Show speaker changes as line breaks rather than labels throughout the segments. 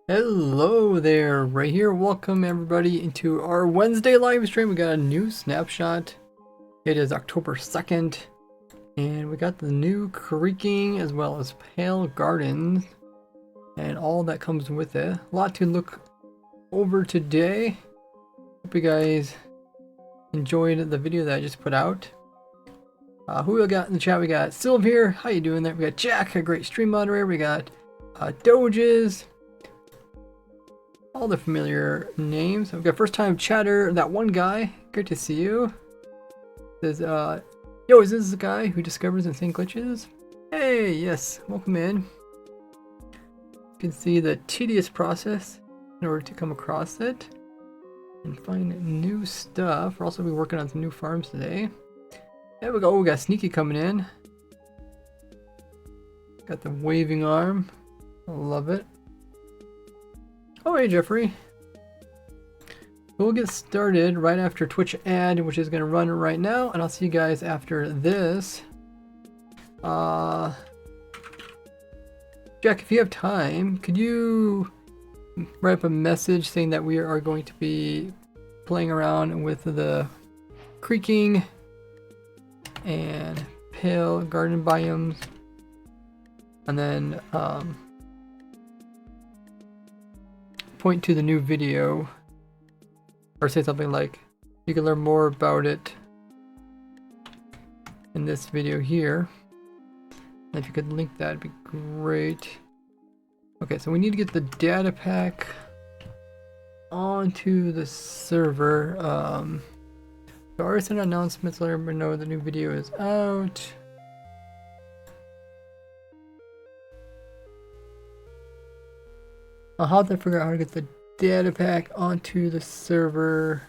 Hello there, right here. Welcome everybody into our Wednesday live stream. We got a new snapshot. It is October 2nd, and we got the new Creaking as well as Pale Gardens and all that comes with it. A lot to look over today. Hope you guys enjoyed the video that I just put out. Who we got in the chat? We got Sylv here. How you doing there? We got Jack, a great stream moderator. We got Doges. All the familiar names. We've got first time chatter, that one guy. Great to see you. Says, yo, is this the guy who discovers insane glitches? Hey, yes, welcome in. You can see the tedious process in order to come across it and find new stuff. We're also be working on some new farms today. There we go. We got Sneaky coming in. Got the waving arm. I love it. Oh, hey, Jeffrey. We'll get started right after Twitch ad, which is going to run right now, and I'll see you guys after this. Jack, if you have time, could you write up a message saying that we are going to be playing around with the Creaking and Pale Garden biomes, and then point to the new video, or say something like you can learn more about it in this video here. And if you could link that, it'd be great. Okay, so we need to get the data pack onto the server. So I already sent announcements, let everybody know the new video is out. I'll have to figure out how to get the data pack onto the server.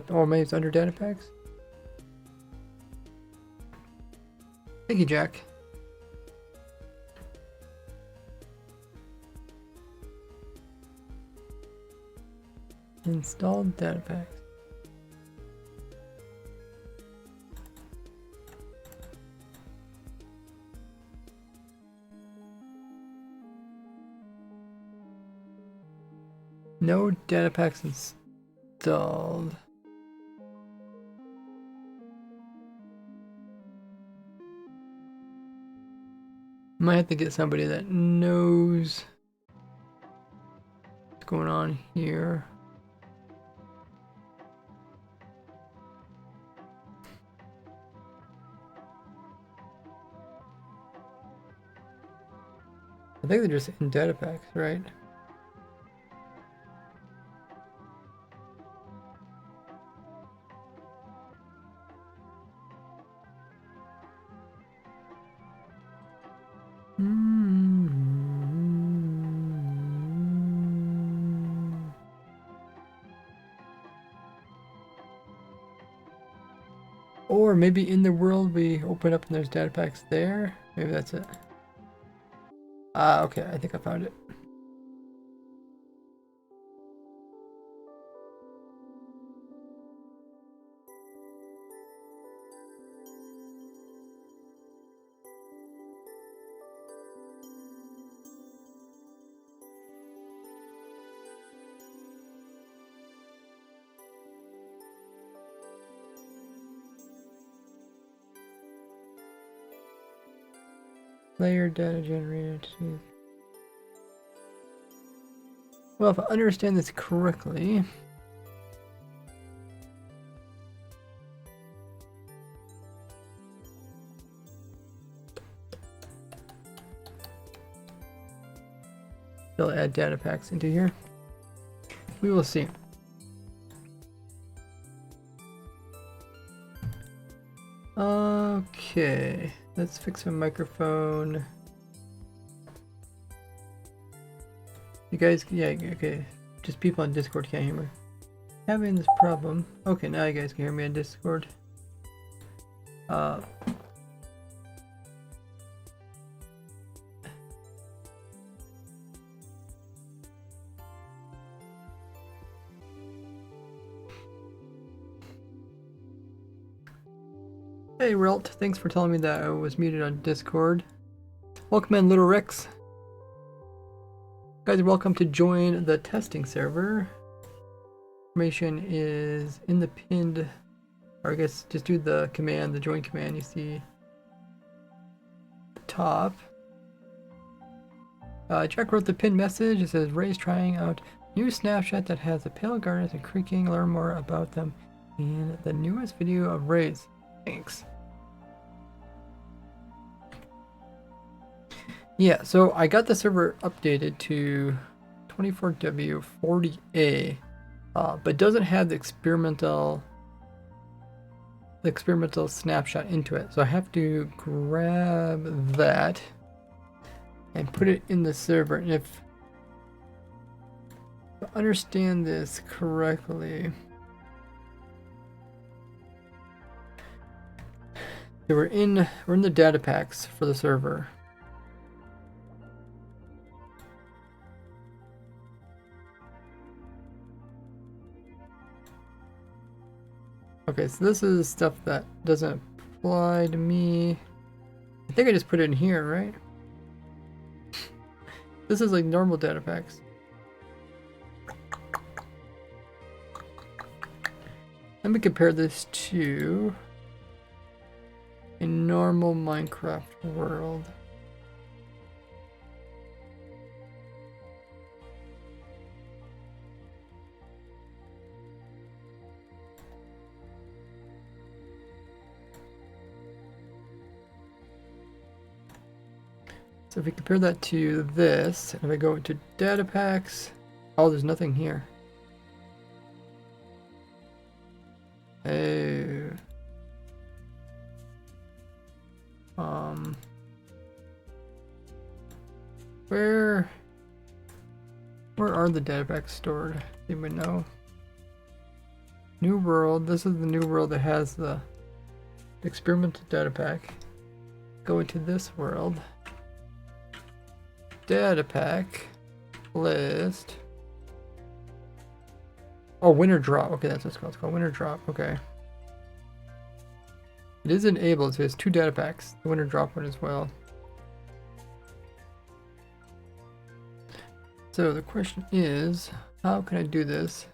Or maybe it's under data packs. Thank you, Jack. Install data packs. No data packs installed. Might have to get somebody that knows what's going on here. I think they're just in data packs, right? Or maybe in the world we open up and there's data packs there. Maybe that's it. Okay, I think I found it. Player data generated. Well, if I understand this correctly, they'll add data packs into here. We will see. Okay, let's fix my microphone. You guys, yeah, okay. Just people on Discord can't hear me. Having this problem. Okay, now you guys can hear me on Discord. Hey Relt, thanks for telling me that I was muted on Discord. Welcome in, Little Rex. Guys, welcome to join the testing server. Information is in the pinned, or I guess just do the command, the join command you see at the top. Jack wrote the pinned message. It says Ray's trying out new snapshot that has the pale gardens and creaking. Learn more about them in the newest video of Ray's. Thanks. Yeah, so I got the server updated to 24W40A, but doesn't have the experimental snapshot into it. So I have to grab that and put it in the server. And if I understand this correctly, so we're in the data packs for the server. Okay, so this is stuff that doesn't apply to me. I think I just put it in here, right? This is like normal data packs. Let me compare this to a normal Minecraft world. So if we compare that to this, and if I go into data packs, oh, there's nothing here. Oh. Where are the data packs stored? Anybody know? New world. This is the new world that has the experimental data pack. Go into this world. Data pack list. Oh, winter drop. Okay, that's what it's called. It's called winter drop. Okay. It is enabled, so it's 2 data packs. The winter drop one as well. So the question is, how can I do this?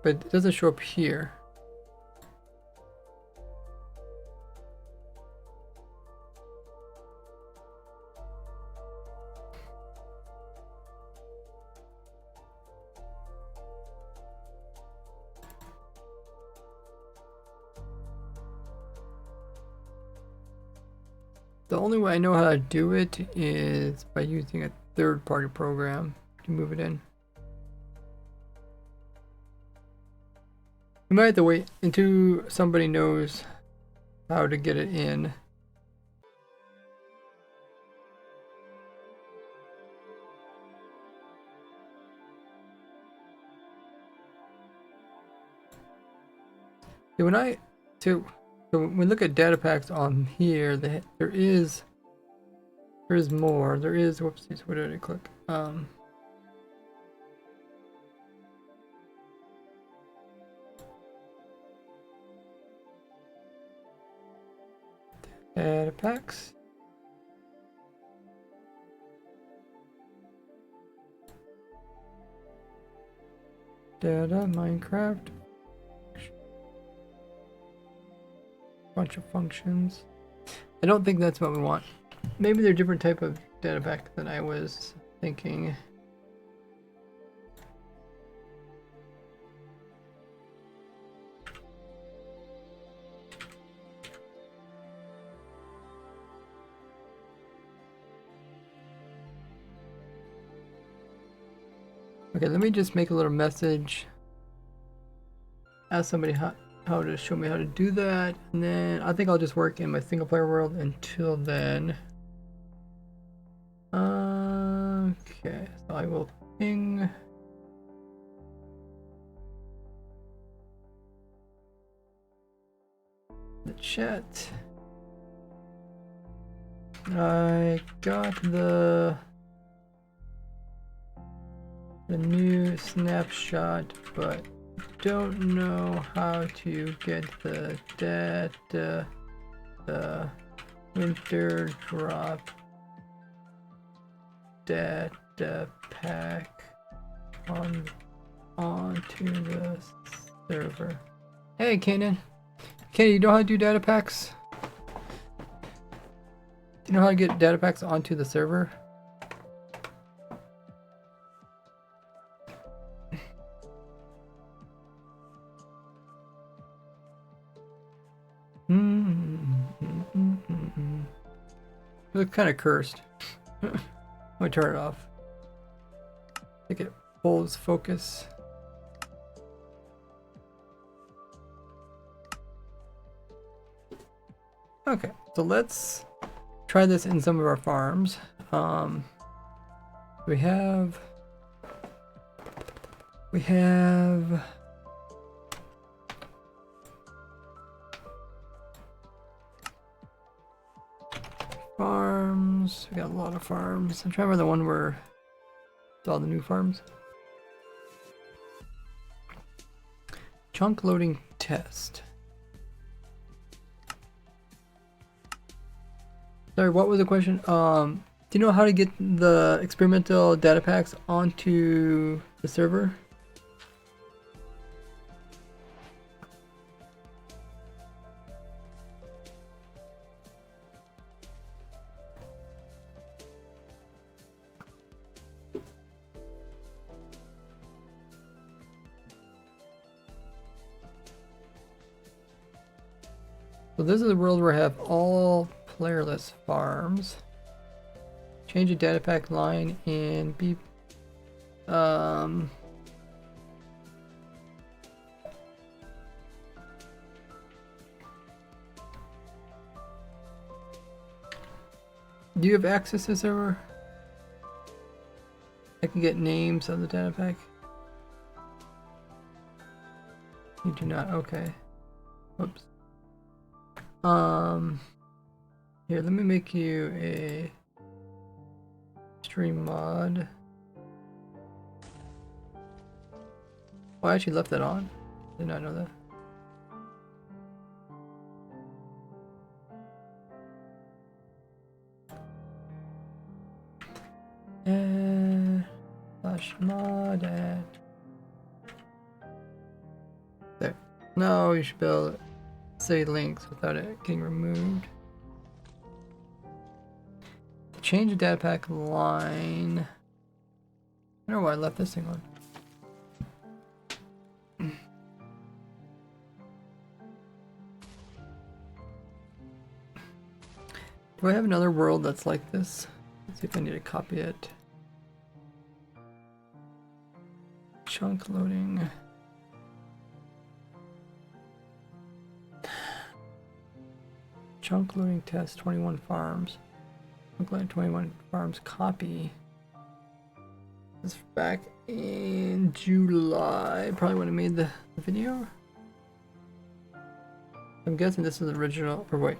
But it doesn't show up here. The only way I know how to do it is by using a third-party program to move it in. You might have to wait until somebody knows how to get it in. So when we look at data packs on here, there is more. There is, whoopsies, what did I click? Data packs. Data, Minecraft. Bunch of functions. I don't think that's what we want. Maybe they're a different type of data pack than I was thinking. Okay, let me just make a little message. Ask somebody how to show me how to do that, and then I think I'll just work in my single player world until then. Okay, so I will ping the chat. I got the new snapshot, but don't know how to get the data, the winter drop data pack onto the server. Hey, Kanan. Kanan, you know how to do data packs? Do you know how to get data packs onto the server? It looks kind of cursed. Let me turn it off. I think it pulls focus. Okay, so let's try this in some of our farms. We have farms. We got a lot of farms. I'm trying to remember the one where it's all the new farms. Chunk loading test. Sorry, what was the question? Do you know how to get the experimental data packs onto the server? So this is the world where I have all playerless farms. Change a data pack line and be do you have access to the server? I can get names of the data pack. You do not, okay. Whoops. Here, let me make you a stream mod. Oh, I actually left that on. Did not know that. Slash mod add. There. No, you should be able to say links without it getting removed. Change the data pack line. I don't know why I left this thing on. Do I have another world that's like this? Let's see if I need to copy it. Chunk loading. Chunk loading test 21 farms. Chunk loading 21 farms copy. This is back in July. Probably when I made the video. I'm guessing this is the original. Or wait.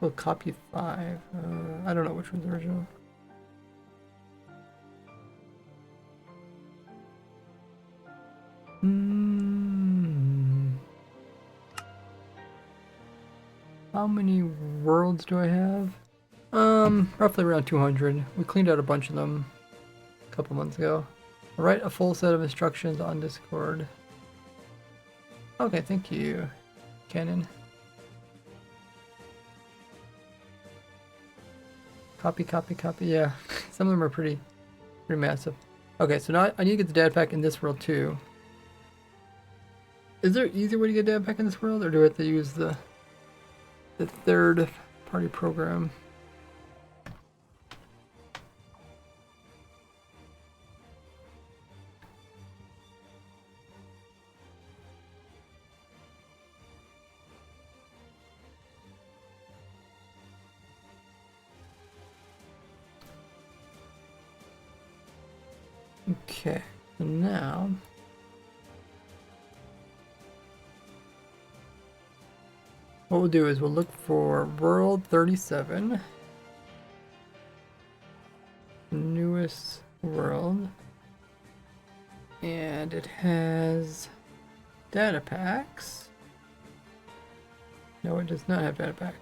Well, copy 5. I don't know which one's the original. How many worlds do I have? Roughly around 200. We cleaned out a bunch of them a couple months ago. I'll write a full set of instructions on Discord. Okay, thank you, Canon. Copy, copy, copy. Yeah, some of them are pretty massive. Okay, so now I need to get the data pack in this world too. Is there an easier way to get data pack in this world, or do I have to use the third party program? Okay, so now what we'll do is we'll look for world 37, newest world. And it has data packs. No, it does not have data packs.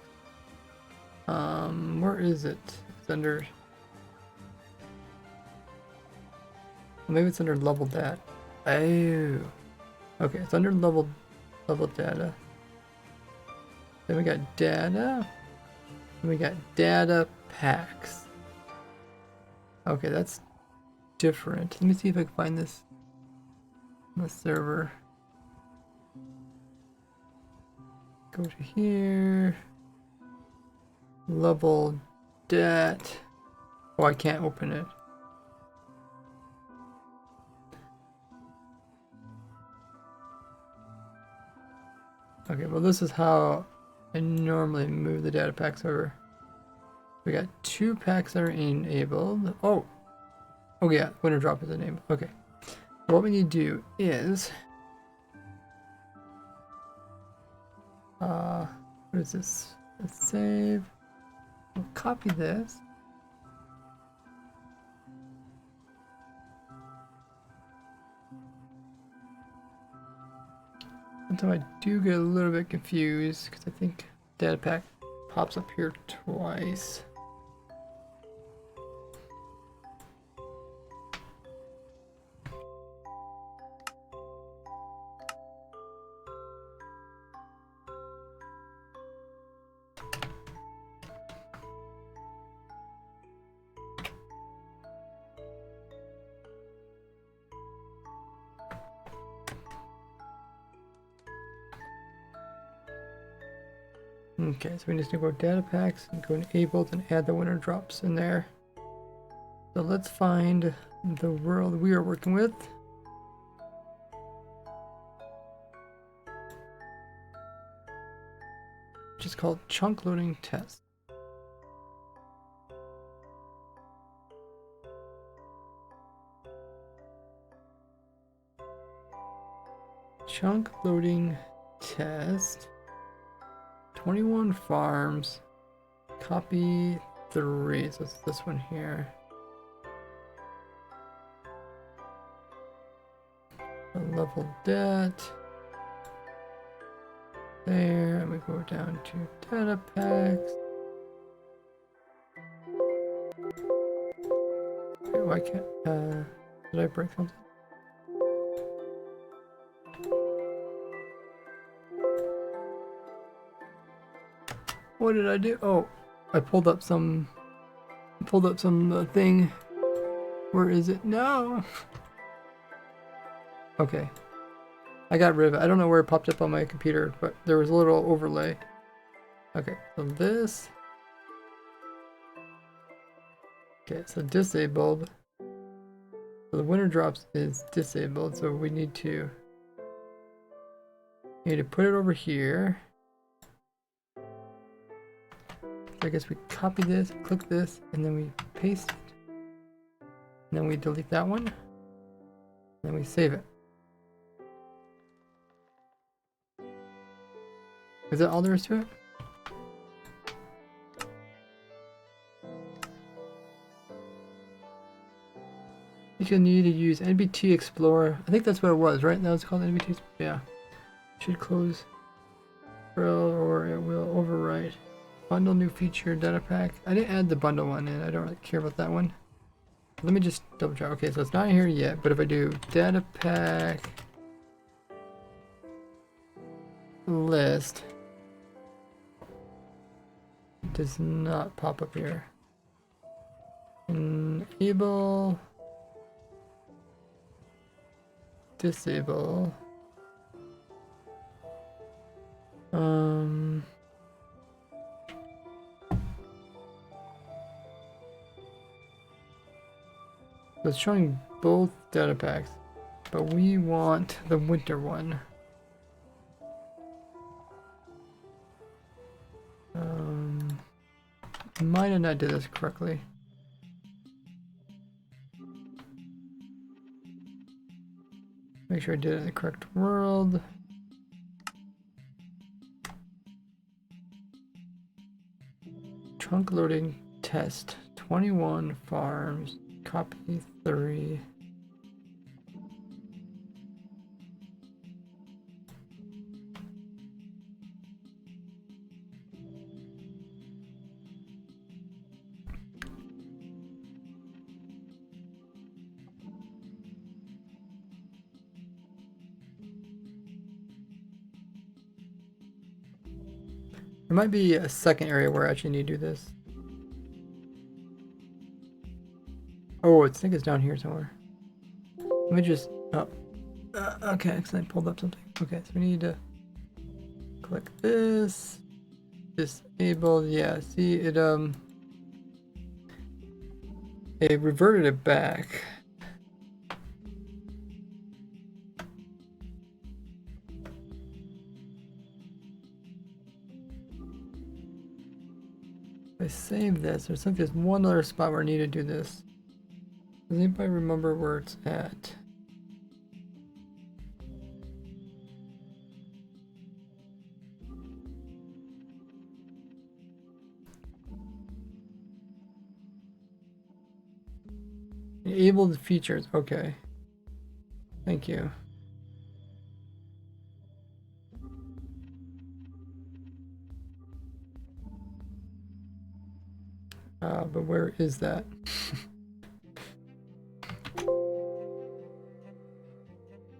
Where is it? It's under... Maybe it's under level data. Oh. Okay, it's under level data. Then we got data. And we got data packs. Okay, that's different. Let me see if I can find this on the server. Go to here. Level dat. Oh, I can't open it. Okay, well this is how I normally move the data packs over. We got 2 packs that are enabled. Oh yeah, winter drop is enabled. Okay. What we need to do is what is this? Let's save. We'll copy this. Until I do get a little bit confused because I think data pack pops up here twice. Okay, so we just need to go data packs and go enabled and add the winter drops in there. So let's find the world we are working with. Which is called chunk loading test. Chunk loading test. 21 farms, copy 3, so it's this one here. A level debt. There, and we go down to data packs. Okay, why can't, did I break something? What did I do? Oh, I pulled up some thing. Where is it? No. Okay. I got rid of it. I don't know where it popped up on my computer, but there was a little overlay. Okay, so this. Okay, so disabled. So the winter drops is disabled, so we need to put it over here. I guess we copy this, click this, and then we paste it. And then we delete that one. And then we save it. Is that all there is to it? You need to use NBT Explorer. I think that's what it was, right? That was called NBT. Yeah. Should close or it will overwrite. Bundle new feature, data pack. I didn't add the bundle one in. I don't really care about that one. Let me just double check. Okay, so it's not here yet, but if I do data pack list, it does not pop up here. Enable, disable. It's showing both data packs, but we want the winter one. Might have not did this correctly. Make sure I did it in the correct world. Trunk loading test. 21 farms. Copy 3. There might be a second area where I actually need to do this. Oh, I think it's down here somewhere. Let me just, oh, okay, excellent, I pulled up something. Okay, so we need to click this, disable, yeah, see, it reverted it back. If I save this, there's one other spot where I need to do this. Does anybody remember where it's at? Enable the features, okay. Thank you. But where is that?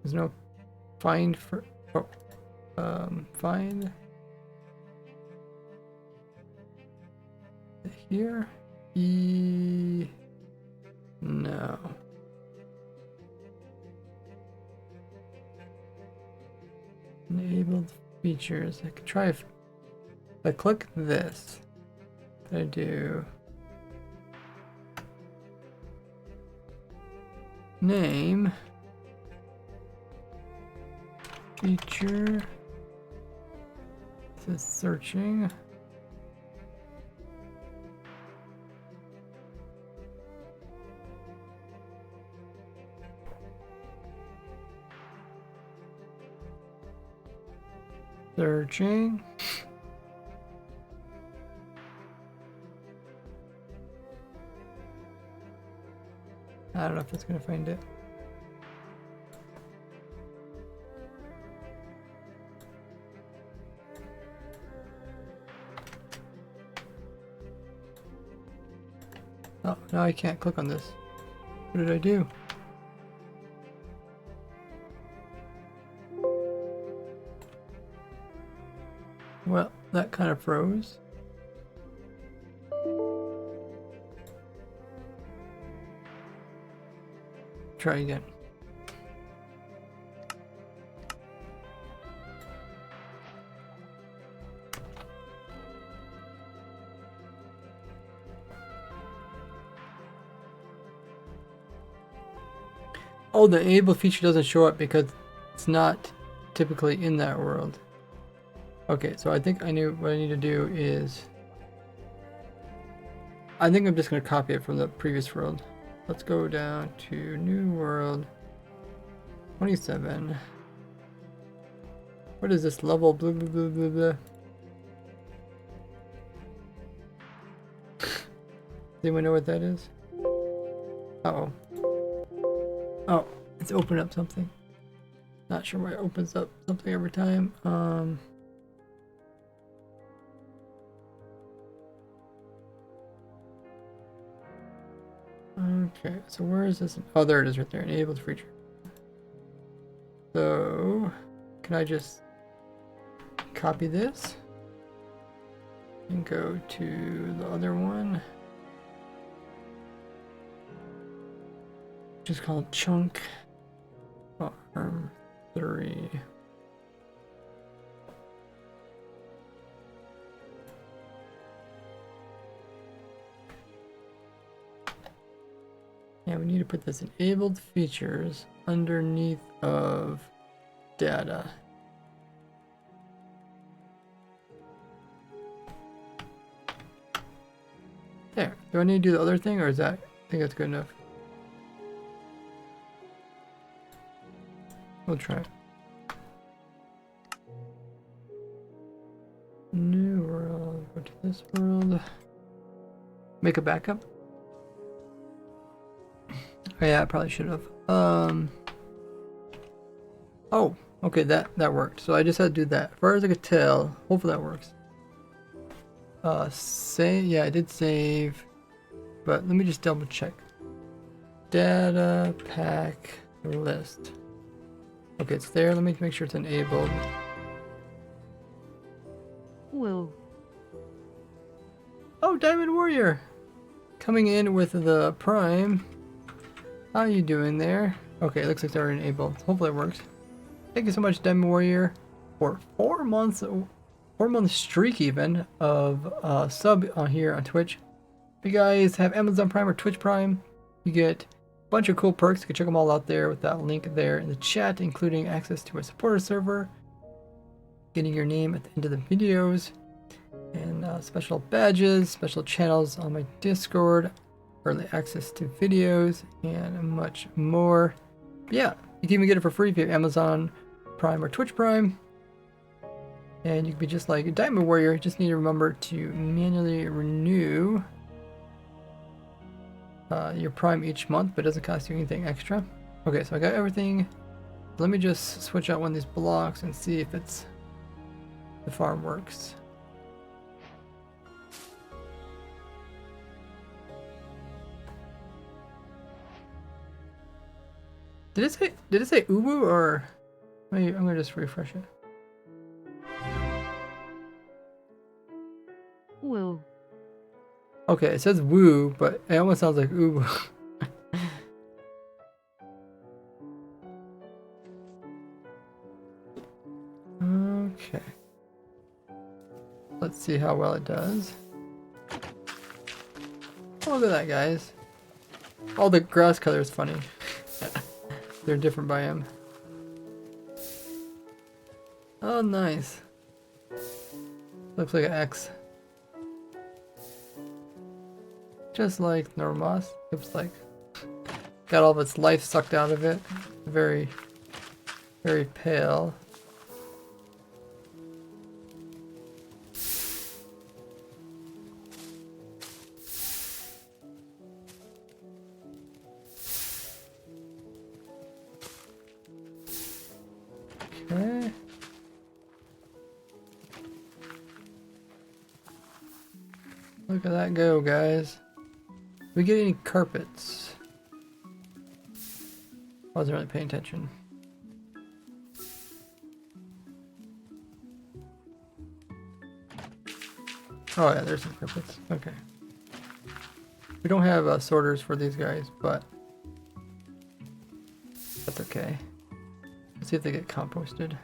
There's no find for, find here? No. Enabled features. I could try if I click this. I do name feature. This is searching. Searching. I don't know if it's gonna find it. Oh, now I can't click on this. What did I do? Well, that kind of froze. Try again. Oh, the enable feature doesn't show up because it's not typically in that world. Okay, so I think I knew what I need to do is, I think I'm just going to copy it from the previous world. Let's go down to new world 27. What is this level? Blah, blah, blah, blah, blah. Does anyone know what that is? Uh-oh. Oh, it's opened up something. Not sure why it opens up something every time. Okay, so where is this? Oh, there it is right there. Enabled feature. So, can I just copy this and go to the other one? Just called chunk farm 3. Yeah, we need to put this enabled features underneath of data. There. Do I need to do the other thing, or is that, I think that's good enough? We'll try. New world. Go to this world. Make a backup. Oh yeah, I probably should have. Oh, okay, that worked. So I just had to do that. As far as I could tell, hopefully that works. Save. Yeah, I did save, but let me just double check. Data pack list. Okay, it's there. Let me make sure it's enabled.
Well,
Oh, Diamond Warrior! Coming in with the Prime. How you doing there? Okay, it looks like they're enabled. Hopefully it works. Thank you so much, Diamond Warrior, for 4 months, 4-month streak even of sub on here on Twitch. If you guys have Amazon Prime or Twitch Prime, you get a bunch of cool perks. You can check them all out there with that link there in the chat, including access to a supporter server, getting your name at the end of the videos, and special badges, special channels on my Discord, early access to videos, and much more. But yeah, you can even get it for free if you have Amazon Prime or Twitch Prime. And you can be just like a Diamond Warrior. You just need to remember to manually renew your Prime each month, but it doesn't cost you anything extra. Okay, so I got everything. Let me just switch out one of these blocks and see if the farm works. Did it say Uwu or I'm gonna just refresh it.
Woo.
Okay, it says woo, but it almost sounds like Uwu. Okay. Let's see how well it does. Oh, look at that, guys. All the grass color is funny. They're different by him. Oh, nice. Looks like an X. Just like Normoss. It's like got all of its life sucked out of it. Very, very pale. Okay. Look at that go, guys. We get any carpets? Wasn't really paying attention. Oh yeah, there's some carpets. Okay. We don't have sorters for these guys, but that's okay. Let's see if they get composted.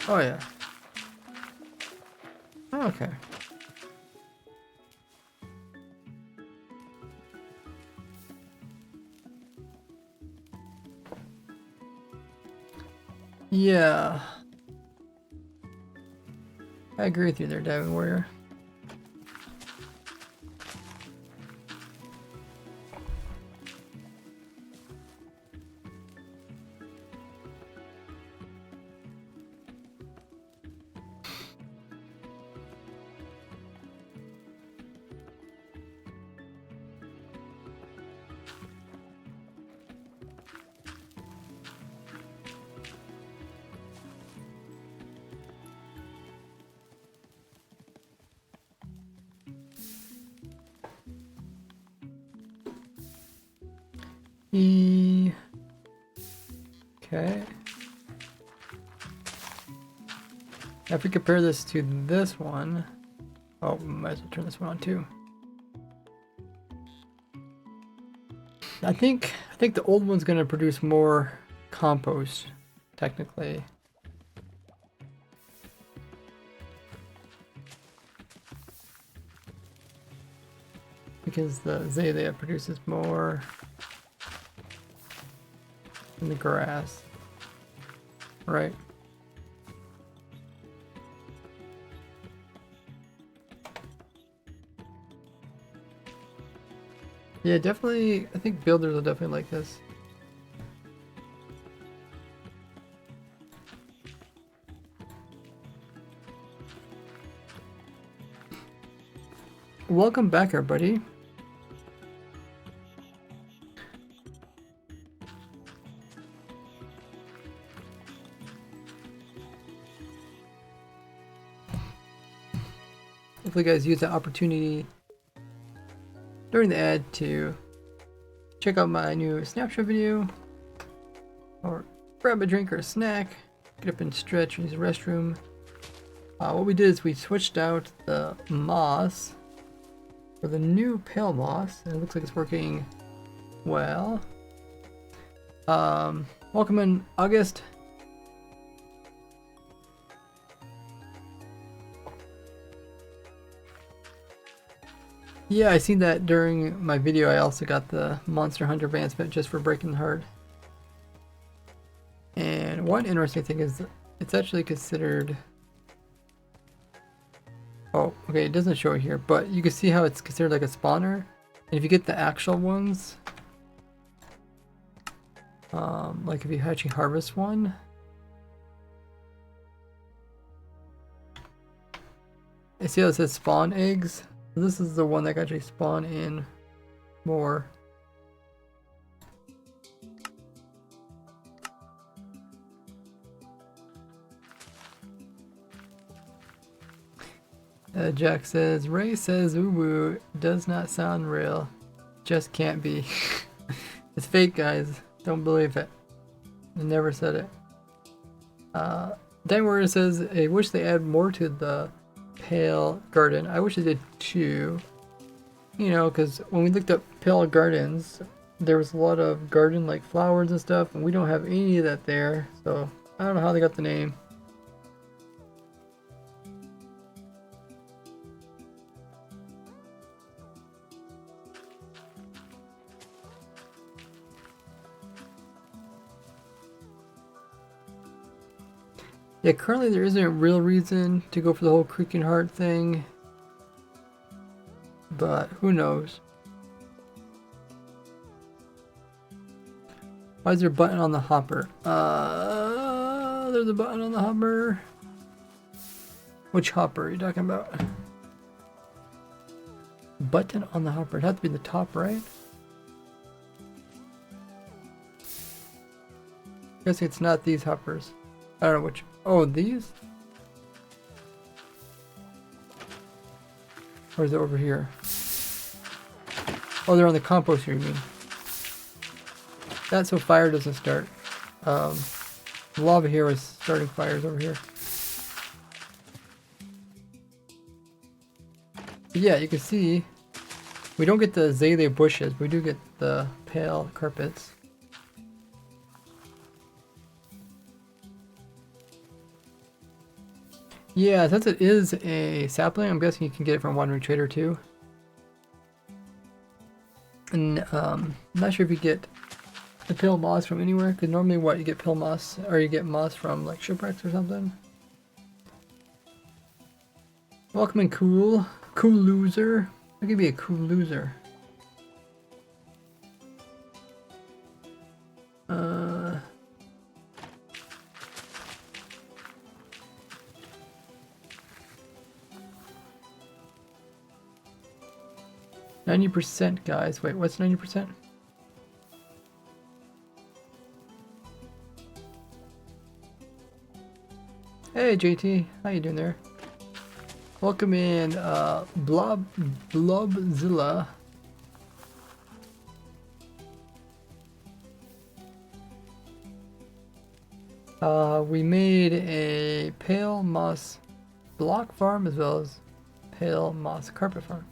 Oh yeah. Okay. Yeah. I agree with you there, Diamond Warrior. Okay. Now if we compare this to this one, oh, might as well turn this one on too. I think the old one's gonna produce more compost, technically. Because the Azalea produces more in the grass, right? Yeah, definitely. I think builders will definitely like this. Welcome back, everybody. Hopefully you guys use the opportunity during the ad to check out my new snapshot video, or grab a drink or a snack, get up and stretch, use the restroom. What we did is we switched out the moss for the new pale moss, and it looks like it's working well. Welcome in August. Yeah, I seen that during my video. I also got the Monster Hunter advancement just for breaking the heart. And one interesting thing is it's actually considered... Oh, okay, it doesn't show it here, but you can see how it's considered like a spawner. And if you get the actual ones, like if you actually harvest one, I see how it says spawn eggs. This is the one that can actually spawn in more. Jack says, Ray says woo does not sound real. Just can't be. It's fake, guys. Don't believe it. I never said it. Dan Warrior says, I wish they add more to the Pale Garden. I wish they did too. You know, because when we looked up Pale Gardens, there was a lot of garden like flowers and stuff, and we don't have any of that there. So I don't know how they got the name. Yeah, currently there isn't a real reason to go for the whole Creaking Heart thing, but who knows? Why is there a button on the hopper? There's a button on the hopper. Which hopper are you talking about? Button on the hopper. It has to be the top, right? I guess it's not these hoppers. I don't know which. Oh, these? Or is it over here? Oh, they're on the composter, you mean? That's so fire doesn't start. The lava here is starting fires over here. But yeah, you can see we don't get the azalea bushes, but we do get the pale carpets. Yeah, since it is a sapling, I'm guessing you can get it from Wandering Trader too. And I'm not sure if you get the pale moss from anywhere, because normally what, you get pale moss, or you get moss from like shipwrecks or something. Welcome in, cool loser. I could be a cool loser. 90%, guys. Wait, what's 90%? Hey, JT. How you doing there? Welcome in, Blobzilla. We made a pale moss block farm as well as pale moss carpet farm.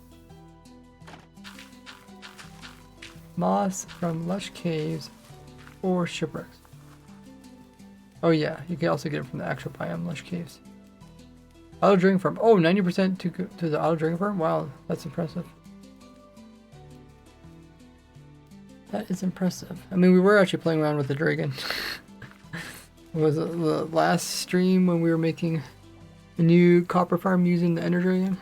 Moss from lush caves or shipwrecks. Oh yeah, you can also get it from the actual biome lush caves. Auto drinking farm. Oh, 90% to the auto drinking farm? Wow, that's impressive. That is impressive. I mean, we were actually playing around with the dragon. Was it the last stream when we were making a new copper farm using the Ender Dragon?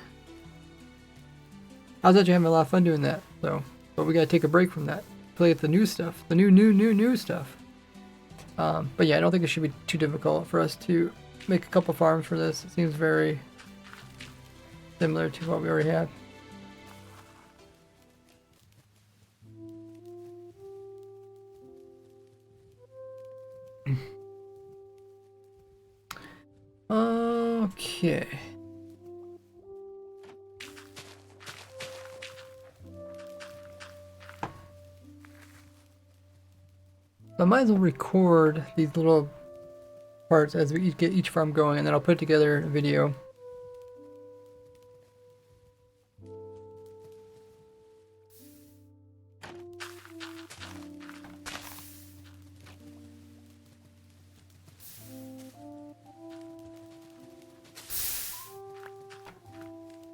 I was actually having a lot of fun doing that, so. But we gotta take a break from that. Play with the new stuff. The new stuff. But yeah, I don't think it should be too difficult for us to make a couple farms for this. It seems very similar to what we already have. Okay. I might as well record these little parts as we get each farm going, and then I'll put together a video.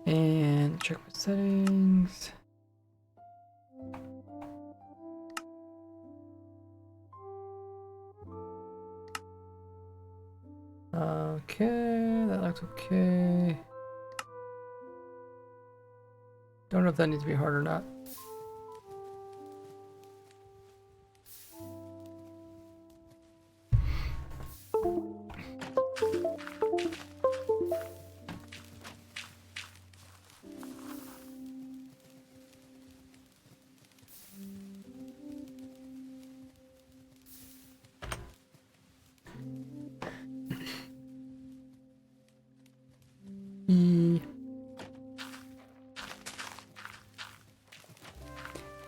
And check my settings. Okay, that looks okay. Don't know if that needs to be hard or not.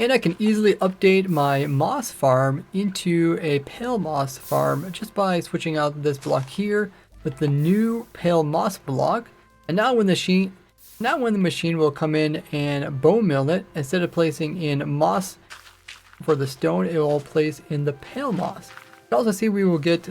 And I can easily update my moss farm into a pale moss farm just by switching out this block here with the new pale moss block. And now when the machine will come in and bone mill it, instead of placing in moss for the stone, it will place in the pale moss. You can also see we will get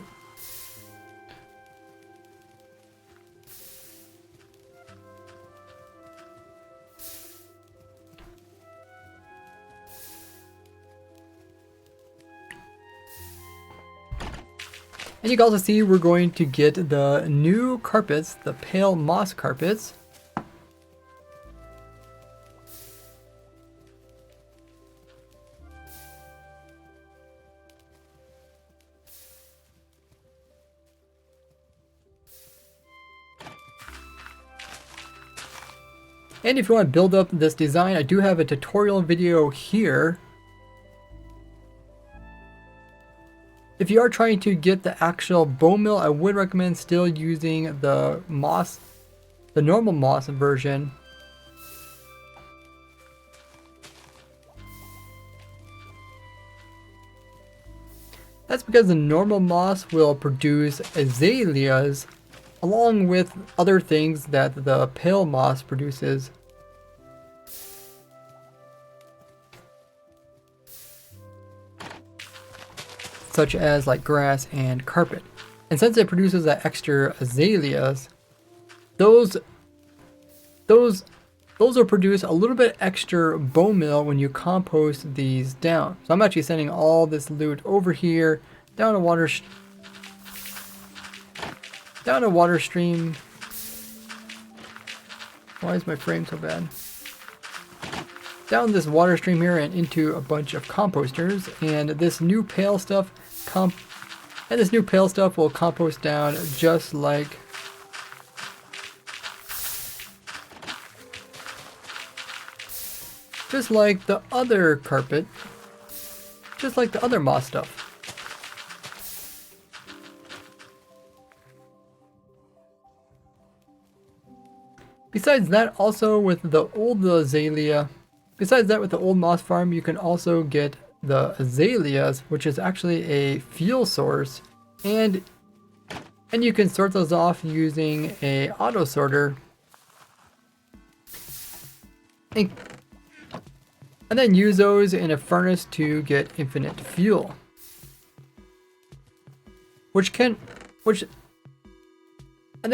and you can also see we're going to get the new carpets, the pale moss carpets. And if you want to build up this design, I do have a tutorial video here. If you are trying to get the actual bone mill, I would recommend still using the moss, the normal moss version. That's because the normal moss will produce azaleas along with other things that the pale moss produces. Such as like grass and carpet. And since it produces that extra azaleas, those will produce a little bit extra bone meal when you compost these down. So I'm actually sending all this loot over here down a water stream. Why is my frame so bad? Down this water stream here and into a bunch of composters, and this new pale stuff will compost down just like the other carpet, just like the other moss stuff. Besides that, also with the old azalea, besides that with the old moss farm, you can also get the azaleas, which is actually a fuel source, and you can sort those off using a auto sorter, and then use those in a furnace to get infinite fuel, and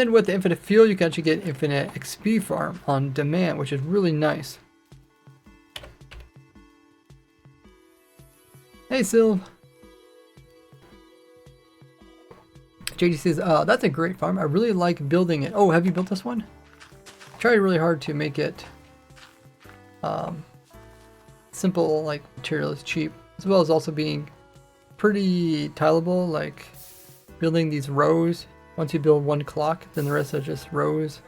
then with the infinite fuel you can actually get infinite XP farm on demand, which is really nice. Hey Sylv. JD says, that's a great farm. I really like building it. Oh, have you built this one? I tried really hard to make it simple, like materials cheap, as well as also being pretty tileable, like building these rows. Once you build one clock, then the rest are just rows.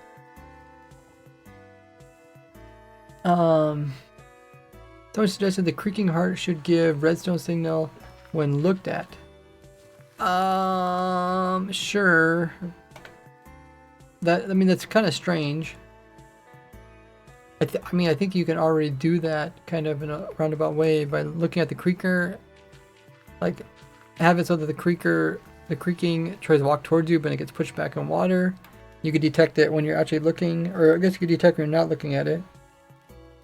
Someone suggested the creaking heart should give redstone signal when looked at. Sure. That's kind of strange. I think you can already do that kind of in a roundabout way by looking at the creaker. Like, have it so that the creaking tries to walk towards you, but it gets pushed back in water. You could detect it when you're actually looking, or I guess you could detect when you're not looking at it.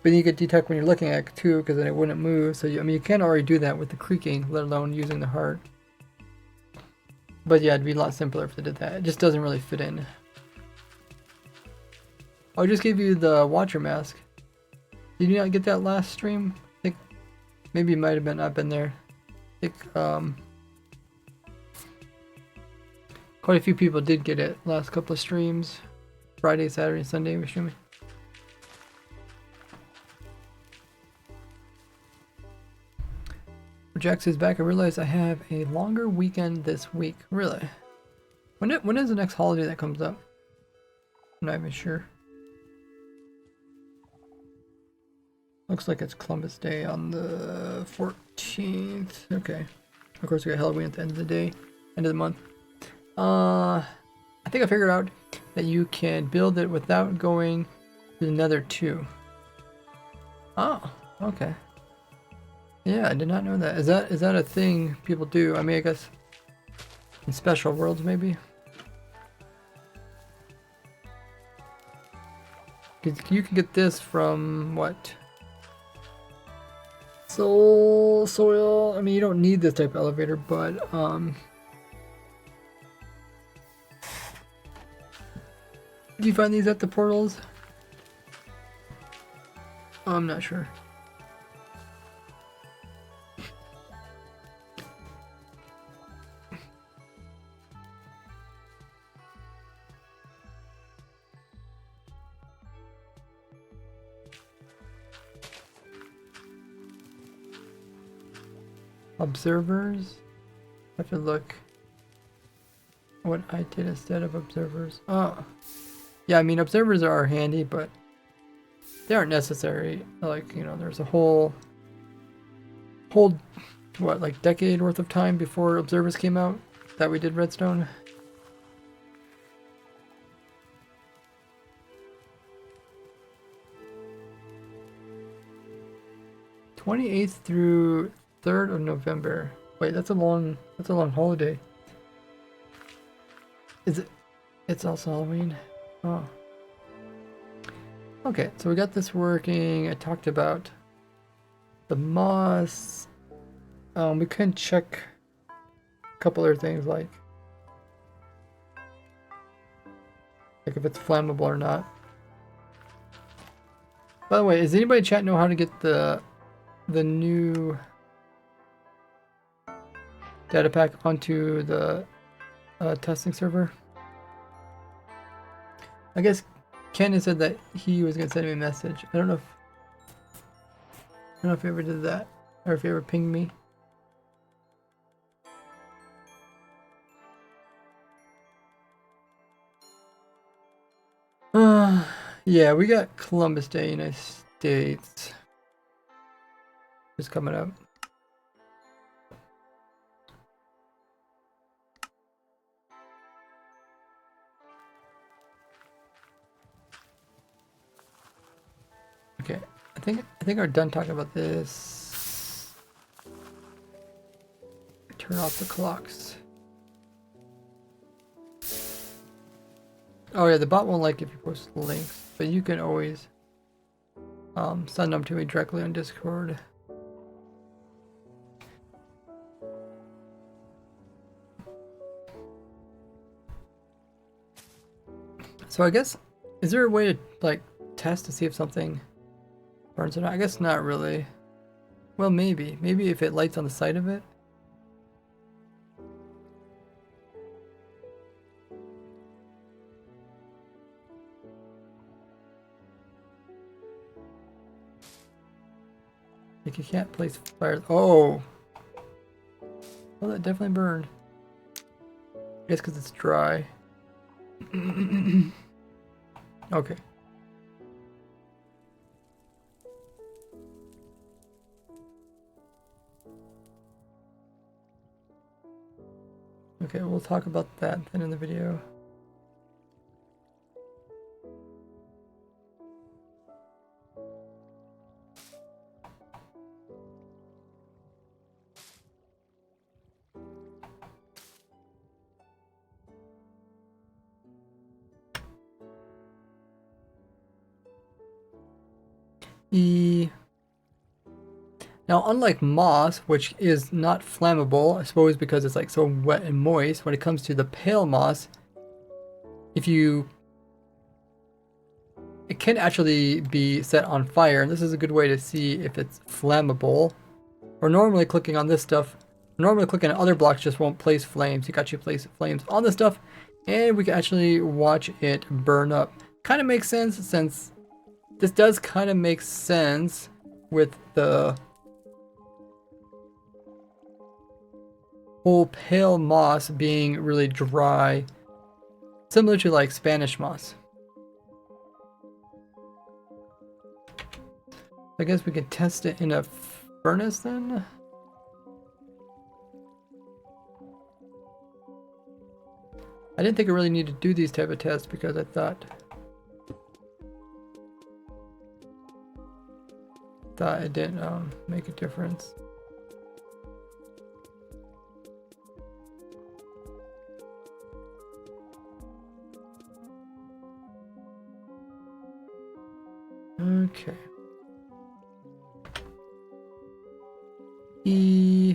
But you could detect when you're looking at it too, because then it wouldn't move. So you can already do that with the creaking, let alone using the heart. But yeah, it'd be a lot simpler if they did that. It just doesn't really fit in. Oh, I just gave you the Watcher mask. Did you not get that last stream? I think maybe it might have been not been there. I think quite a few people did get it last couple of streams. Friday, Saturday, Sunday we're streaming. Jax is back. I realize I have a longer weekend this week. Really? When is the next holiday that comes up? I'm not even sure. Looks like it's Columbus Day on the 14th. Okay. Of course, we got Halloween at the end of the day, end of the month. I think I figured out that you can build it without going to the Nether 2. Oh, okay. Yeah, I did not know that. Is that a thing people do? I mean, I guess in special worlds, maybe. You can get this from what? Soil. I mean, you don't need this type of elevator, but do you find these at the portals? I'm not sure. Observers? I have to look what I did instead of observers. Oh. Yeah, I mean, observers are handy, but they aren't necessary. Like, you know, there's a whole what, like decade worth of time before observers came out that we did redstone. '28th through 3rd of November. Wait, that's a long holiday. Is it? It's also Halloween. Oh. Okay, so we got this working. I talked about the moss. We can check a couple other things like if it's flammable or not. By the way, does anybody in chat know how to get the new data pack onto the testing server? I guess Ken has said that he was gonna send me a message. I don't know if he ever did that or if he ever pinged me. Yeah, we got Columbus Day, United States. It's coming up. Okay, I think we're done talking about this. Turn off the clocks. Oh yeah, the bot won't like if you post links, but you can always send them to me directly on Discord. So I guess, is there a way to like test to see if something burns or not? I guess not really. Well, maybe if it lights on the side of it. Like you can't place fire. Oh! Well, that definitely burned. I guess because it's dry. Okay. Okay, we'll talk about that then in the video. E. Now, unlike moss, which is not flammable, I suppose because it's like so wet and moist, when it comes to the pale moss, it can actually be set on fire, and this is a good way to see if it's flammable. Or normally clicking on this stuff, normally clicking on other blocks just won't place flames. You got to place flames on this stuff, and we can actually watch it burn up. Kind of makes sense, since this does kind of make sense with the whole pale moss being really dry, similar to like Spanish moss. I guess we could test it in a furnace then. I didn't think I really needed to do these type of tests because I thought it didn't make a difference. Okay. E.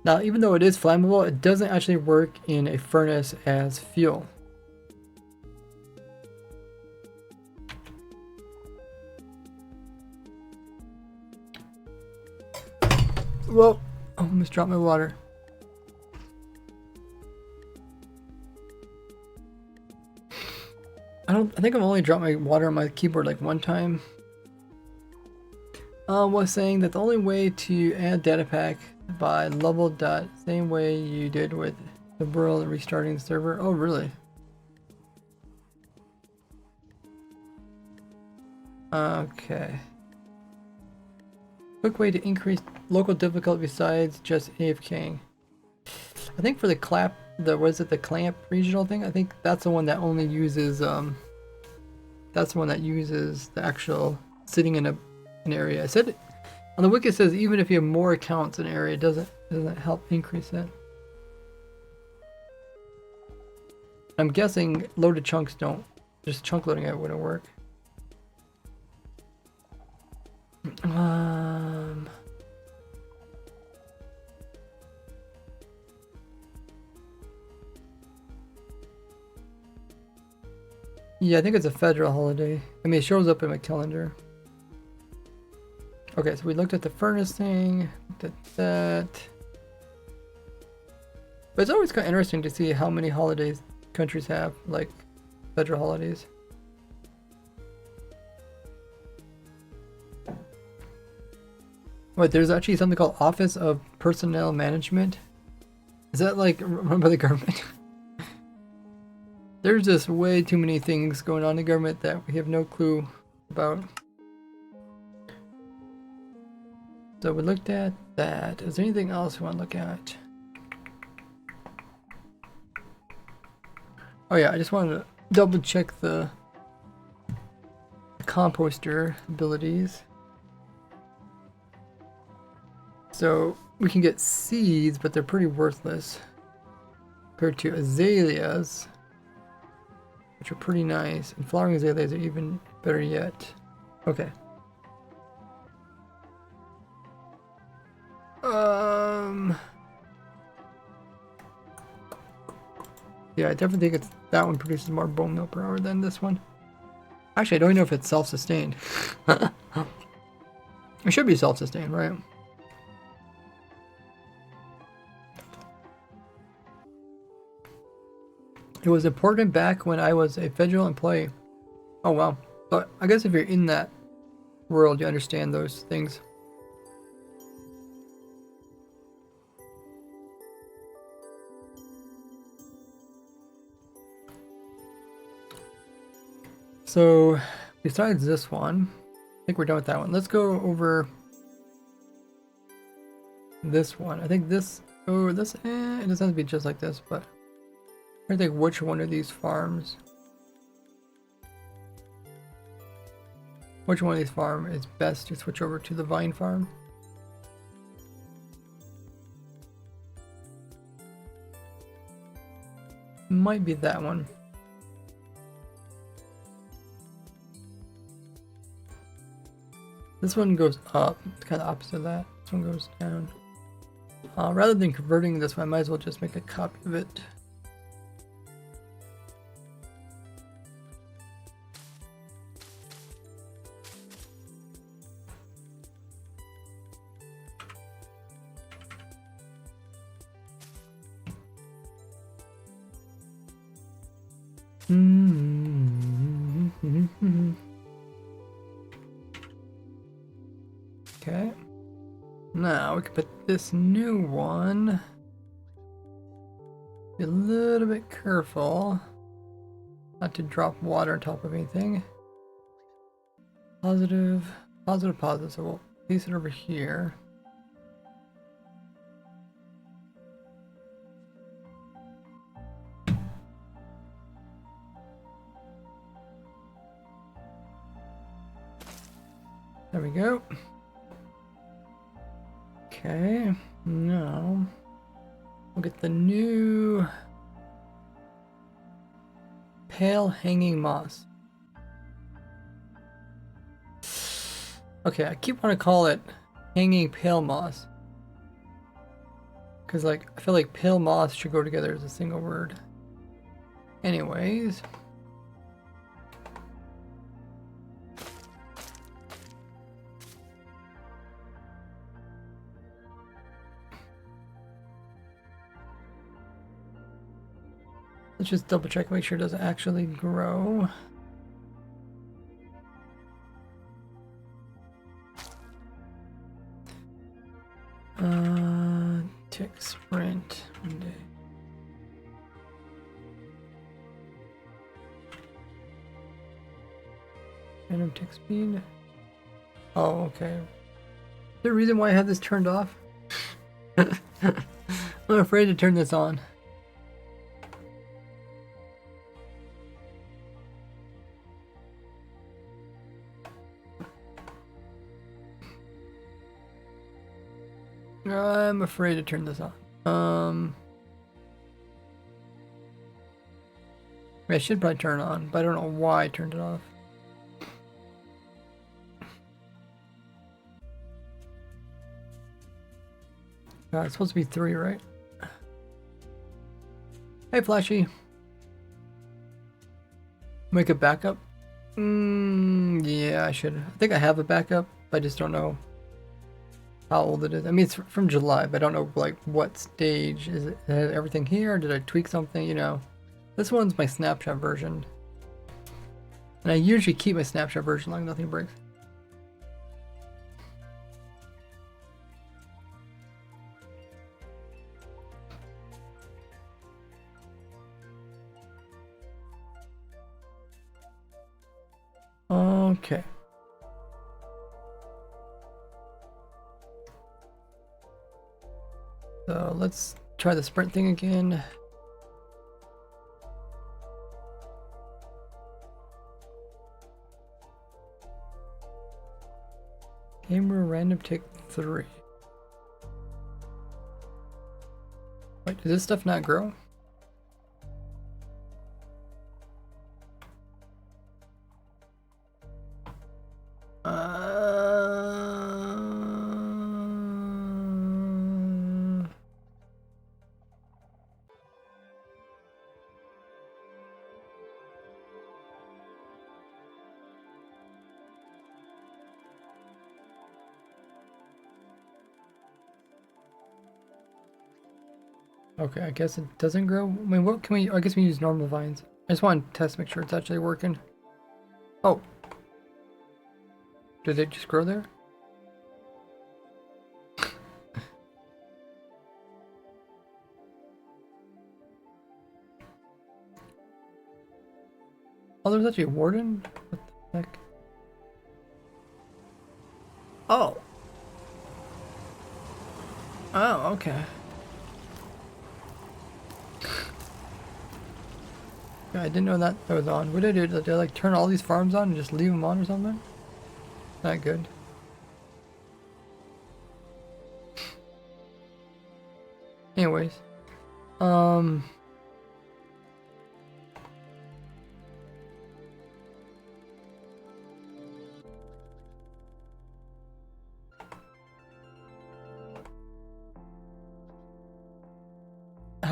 Now, even though it is flammable, it doesn't actually work in a furnace as fuel. Whoa! I almost dropped my water. I think I've only dropped my water on my keyboard like one time. Was saying that the only way to add data pack by level dot, same way you did with the world restarting the server. Oh, really? Okay. Quick way to increase local difficulty besides just AFKing. I think for the clamp, the clamp regional thing? I think that's the one that only uses that's the one that uses the actual sitting in an area. I said on the wiki it says even if you have more accounts in an area, it doesn't help increase it. I'm guessing loaded chunks don't, just chunk loading it wouldn't work. Yeah, I think it's a federal holiday. I mean, it shows up in my calendar. Okay, so we looked at the furnace thing, looked at that. But it's always kind of interesting to see how many holidays countries have, like federal holidays. Wait, there's actually something called Office of Personnel Management. Is that like run by the government? There's just way too many things going on in the government that we have no clue about. So we looked at that. Is there anything else we want to look at? Oh yeah, I just wanted to double check the composter abilities. So we can get seeds, but they're pretty worthless compared to azaleas, which are pretty nice, and flowering azaleas are even better yet. Okay. Yeah, I definitely think that one produces more bone meal per hour than this one. Actually, I don't even know if it's self-sustained. It should be self-sustained, right? It was important back when I was a federal employee. Oh wow. But I guess if you're in that world, you understand those things. So, besides this one, I think we're done with that one. Let's go over this one. I think this, it doesn't have to be just like this, but I think which one of these farms, is best to switch over to the vine farm. Might be that one. This one goes up. It's kind of opposite of that. This one goes down. Rather than converting this one, I might as well just make a copy of it. Okay. Now we can put this new one. Be a little bit careful not to drop water on top of anything. Positive, positive, positive. So we'll place it over here. There we go. Okay, now we'll get the new pale hanging moss. Okay, I keep wanting to call it hanging pale moss, because like I feel like pale moss should go together as a single word. Anyways. Let's just double check, make sure it doesn't actually grow. Tick sprint one day. Random tick speed. Oh, okay. Is there a reason why I have this turned off? I'm afraid to turn this on. I'm afraid to turn this on. I should probably turn it on, but I don't know why I turned it off. It's supposed to be 3, right? Hey, Flashy. Make a backup? Yeah, I should. I think I have a backup, but I just don't know how old it is. I mean, it's from July, but I don't know like what stage. Is it everything here? Or did I tweak something? You know, this one's my snapshot version, and I usually keep my snapshot version long nothing breaks. Okay. So let's try the sprint thing again. Camera random tick 3. Wait, does this stuff not grow? Okay, I guess it doesn't grow. I mean, what can we? I guess we use normal vines. I just want to test, make sure it's actually working. Oh, did it just grow there? Oh, there's actually a warden? What the heck? Oh. Oh, okay. Yeah, I didn't know that was on. What did I do? Did I like turn all these farms on and just leave them on or something? Not good. Anyways.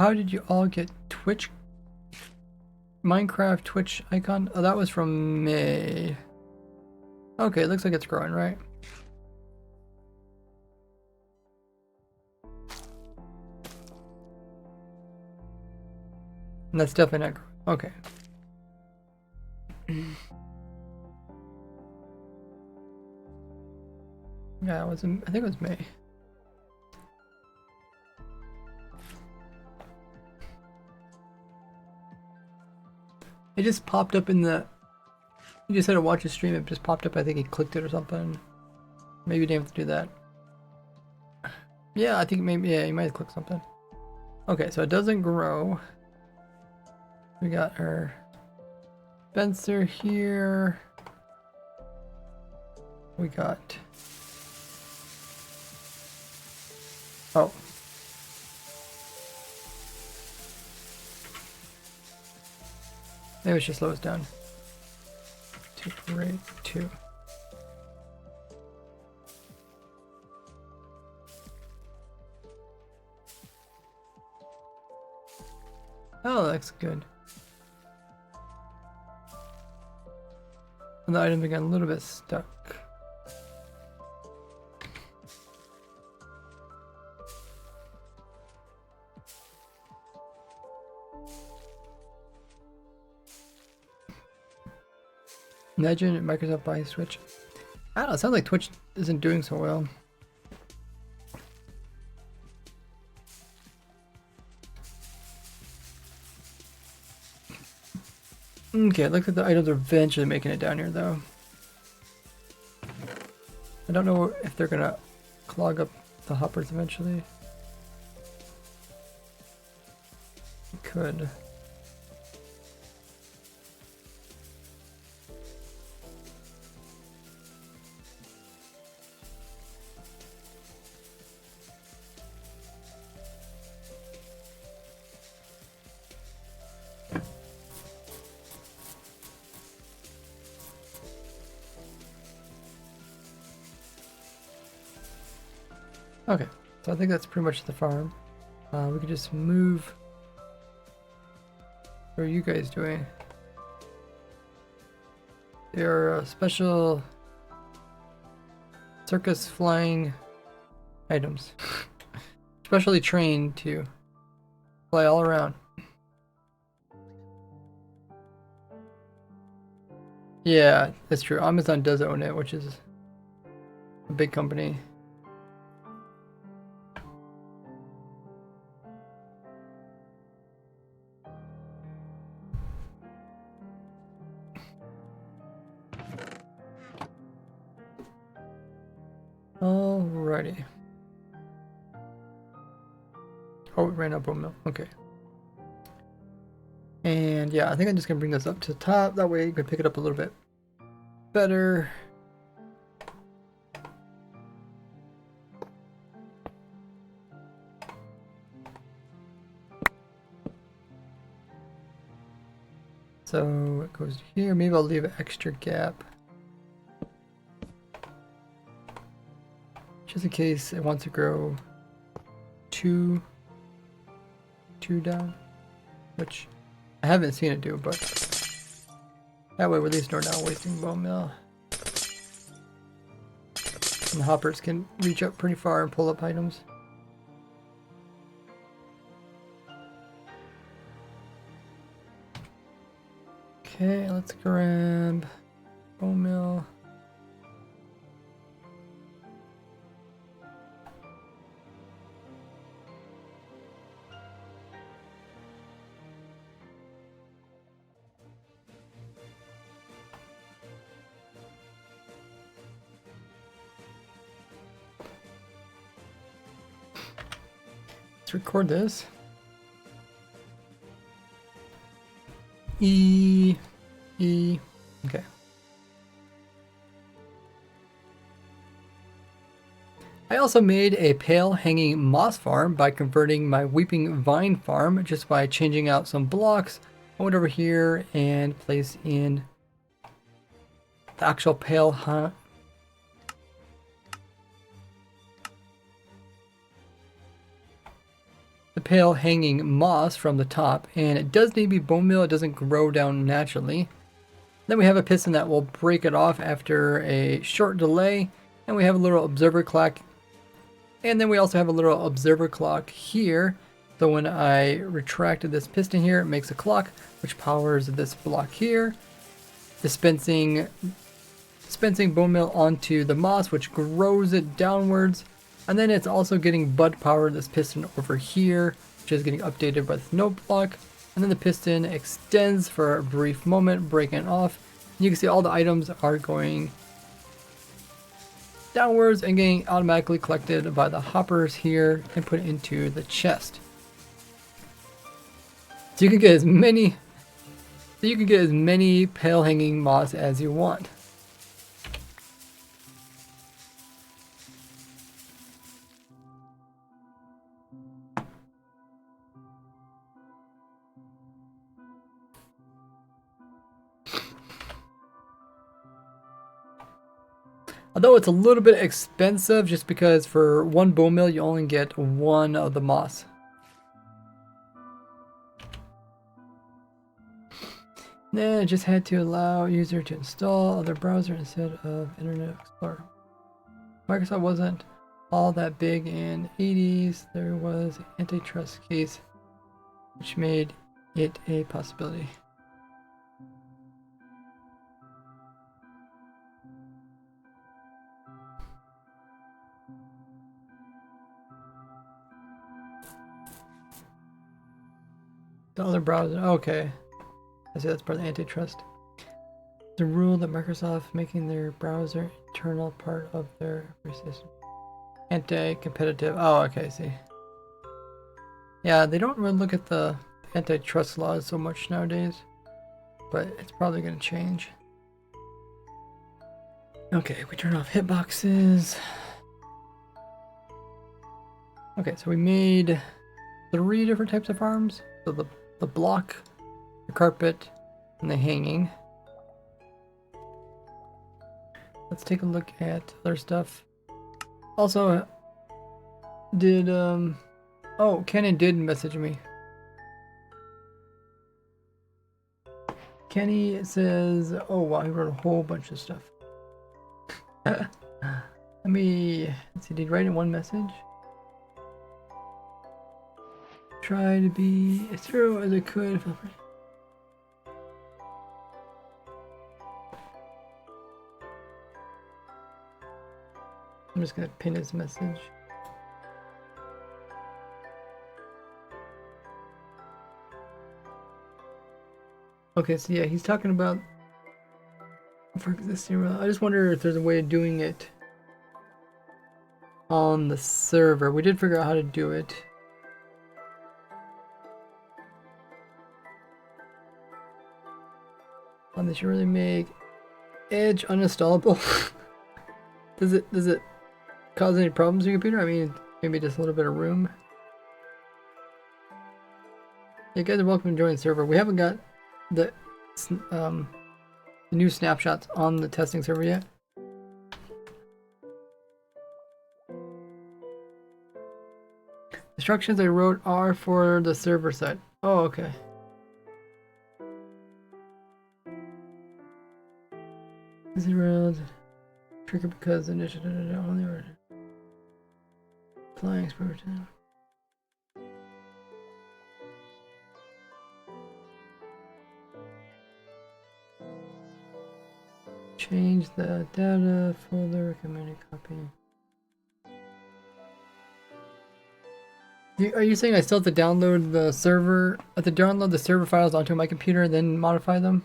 how did you all get Twitch? Minecraft Twitch icon? Oh, that was from May. Okay, it looks like it's growing, right? And that's definitely not growing. Okay. Yeah, it was in, I think it was May. It just popped up in the... You just had to watch a stream, it just popped up, I think he clicked it or something. Maybe you didn't have to do that. Yeah, I think maybe, yeah, you might have clicked something. Okay, so it doesn't grow. We got our Spencer here. We got... Oh. Maybe it should slow us down. 2. Oh, that's good. And the items got a little bit stuck. Imagine Microsoft buying Switch. I don't know, it sounds like Twitch isn't doing so well. Okay, it looks like the items are eventually making it down here though. I don't know if they're gonna clog up the hoppers eventually. It could. Okay, so I think that's pretty much the farm. We could just move. What are you guys doing? There are special circus flying items. Specially trained to fly all around. Yeah, that's true. Amazon does own it, which is a big company. Alrighty. Oh, it ran up on milk. Okay. And yeah, I think I'm just gonna bring this up to the top. That way you can pick it up a little bit better. So it goes here. Maybe I'll leave an extra gap. Just in case it wants to grow two down, which I haven't seen it do, but that way we're at least not wasting bone meal. And the hoppers can reach up pretty far and pull up items. Okay, let's grab bone meal. Let's record this. E. Okay. I also made a pale hanging moss farm by converting my weeping vine farm just by changing out some blocks. I went over here and place in the actual pale hunt. the pale hanging moss from the top, and it does need to be bone meal. It doesn't grow down naturally. Then we have a piston that will break it off after a short delay, and we have a little observer clock. And then we also have a little observer clock here. So when I retracted this piston here, it makes a clock which powers this block here, dispensing bone meal onto the moss, which grows it downwards. And then it's also getting bud power, this piston over here, which is getting updated by the note block. And then the piston extends for a brief moment, breaking it off. And you can see all the items are going downwards and getting automatically collected by the hoppers here and put into the chest. So you can get as many pale hanging moss as you want. Although it's a little bit expensive just because for one bone meal you only get one of the moss. Then I just had to allow user to install other browser instead of Internet Explorer. Microsoft wasn't all that big in the 80s. There was an antitrust case which made it a possibility. The other browser, okay. I see that's part of the antitrust. The rule that Microsoft making their browser internal part of their system. Anti-competitive. Oh, okay, I see. Yeah, they don't really look at the antitrust laws so much nowadays, but it's probably going to change. Okay, we turn off hitboxes. Okay, so we made 3 different types of arms. So the block, the carpet, and the hanging. Let's take a look at other stuff. Also, did oh, Kenny did message me. Kenny says, oh wow, he wrote a whole bunch of stuff. Let's see, did he write in one message? Try to be as thorough as I could. I'm just gonna pin his message. Okay, so yeah, he's talking about for existing. I just wonder if there's a way of doing it on the server. We did figure out how to do it. They should really make Edge uninstallable. Does it cause any problems in your computer? I mean, maybe just a little bit of room. You guys are welcome to join the server. We haven't got the new snapshots on the testing server yet. Instructions I wrote are for the server side. Oh, okay. Zero trigger because initiative only order. Flying expert. Change the data folder recommended copy. Are you saying I still have to download the server? I have to download the server files onto my computer and then modify them?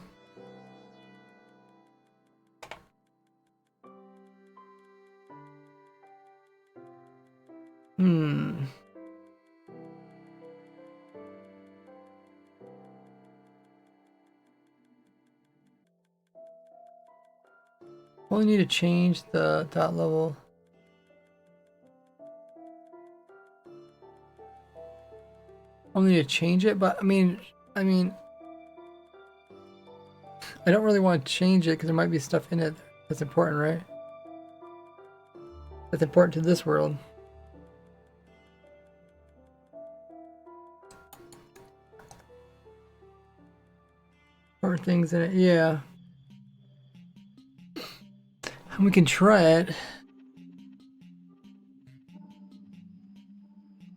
Only need to change the dot level. Only need to change it, but I mean, I don't really want to change it because there might be stuff in it that's important, right? That's important to this world. important things in it. Yeah. And we can try it.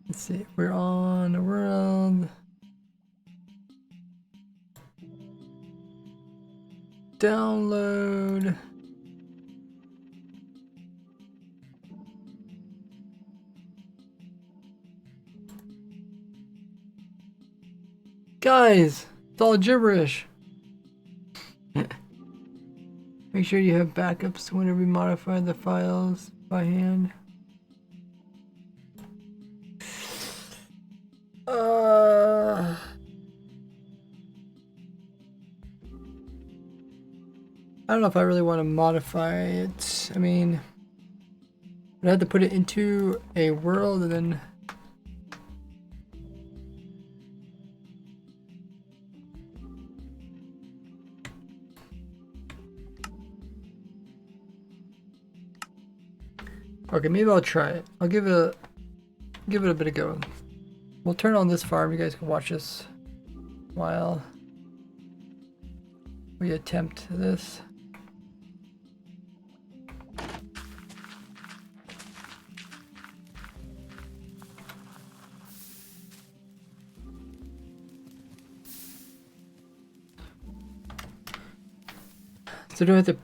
Let's see. We're on the world. Download. Guys, it's all gibberish. Make sure you have backups whenever we modify the files by hand. I don't know if I really want to modify it. I mean, I had to put it into a world and then. Okay, maybe I'll try it. I'll give it a bit of go. We'll turn on this farm. You guys can watch this while we attempt this. So do I have to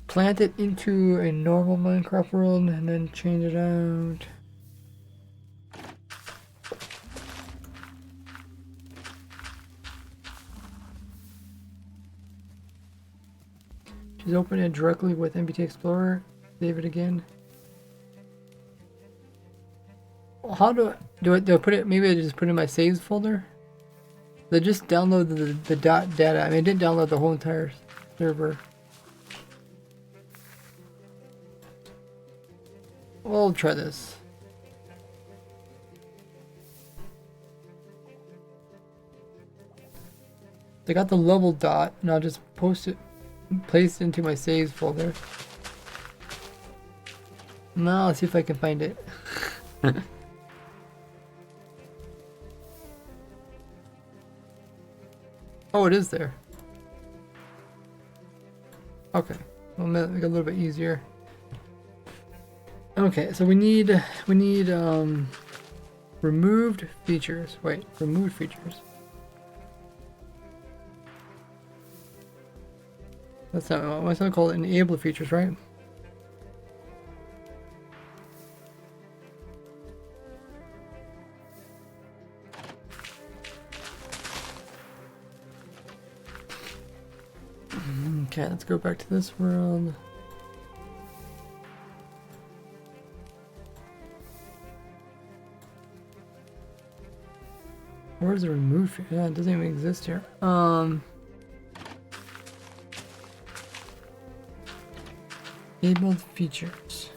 plant it into a normal Minecraft world and then change it out? Just open it directly with MBT Explorer. Save it again. How do I put it? Maybe I just put it in my saves folder. I just download the data. I mean, I didn't download the whole entire server. We'll try this. I got the level dot, and I'll just place it into my saves folder. Now let's see if I can find it. Oh, it is there. Okay, we'll make it a little bit easier. Okay, so we need removed features. Wait, removed features. That's not called enabled features, right? Okay, let's go back to this world. Where's the remove? Yeah, it doesn't even exist here. Enabled features.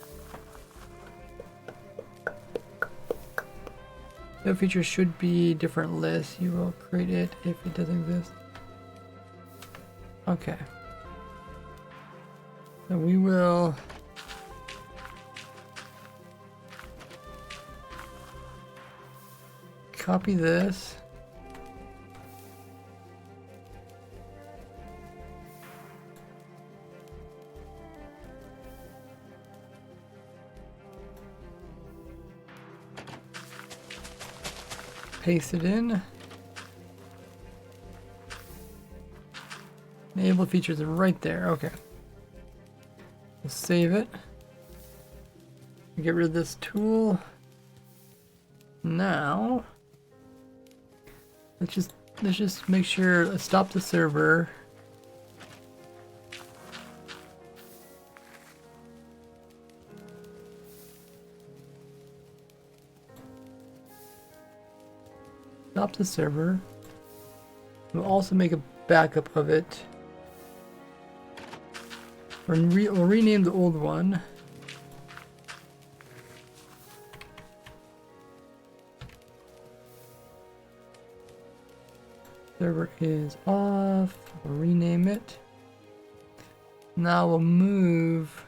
No feature should be different list. You will create it if it doesn't exist. Okay. So we will copy this. Paste it in. Enable features right there. Okay. We'll save it. Get rid of this tool. Now, let's just make sure. Let's stop the server. Stop the server. We'll also make a backup of it. We'll rename the old one. Server is off. We'll rename it. Now we'll move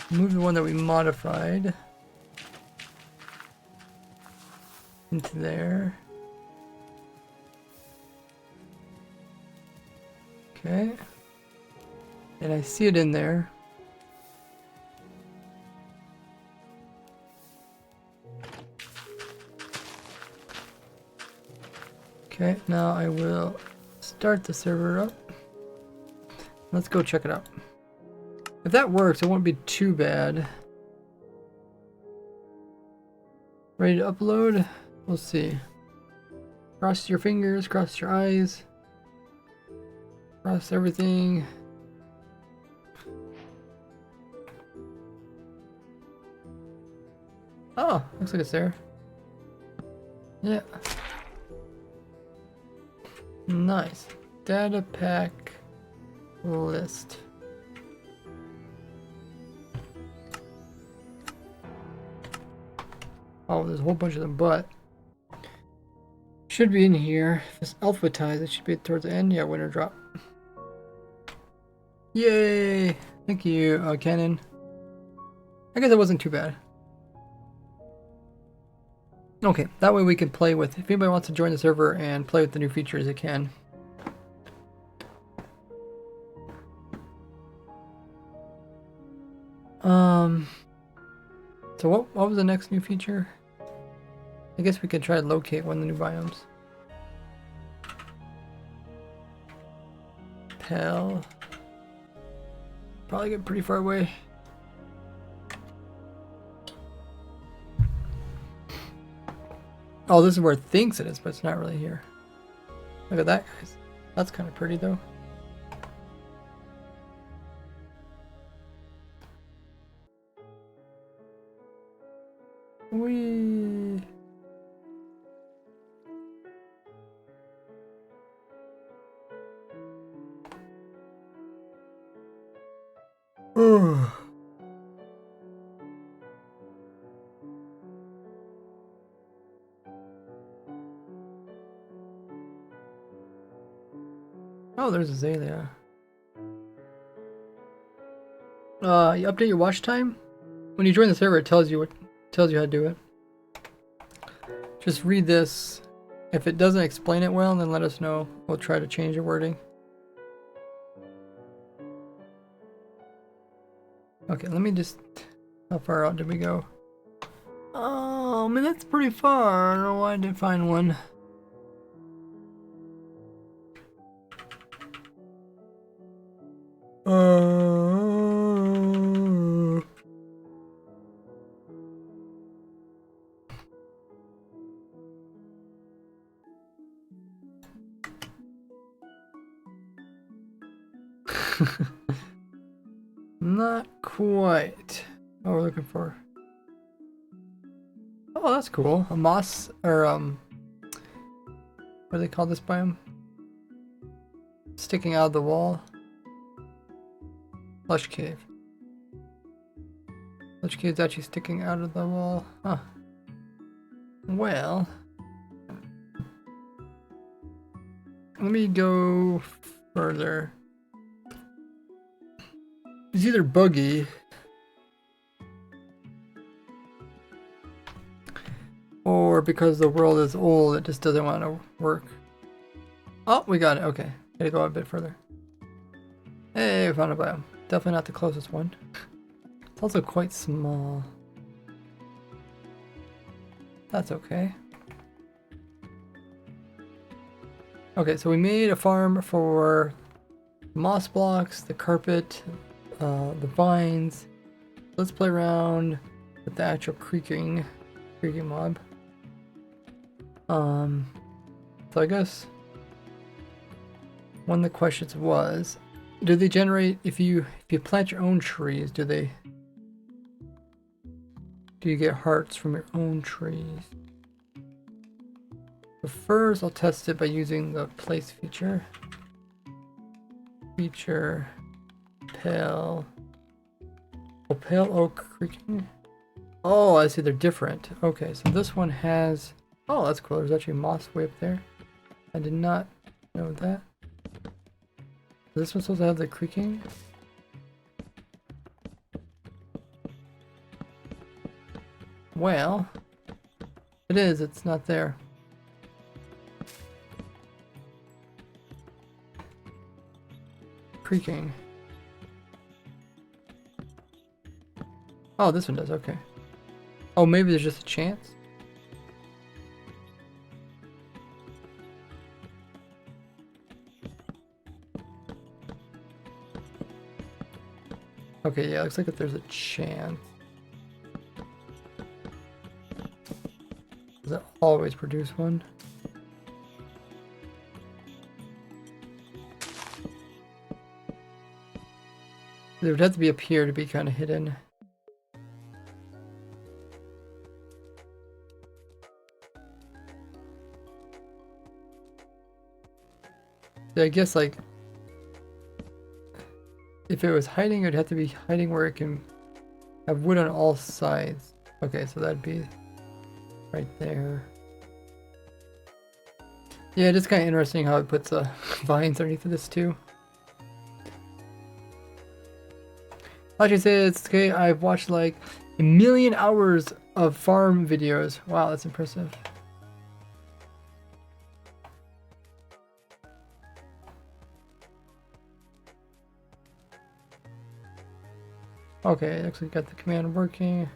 the one that we modified into there. Okay. And I see it in there. Okay, now I will start the server up. Let's go check it out. If that works, it won't be too bad. Ready to upload? We'll see. Cross your fingers, cross your eyes. Cross everything. Oh, looks like it's there. Yeah. Nice. Data pack list. Oh, there's a whole bunch of them, but should be in here. If it's alphabetized, it should be towards the end. Yeah, winner drop. Yay! Thank you, Canon. I guess it wasn't too bad. Okay, that way we can play with, if anybody wants to join the server and play with the new features, they can. So what was the next new feature? I guess we could try to locate one of the new biomes. Pell. Probably get pretty far away. Oh, this is where it thinks it is, but it's not really here. Look at that, guys. That's kind of pretty, though. Whee! Oh, there's Azalea. You update your watch time? When you join the server, it tells you how to do it. Just read this. If it doesn't explain it well, then let us know. We'll try to change the wording. Okay, let me just... How far out did we go? Oh, man, that's pretty far. I don't know why I didn't find one. Not quite what we're looking for. Oh, that's cool. A moss, or what do they call this biome? Sticking out of the wall. Lush cave. Lush cave's actually sticking out of the wall. Huh. Well, let me go further. It's either buggy or because the world is old, it just doesn't want to work. Oh, we got it. Okay, gotta go a bit further. Hey, we found a biome. Definitely not the closest one. It's also quite small. That's okay. Okay, so we made a farm for moss blocks, the carpet, the vines. Let's play around with the actual creaking mob. So I guess one of the questions was, do they generate if you plant your own trees? Do you get hearts from your own trees? So first, I'll test it by using the place feature. Feature pale oak creaking. Oh, I see, they're different. Okay, so this one has. Oh, that's cool. There's actually moss way up there. I did not know that. This one's supposed to have the creaking. Well, it is. It's not there. creaking. Oh, this one does, okay. Oh, maybe there's just a chance? Okay, yeah, looks like if there's a chance. Does it always produce one? There would have to be up here to be kind of hidden. I guess, like, if it was hiding, it would have to be hiding where it can have wood on all sides. Okay, so that'd be right there. Yeah, it's kind of interesting how it puts vines underneath of this too. Like I said, it's okay. I've watched like 1,000,000 hours of farm videos. Wow, that's impressive. Okay, actually got the command working.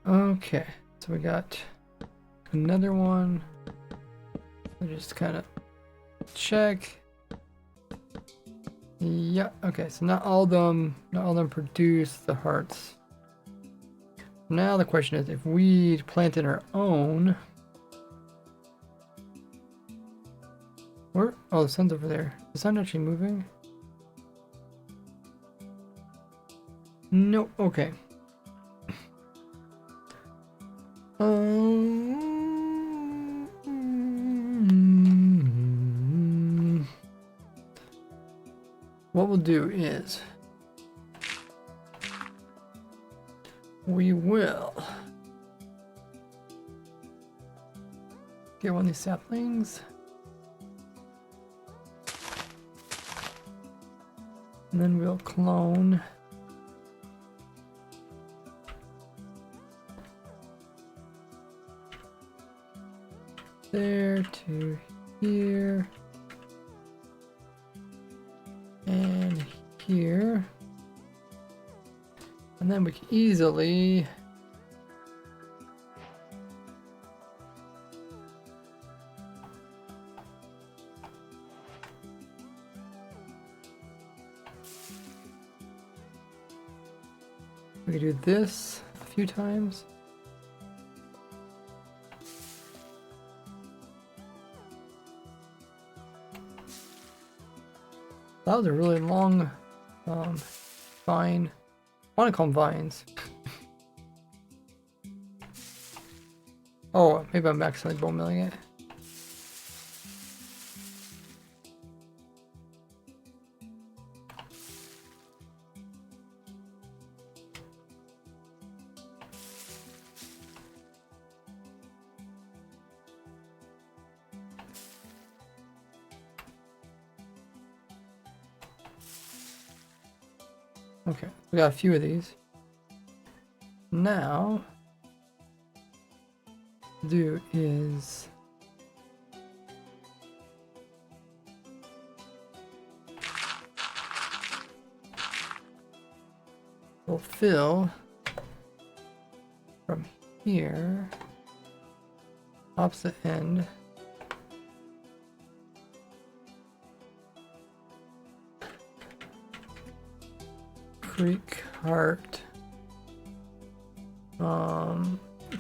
Okay, so we got another one. We just kind of check. Yeah, okay, so not all of them produce the hearts. Now the question is, if we planted our own, where? Oh, the sun's over there. Is the sun actually moving? No. Okay. What we'll do is we will get one of these saplings, and then we'll clone there to here and here, and then we can easily do this a few times. That was a really long vine. I want to call them vines. Oh, maybe I'm accidentally bone milling it. Okay, we got a few of these. Now, do is we'll fill from here, opposite end. Creek heart.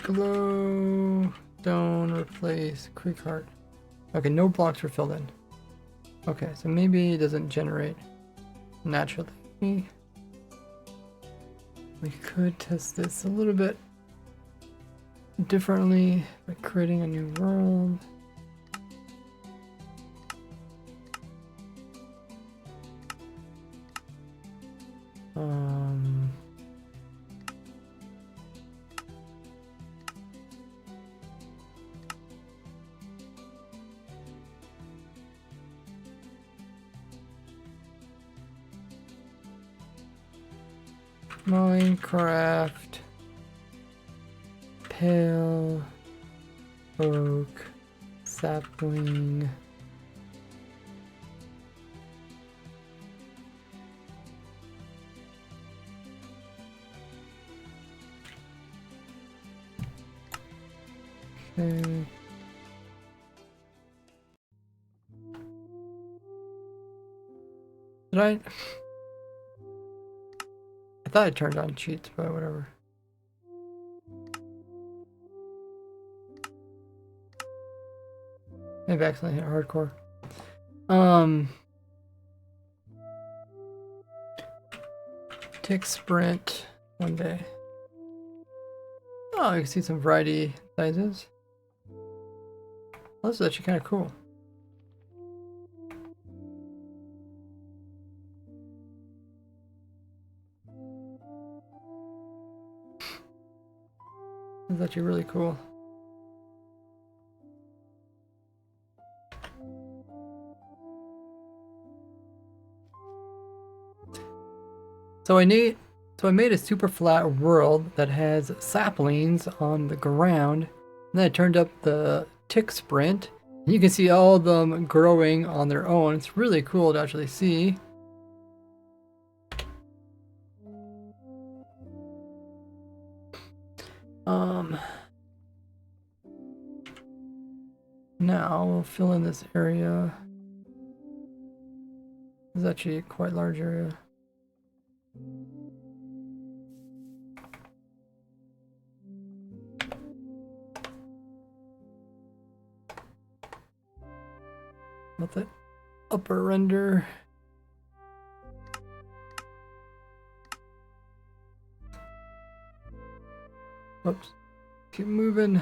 Glow stone replace creek heart. Okay, no blocks were filled in. Okay, so maybe it doesn't generate naturally. We could test this a little bit differently by creating a new world. Minecraft pale oak sapling. Okay. Did I thought I turned on cheats, but whatever. Maybe I accidentally hit hardcore. Tick sprint one day. Oh, you can see some variety sizes. This is actually kind of cool. This is actually really cool. So I made a super flat world that has saplings on the ground, and then I turned up the tick sprint. And you can see all of them growing on their own. It's really cool to actually see. Now we'll fill in this area. This is actually a quite large area. Let the upper render. Whoops. Keep moving.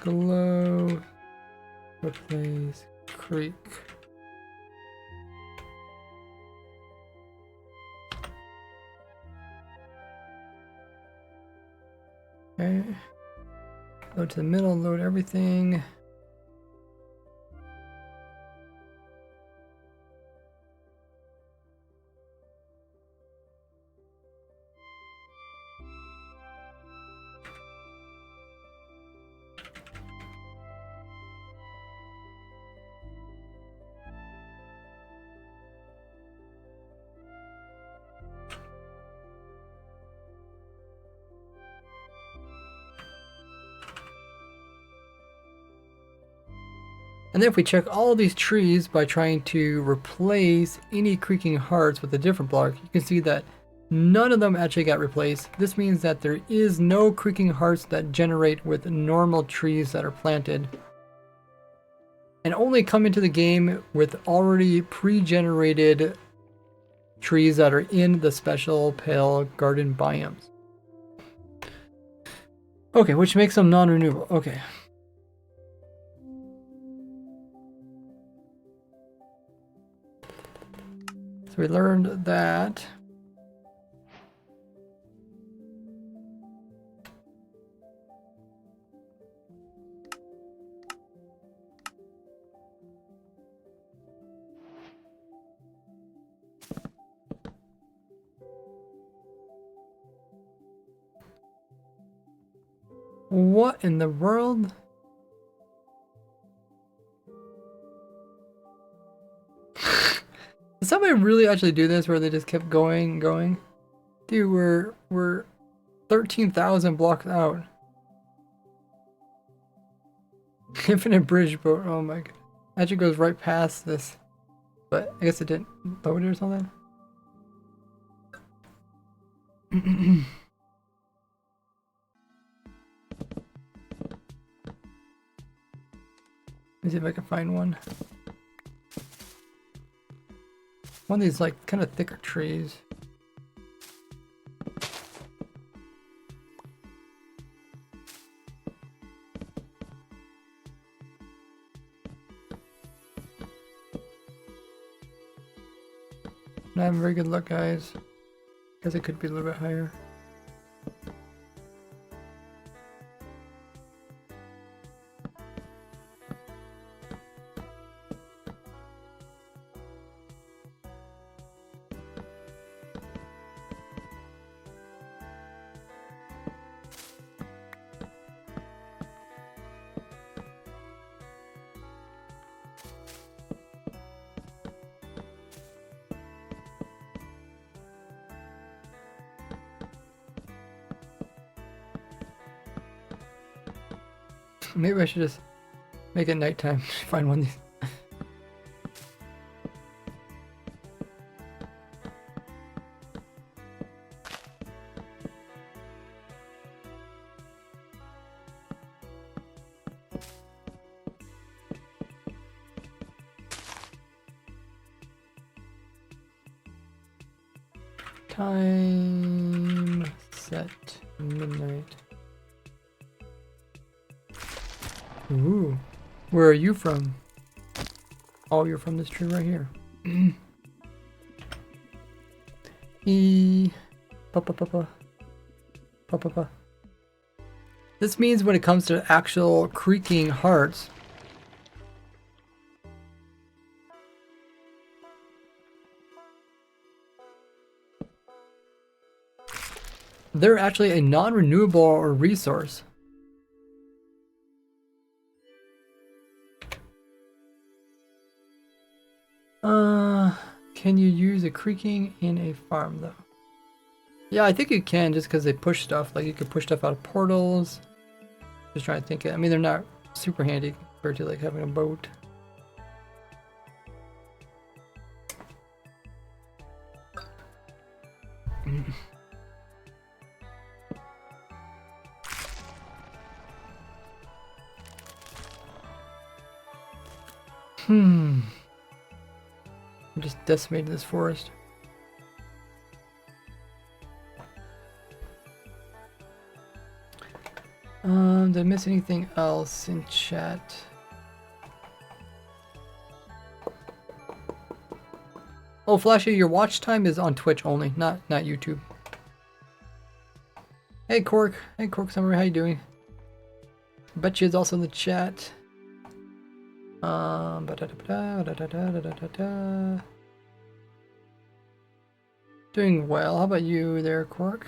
Glow, replace, creek. Okay. Go to the middle, load everything. And then if we check all these trees by trying to replace any creaking hearts with a different block, you can see that none of them actually got replaced. This means that there is no creaking hearts that generate with normal trees that are planted, and only come into the game with already pre-generated trees that are in the special pale garden biomes. Okay, which makes them non-renewable. Okay. So we learned that. What in the world? Did somebody really actually do this where they just kept going and going? Dude, we're 13,000 blocks out. Infinite bridge boat. Oh my god. Actually goes right past this. But I guess it didn't load it or something. Let me see if I can find one. One of these like kind of thicker trees. Not having very good luck, guys. Guess it could be a little bit higher. Maybe I should just make it nighttime. Find one of these. Time set midnight. Ooh, where are you from? Oh, you're from this tree right here. Pa pa pa pa pa pa pa. This means when it comes to actual creaking hearts, they're actually a non-renewable resource. Can you use a creaking in a farm though? Yeah, I think you can just because they push stuff. Like you could push stuff out of portals. Just trying to think. I mean, they're not super handy compared to like having a boat. I'm just decimating this forest. Did I miss anything else in chat? Oh, Flashy, your watch time is on Twitch only, not YouTube. Hey Cork, Summer, how you doing? Bet you is also in the chat. Doing well. How about you there, Cork?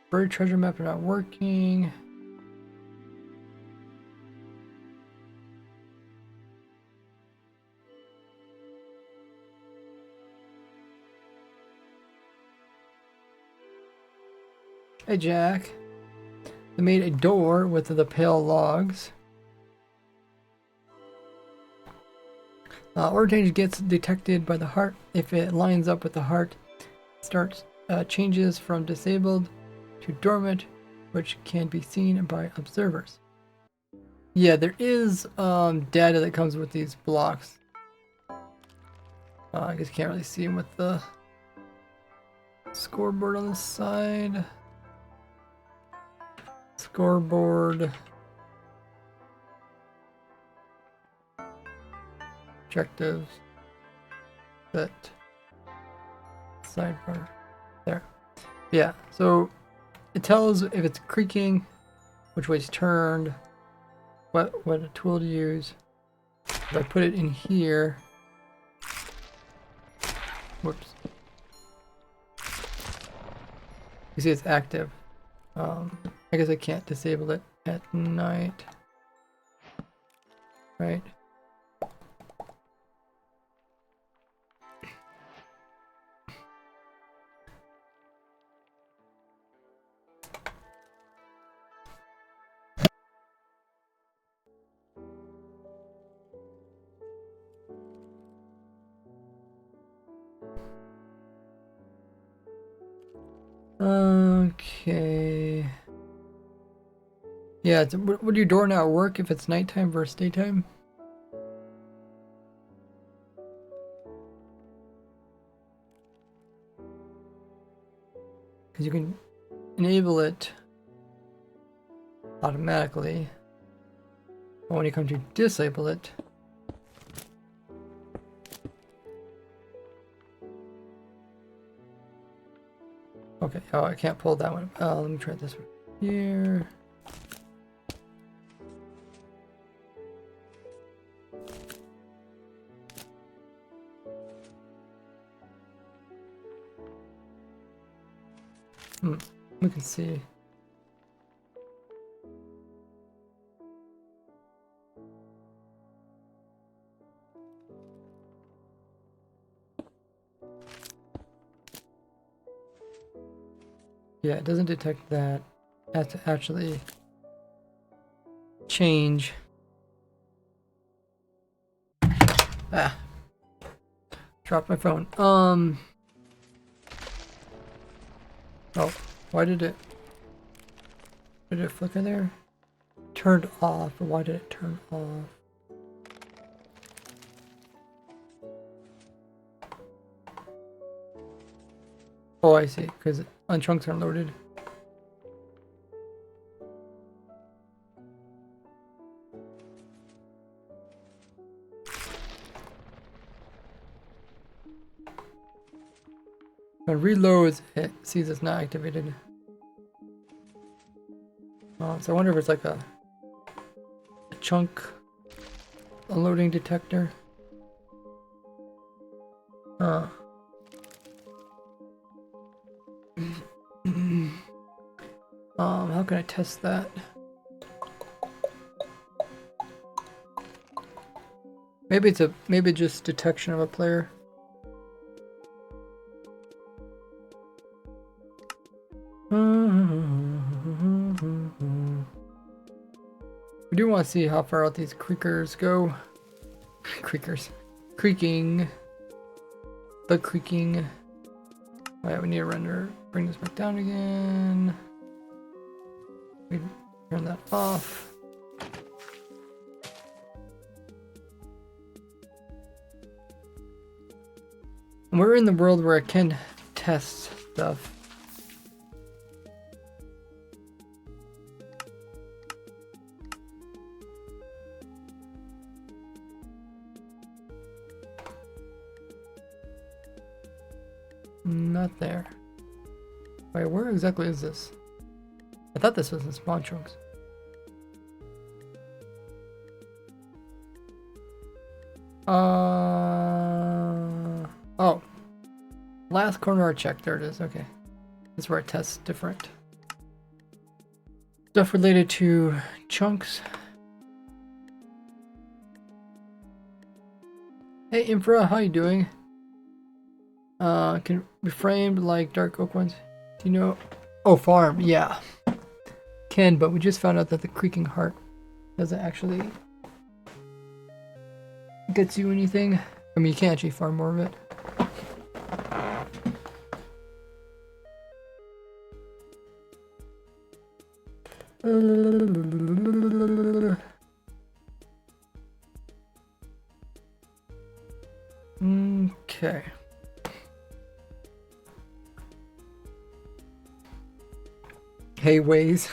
Bird treasure map are not working. Hey Jack. They made a door with the pale logs. Order change gets detected by the heart. If it lines up with the heart, starts changes from disabled to dormant, which can be seen by observers. Yeah, there is data that comes with these blocks. I guess you can't really see them with the scoreboard on the side. Scoreboard. Objectives. Set. Sidebar. There. Yeah, so it tells if it's creaking, which way it's turned, what tool to use. If I put it in here, whoops. You see it's active. I guess I can't disable it at night. Right? Okay. Yeah, would your door not work if it's nighttime versus daytime? Because you can enable it automatically, but when you come to disable it, okay, oh, I can't pull that one. Let me try this one here. We can see. Yeah, it doesn't detect that. have to actually change. Ah, dropped my phone. Oh, why did it flicker there? Turned off, but why did it turn off? Oh, I see, because unchunks aren't loaded. When it reloads, it sees it's not activated. So I wonder if it's like a chunk unloading detector. How can I test that? Maybe just detection of a player. We do want to see how far out these creakers go. Creakers. Creaking. The creaking. Oh yeah, we need to render. Bring this back down again. We turn that off. And we're in the world where I can test stuff. Not there. Wait, where exactly is this? I thought this was in spawn chunks. Oh. Last corner I checked. There it is. Okay. This is where I test different stuff related to chunks. Hey Infra, how you doing? Can be framed like dark oak ones. Do you know? Oh, farm, yeah. Can, but we just found out that the creaking heart doesn't actually get you anything. I mean, you can't actually farm more of it. Okay. Hey, ways.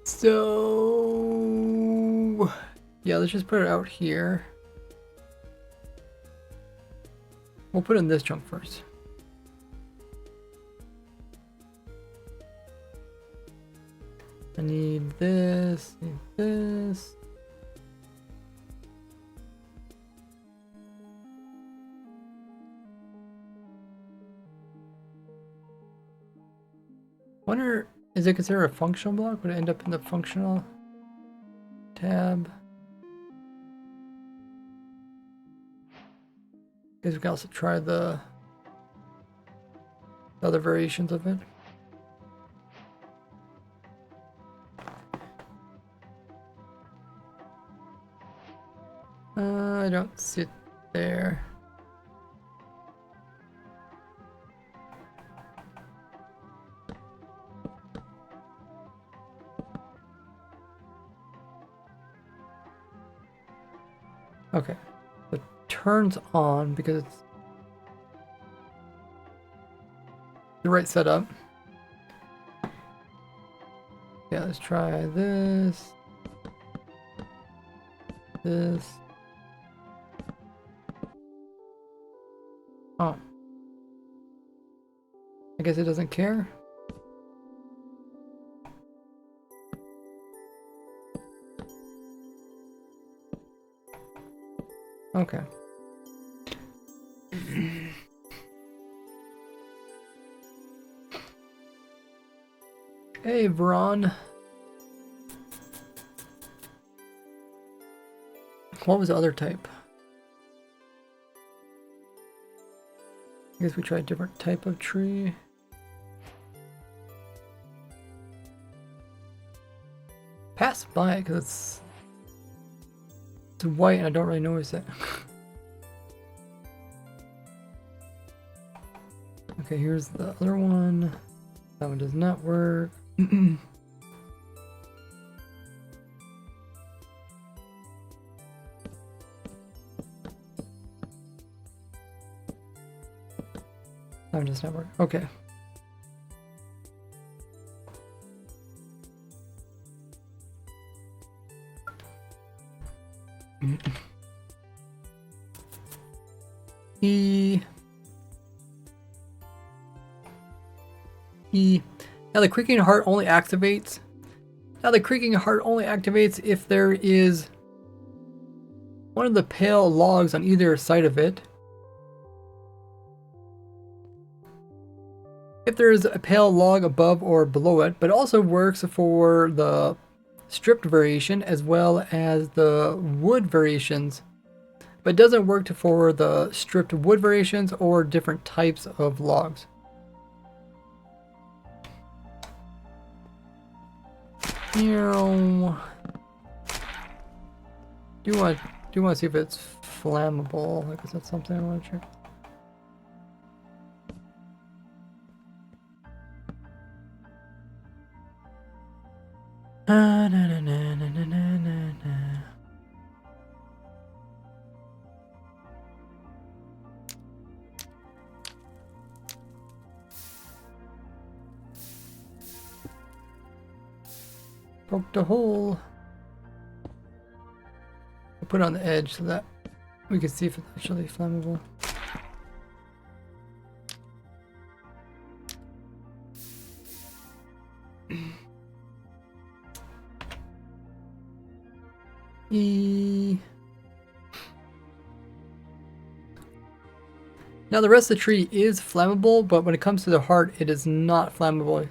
So yeah, let's just put it out here. We'll put it in this chunk first. I need this, need this. Wonder, is it considered a functional block? Would it end up in the functional tab? Because we can also try the other variations of it. I don't see it there. Okay, it turns on because it's the right setup. Yeah, let's try this. This. Oh. I guess it doesn't care. Okay. Hey, Vron. What was the other type? I guess we try a different type of tree. Pass by it because it's white and I don't really notice it. Okay, here's the other one. That one does not work. That one does not work. Okay. Now the creaking heart only activates. Now the creaking heart only activates if there is one of the pale logs on either side of it. If there is a pale log above or below it, but also works for the stripped variation as well as the wood variations, but doesn't work for the stripped wood variations or different types of logs. Do you want to see if it's flammable? Like, is that something I want to check? Na, na, na, na, na, na, na, na. Poked a hole. I'll put it on the edge so that we can see if it's actually flammable. Now the rest of the tree is flammable, but when it comes to the heart, it is not flammable.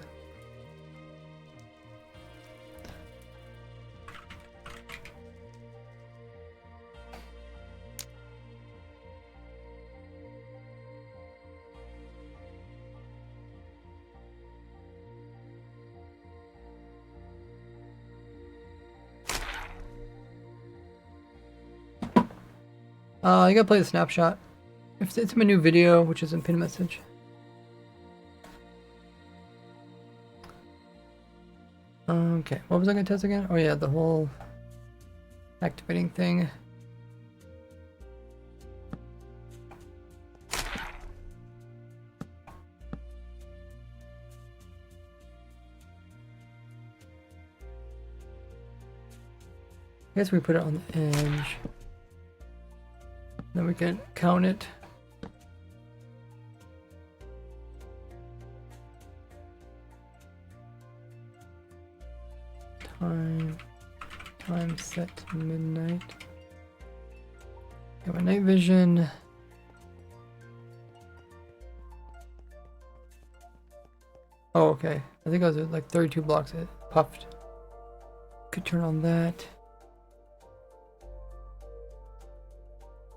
You gotta play the snapshot. If it's my new video, which is in pin message. Okay, what was I gonna test again? Oh yeah, the whole activating thing. I guess we put it on the edge. Then we can count it. Time set to midnight. Got my night vision. Oh, okay. I think I was at like 32 blocks. It puffed. Could turn on that.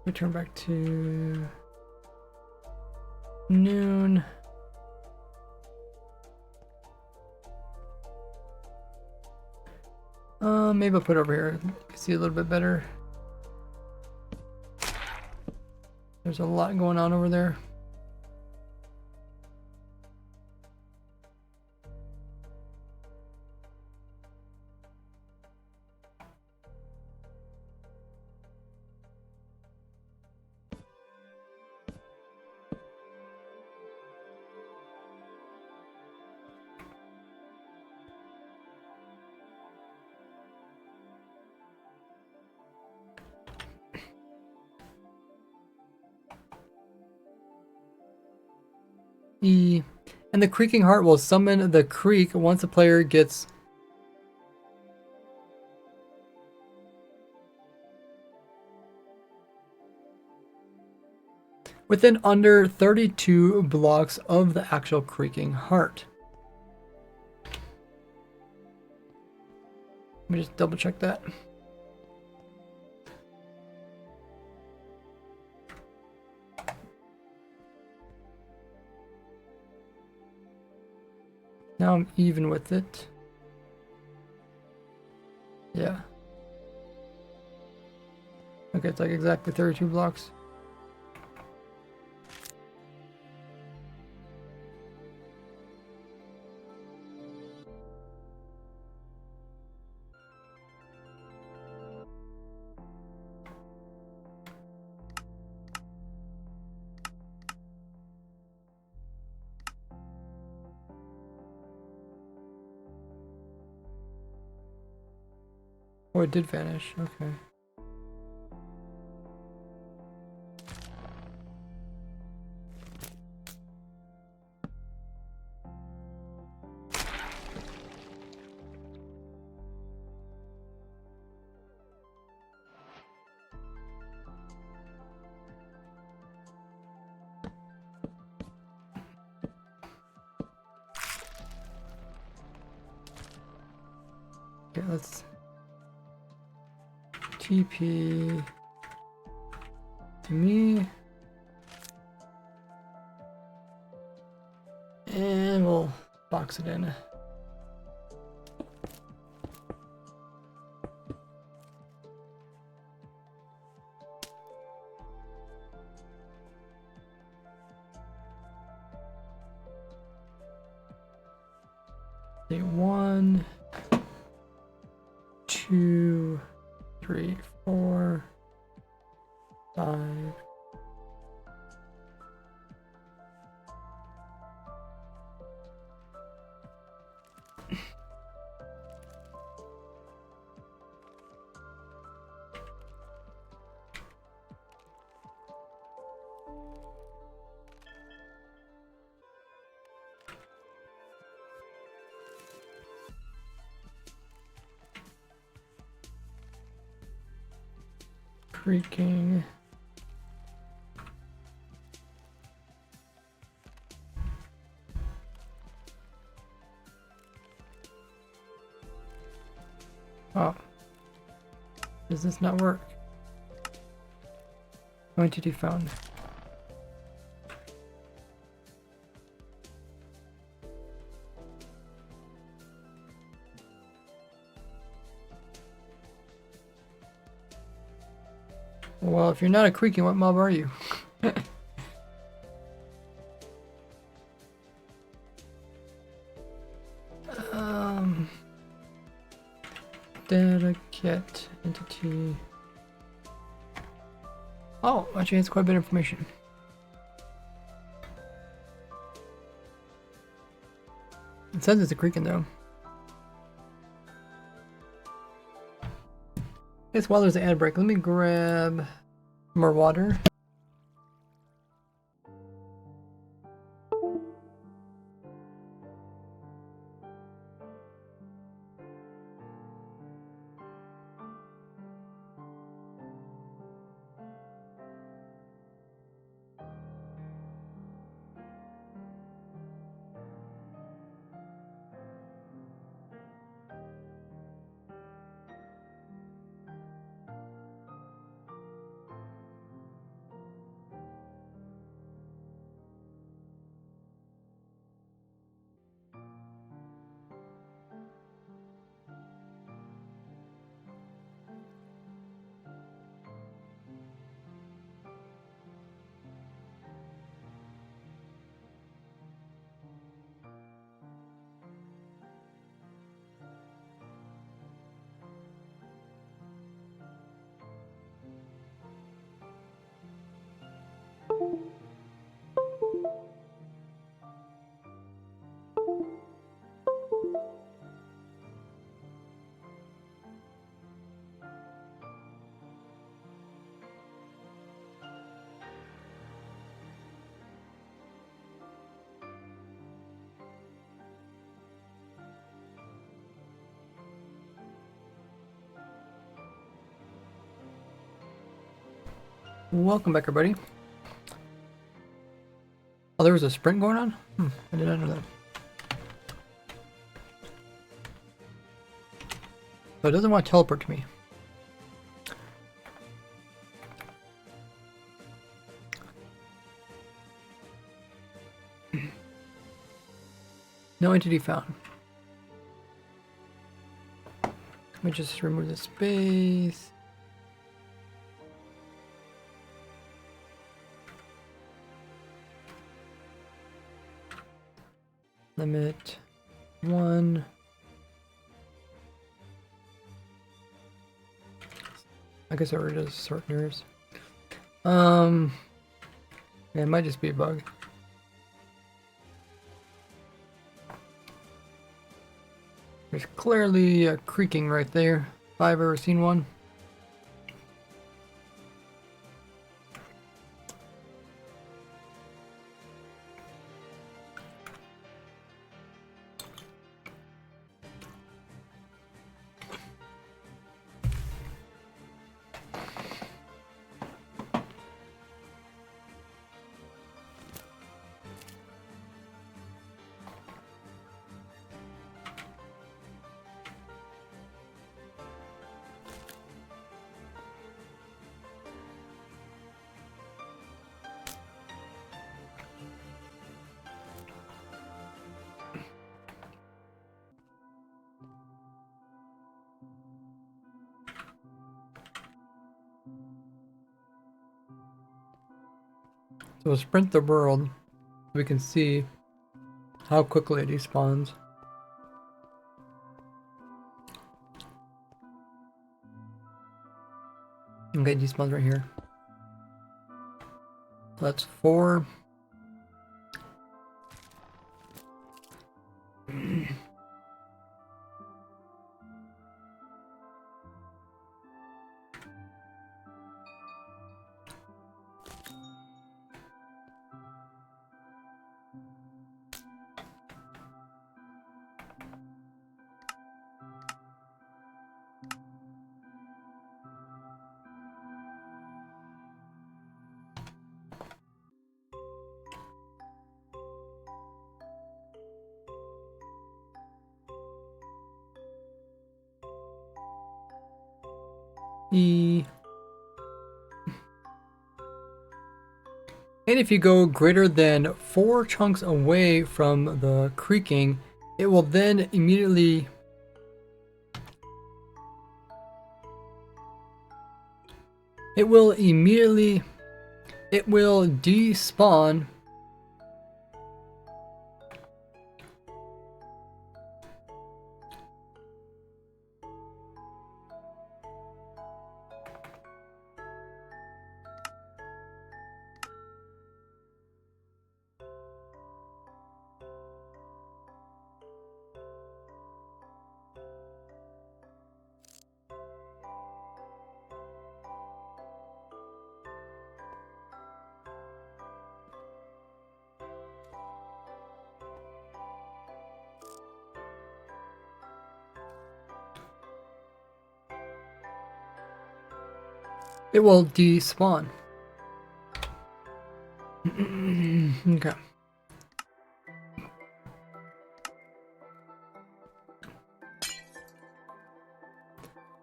Return back to noon. Maybe I'll put it over here. You can see a little bit better. There's a lot going on over there. And the creaking heart will summon the creak once the player gets within under 32 blocks of the actual creaking heart. Let me just double check that. Now I'm even with it. Yeah. Okay, it's like exactly 32 blocks. Oh, it did vanish. Okay. Okay, let's TP to me. And we'll box it in. Okay, 1, 2, 3, 4, 5. Creaking. Oh. Does this not work? Entity found. Well, if you're not a creaking, what mob are you? Data get entity. Oh, actually, it's quite a bit of information. It says it's a creaking though. Guess while there's an ad break, let me grab more water. Welcome back, everybody. Oh, there was a sprint going on? I did not know that. So it doesn't want to teleport to me. No entity found. Let me just remove the space. Limit 1. I guess I already does sort errors. Yeah, it might just be a bug. There's clearly a creaking right there. If I've ever seen one. So we'll sprint the world so we can see how quickly it despawns. Okay, it despawns right here. So that's 4. E. And if you go greater than 4 chunks away from the creaking, it will then immediately despawn it will despawn. Okay.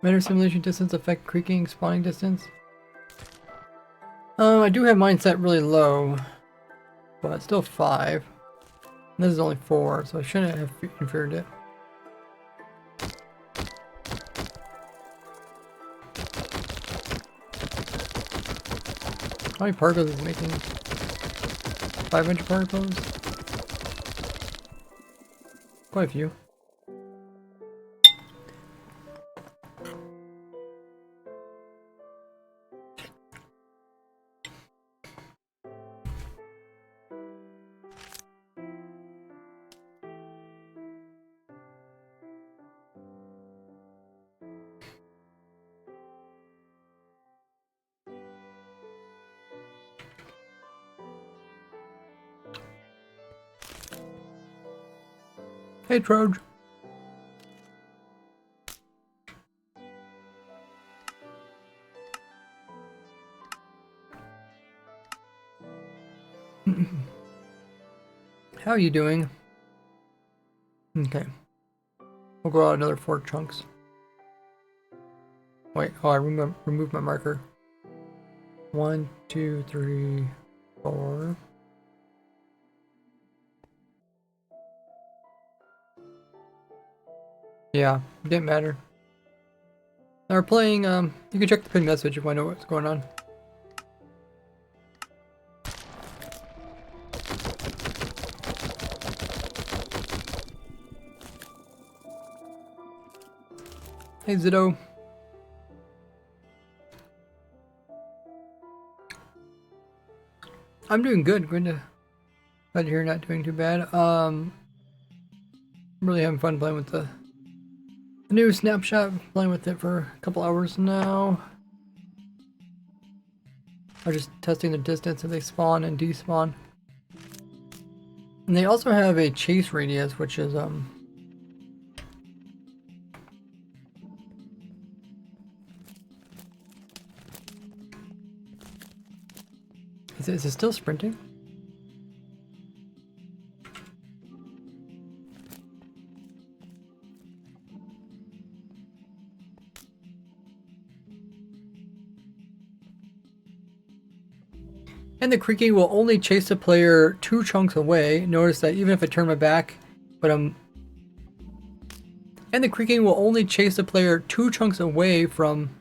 Matter simulation distance affect creaking spawning distance. I do have mine set really low, but it's still 5. And this is only 4, so I shouldn't have inferred it. How many particles is it making? 500 particles? Quite a few. Hey, Troj. How are you doing? Okay. We'll go out another 4 chunks. Wait, oh, I removed my marker. 1, 2, 3, 4. Yeah, it didn't matter. Now we're playing, you can check the pinned message if you want to know what's going on. Hey Zito. I'm doing good. Glad to hear you're not doing too bad. I'm really having fun playing with the new snapshot. Playing with it for a couple hours now. I'm just testing the distance if they spawn and despawn. And they also have a chase radius, which is is it still sprinting? And the creaking will only chase the player 2 chunks away. Notice that even if I turn my back, but and the creaking will only chase the player 2 chunks away from.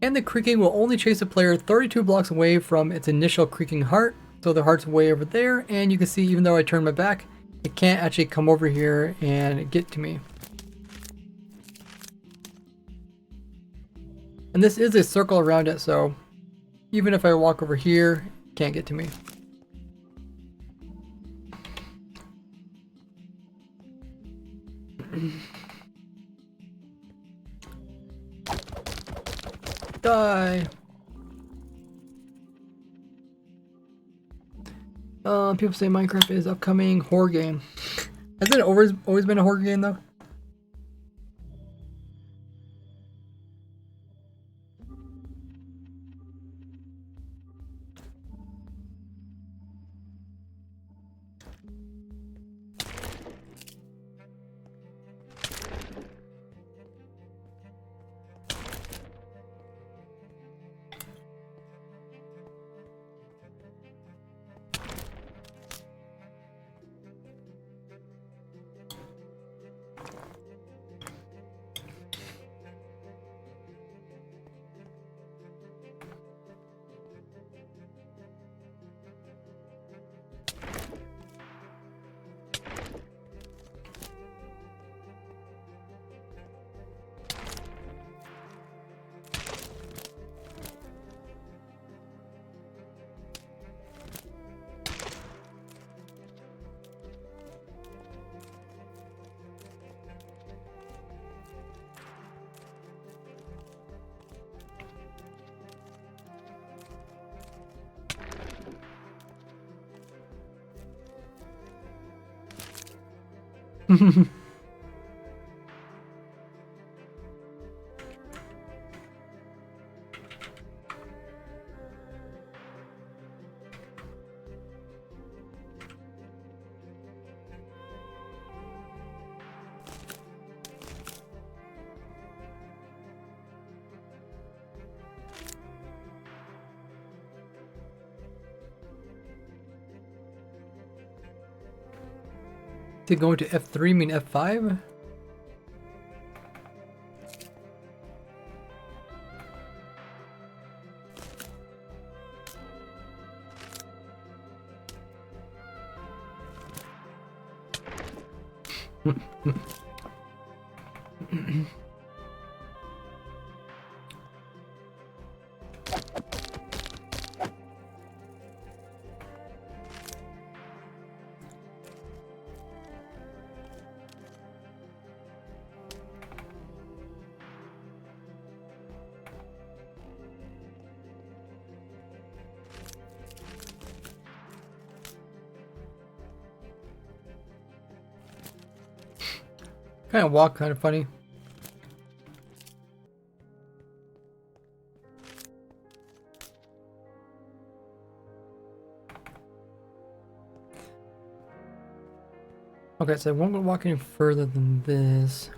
And the creaking will only chase the player 32 blocks away from its initial creaking heart. So the heart's way over there, and you can see even though I turn my back, it can't actually come over here and get to me. And this is a circle around it, so even if I walk over here, it can't get to me. Die. People say Minecraft is upcoming horror game. Hasn't it always been a horror game though? Did going to F3 mean F5? Kind of walk kind of funny. Okay, so I won't walk any further than this.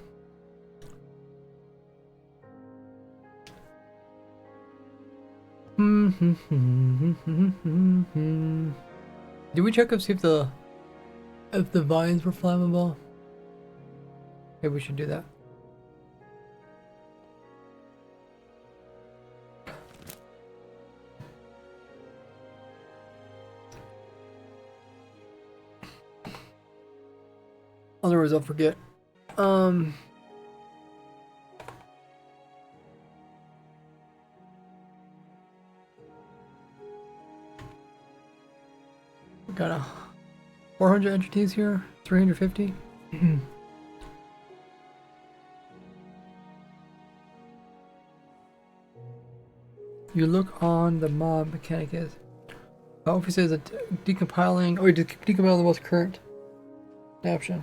Did we check up see if the vines were flammable? Maybe we should do that. Otherwise I'll forget. We got a 400 entities here, 350. You look on the mob mechanic is. If it says decompiling, oh, you decompile the most current snapshot.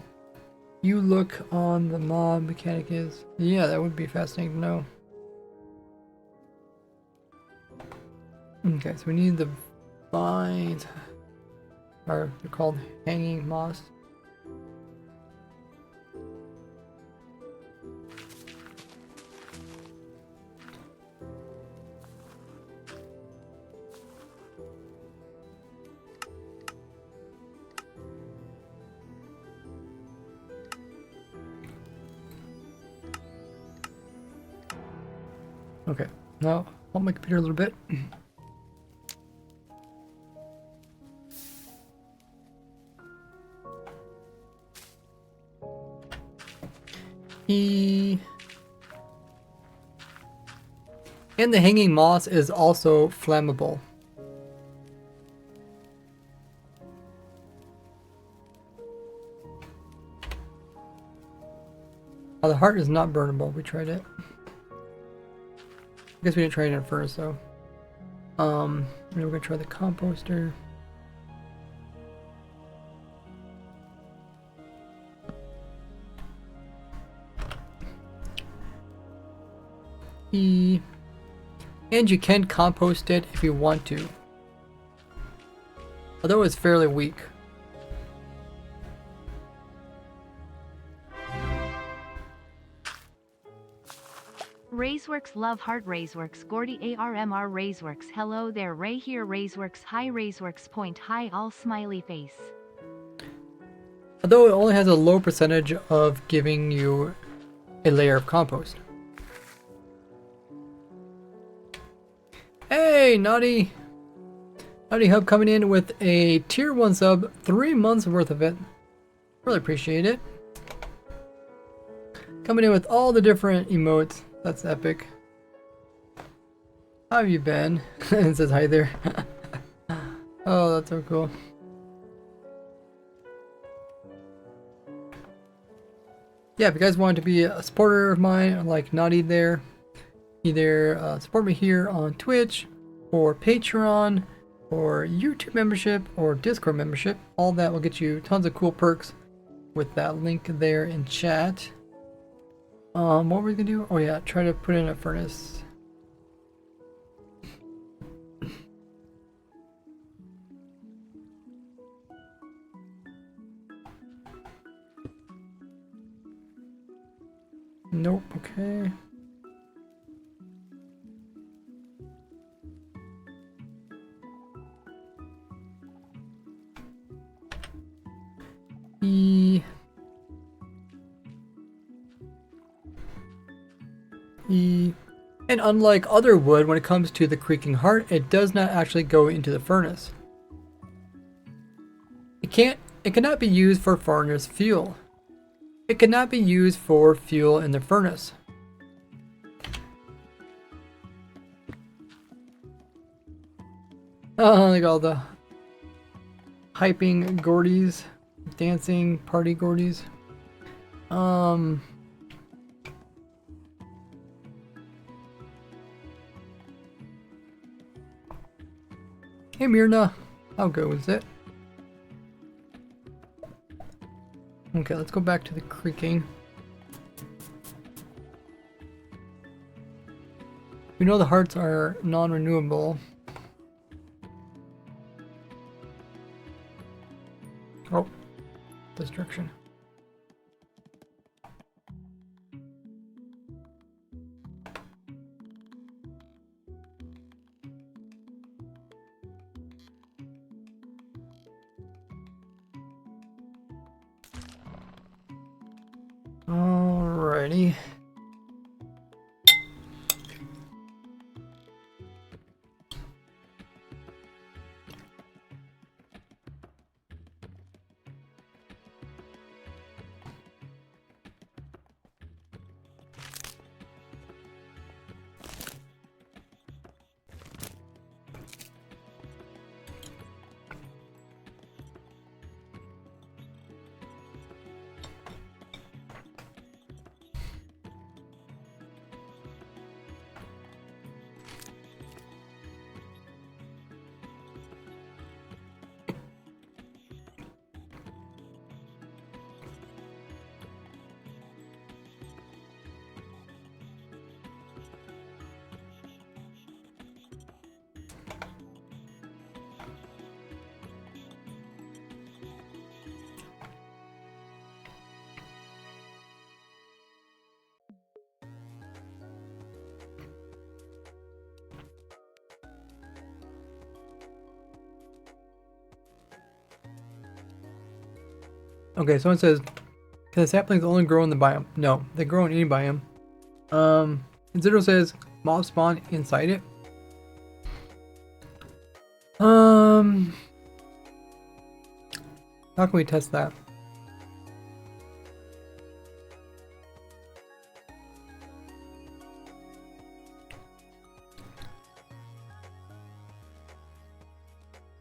You look on the mob mechanic is. Yeah, that would be fascinating to know. Okay, so we need the vines, or they're called hanging moss. Okay, now I'll my computer a little bit. And the hanging moss is also flammable. Oh, the heart is not burnable. We tried it. I guess we didn't try it at first, though. And we're gonna try the composter. And you can compost it if you want to. Although it's fairly weak.
Raiseworks love heart Raiseworks Gordy ARMR Raiseworks hello there Ray here Raiseworks hi Raiseworks point hi all smiley face.
Although it only has a low percentage of giving you a layer of compost. Hey, Naughty Hub coming in with a tier 1 sub, 3 months worth of it. Really appreciate it. Coming in with all the different emotes. That's epic. How have you been? It says hi there. Oh, that's so cool. Yeah, if you guys want to be a supporter of mine, like Naughty there, either support me here on Twitch, or Patreon, or YouTube membership, or Discord membership. All that will get you tons of cool perks with that link there in chat. What were we gonna do? Oh yeah, try to put in a furnace. Nope, okay. And unlike other wood, when it comes to the creaking heart, it does not actually go into the furnace. It cannot be used for furnace fuel. It cannot be used for fuel in the furnace. Oh, like all the hyping Gordies, dancing party Gordies. Hey Myrna, how good was it? Okay, let's go back to the creaking. We know the hearts are non-renewable. Oh, destruction. Alrighty. Okay, someone says, can the saplings only grow in the biome? No, they grow in any biome. And Zero says, mobs spawn inside it. How can we test that?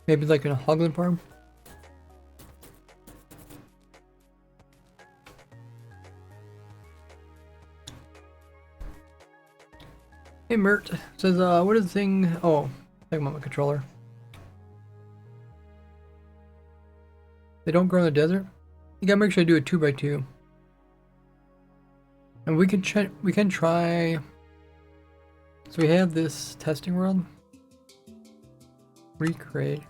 Maybe like in a hoglin farm? Hey Mert says, what is the thing? Oh, talking about my controller. They don't grow in the desert? You gotta make sure I do a 2x2. And we can try. So we have this testing world. Recreate.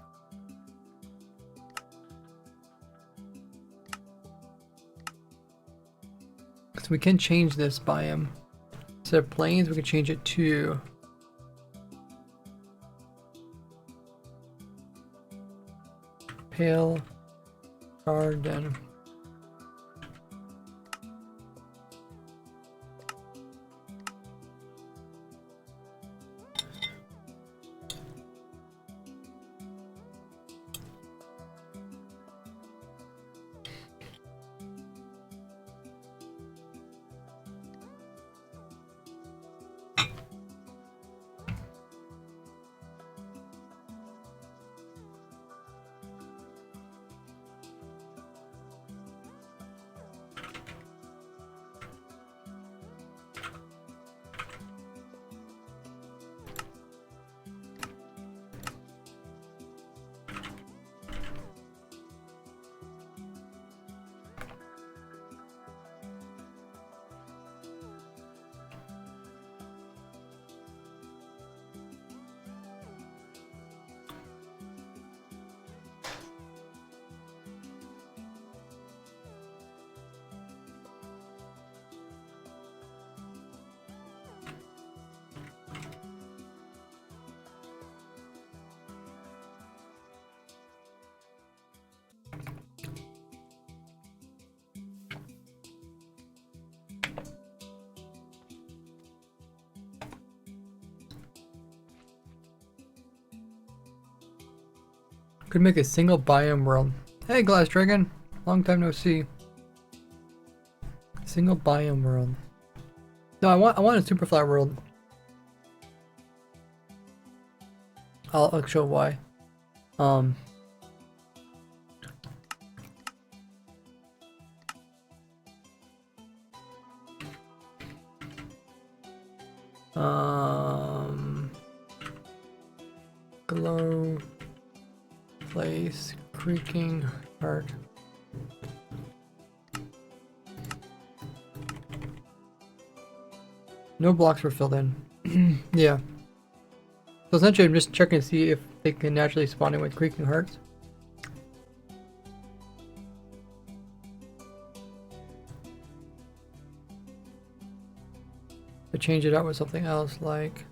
So we can change this biome. Instead of plains, we can change it to pale garden. Could make a single biome world. Hey Glass Dragon, long time no see. Single biome world. No, I want a Superfly world. I'll show why. Glow place creaking heart. No blocks were filled in. Yeah. So essentially I'm just checking to see if they can naturally spawn in with creaking hearts. But change it out with something else like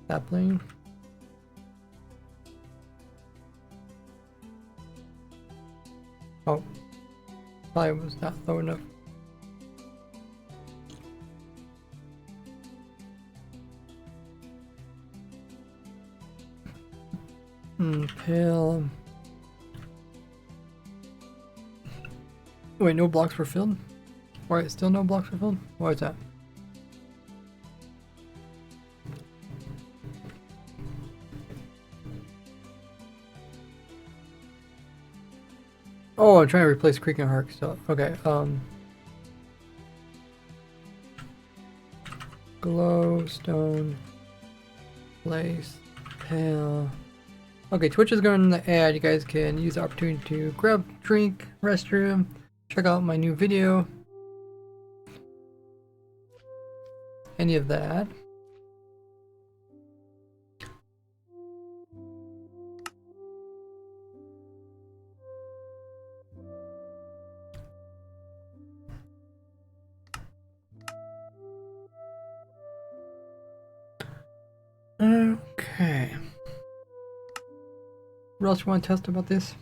sapling. Oh, probably was not low enough. Pale. Wait, no blocks were filled? Why, still no blocks were filled? Why is that? Oh, I'm trying to replace Creaking Heart stuff. Okay, glowstone, place, pale. Okay, Twitch is going to add. You guys can use the opportunity to grab, drink, restroom, check out my new video. Any of that. Okay. What else you want to test about this?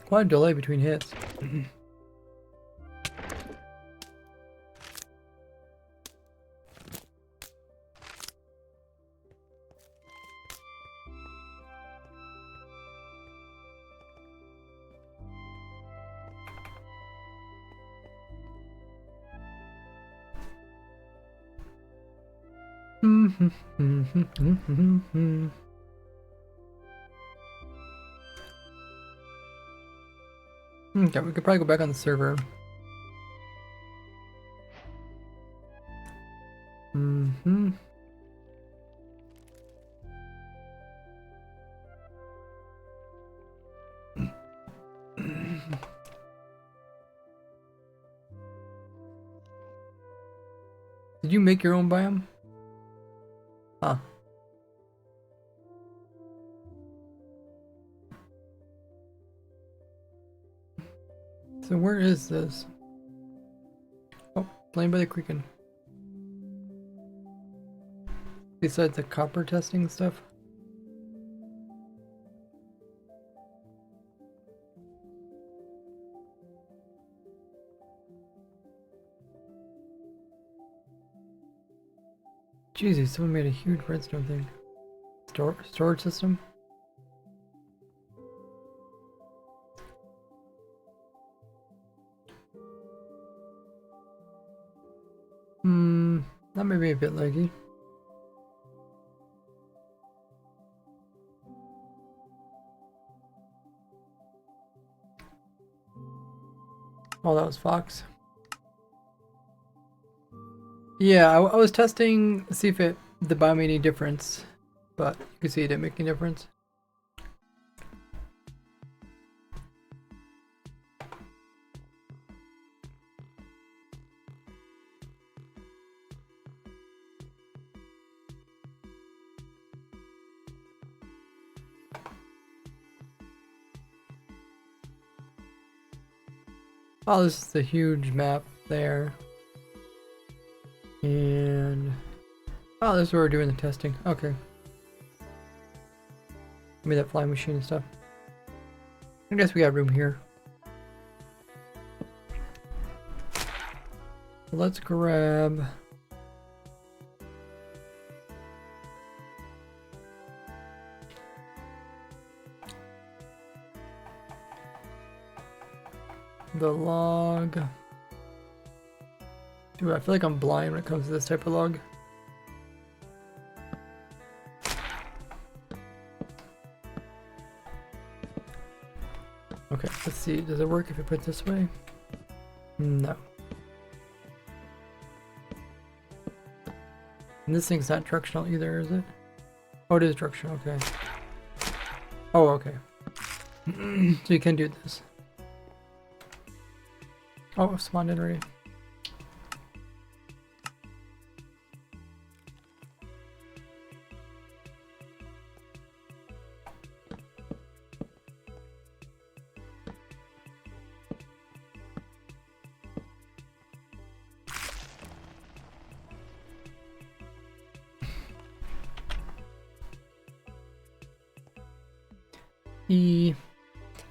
Quite a delay between hits. Okay, we could probably go back on the server. Did you make your own biome? Huh. So where is this? Oh, playing by the Creaking. Besides the copper testing stuff? Jesus, someone made a huge redstone thing. Storage system? That may be a bit laggy. Oh, that was Fox. Yeah, I was testing to see if the biome made any difference, but you can see it didn't make any difference. Oh, this is the huge map there. And oh, this is where we're doing the testing. Okay. Maybe that flying machine and stuff. I guess we got room here. So let's grab the log. Dude, I feel like I'm blind when it comes to this type of log. Okay, let's see. Does it work if I put it this way? No. And this thing's not directional either, is it? Oh, it is directional, okay. Oh, okay. So you can do this. Oh, spawned in already.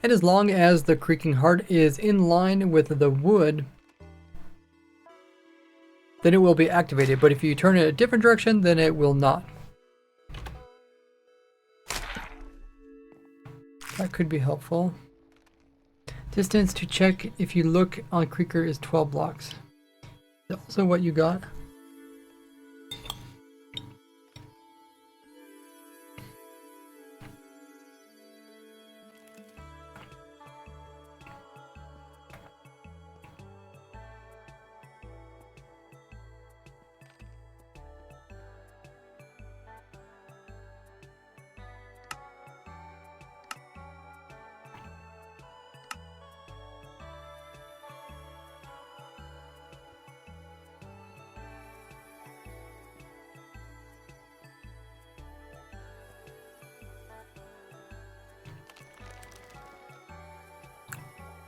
And as long as the creaking heart is in line with the wood, then it will be activated. But if you turn it a different direction, then it will not. That could be helpful. Distance to check if you look on Creaker is 12 blocks. Is that also what you got?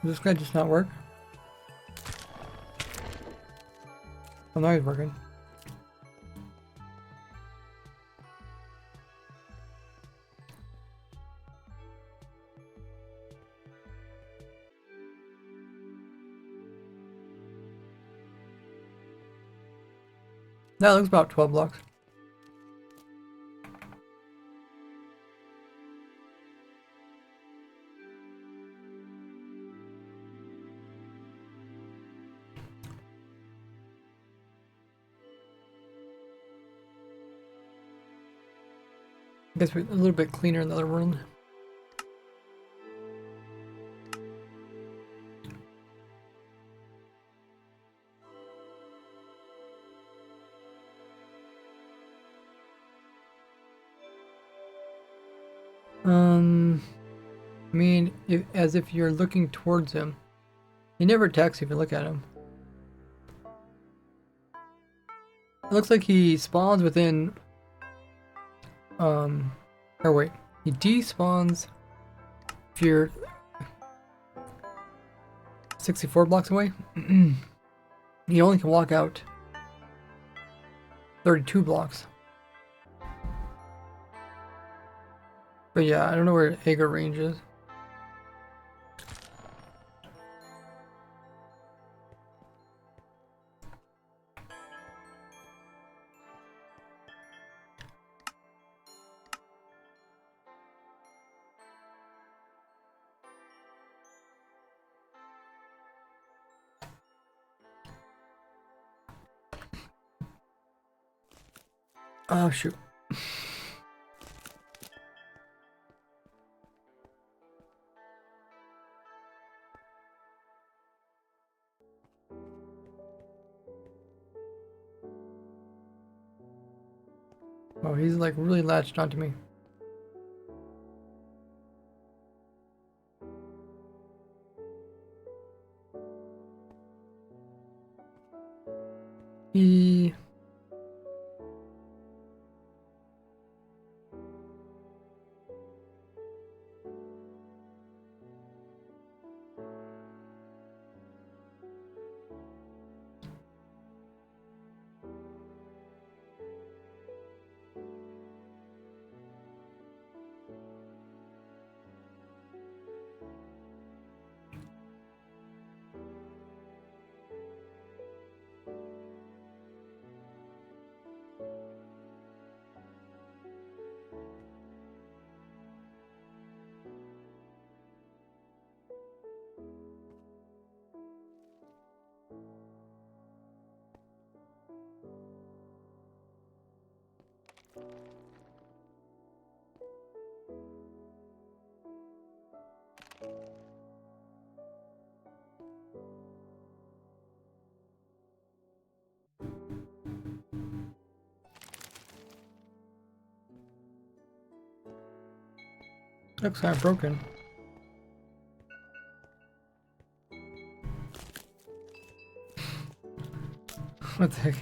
Does this guy just not work? Oh, now he's working. That looks about 12 blocks. I guess we're a little bit cleaner in the other world. I mean, as if you're looking towards him. He never attacks if you look at him. It looks like he spawns within, or wait, he despawns if you're 64 blocks away. He only can walk out 32 blocks. But yeah, I don't know where Hager range is. Oh shoot. Oh, he's like really latched onto me. He... Looks kind of broken. What the heck?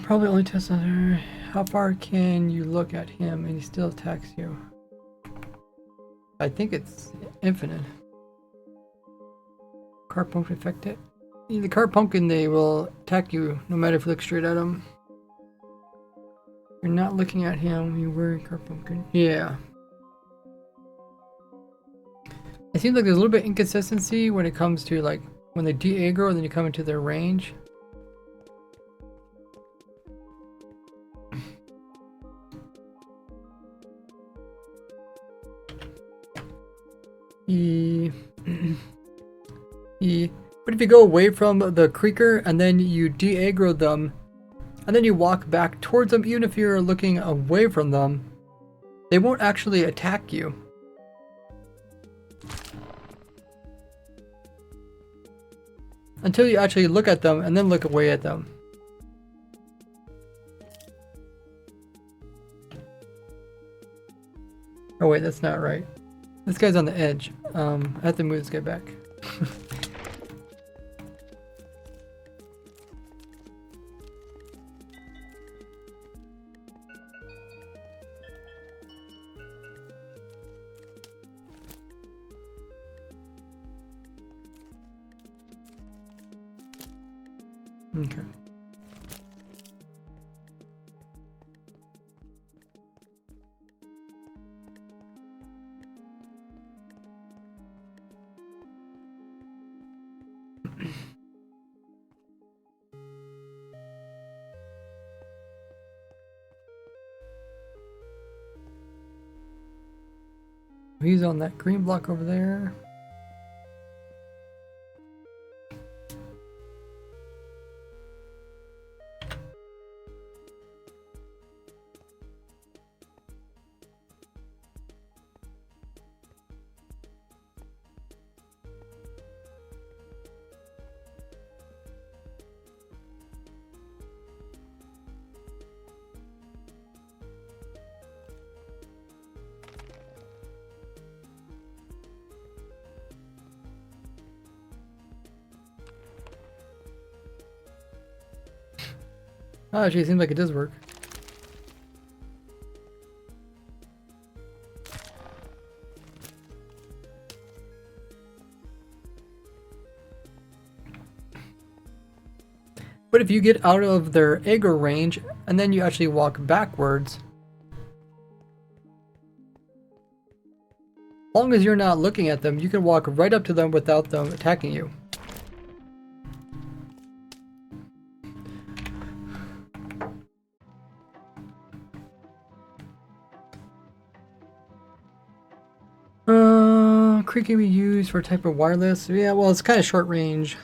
Probably only test under how far can you look at him and he still attacks you. I think it's infinite. Car pumpkin affect it. The car pumpkin, they will attack you no matter if you look straight at them. You're not looking at him, you're wearing car pumpkin. Yeah. It seems like there's a little bit inconsistency when it comes to like when they de-aggro and then you come into their range. But if you go away from the creaker and then you de-aggro them and then you walk back towards them, even if you're looking away from them, they won't actually attack you. Until you actually look at them and then look away at them. Oh wait, that's not right. This guy's on the edge. I have to move this guy back. Okay. He's on that green block over there. Oh, actually, it seems like it does work. But if you get out of their aggro range and then you actually walk backwards, as long as you're not looking at them, you can walk right up to them without them attacking you. Creaking can be used for a type of wireless. Yeah, well, it's kind of short range.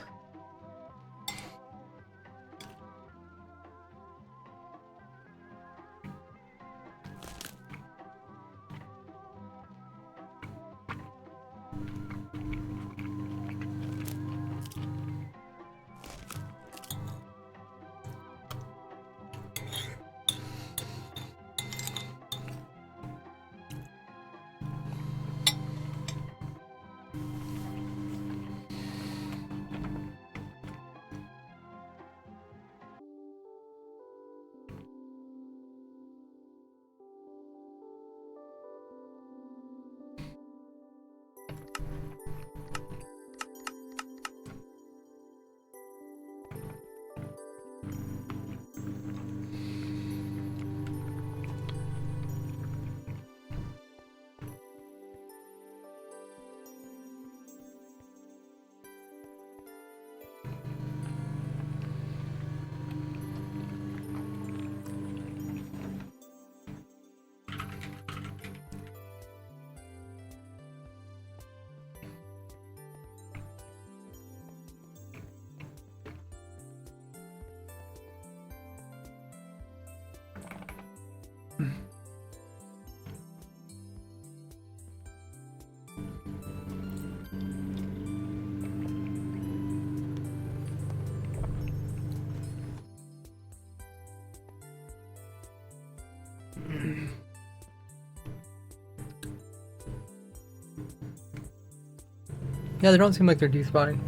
Yeah, they don't seem like they're despawning.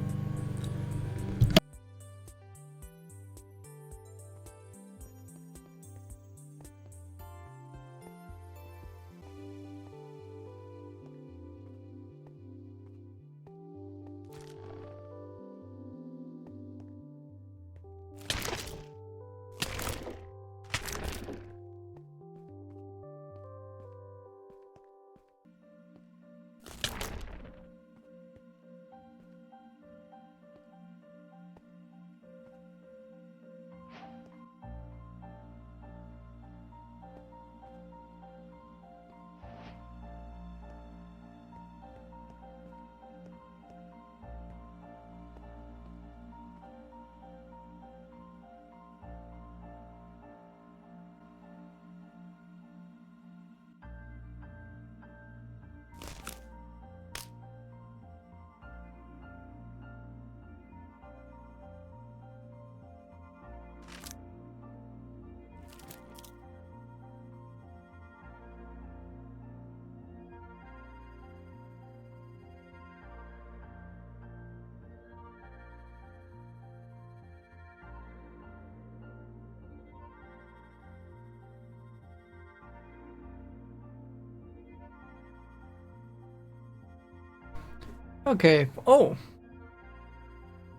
Okay. Oh.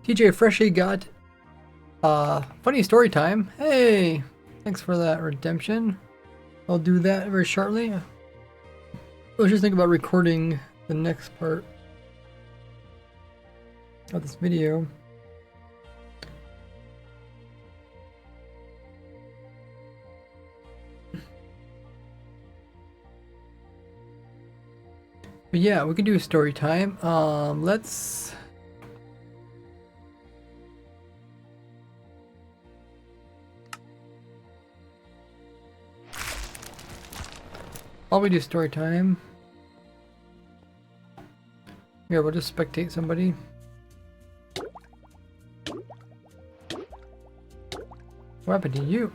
TJ Freshie got funny story time. Hey, thanks for that redemption. I'll do that very shortly. Let's just think about recording the next part of this video. But yeah, we can do a story time. Let's. While we do story time, here we'll just spectate somebody. What happened to you?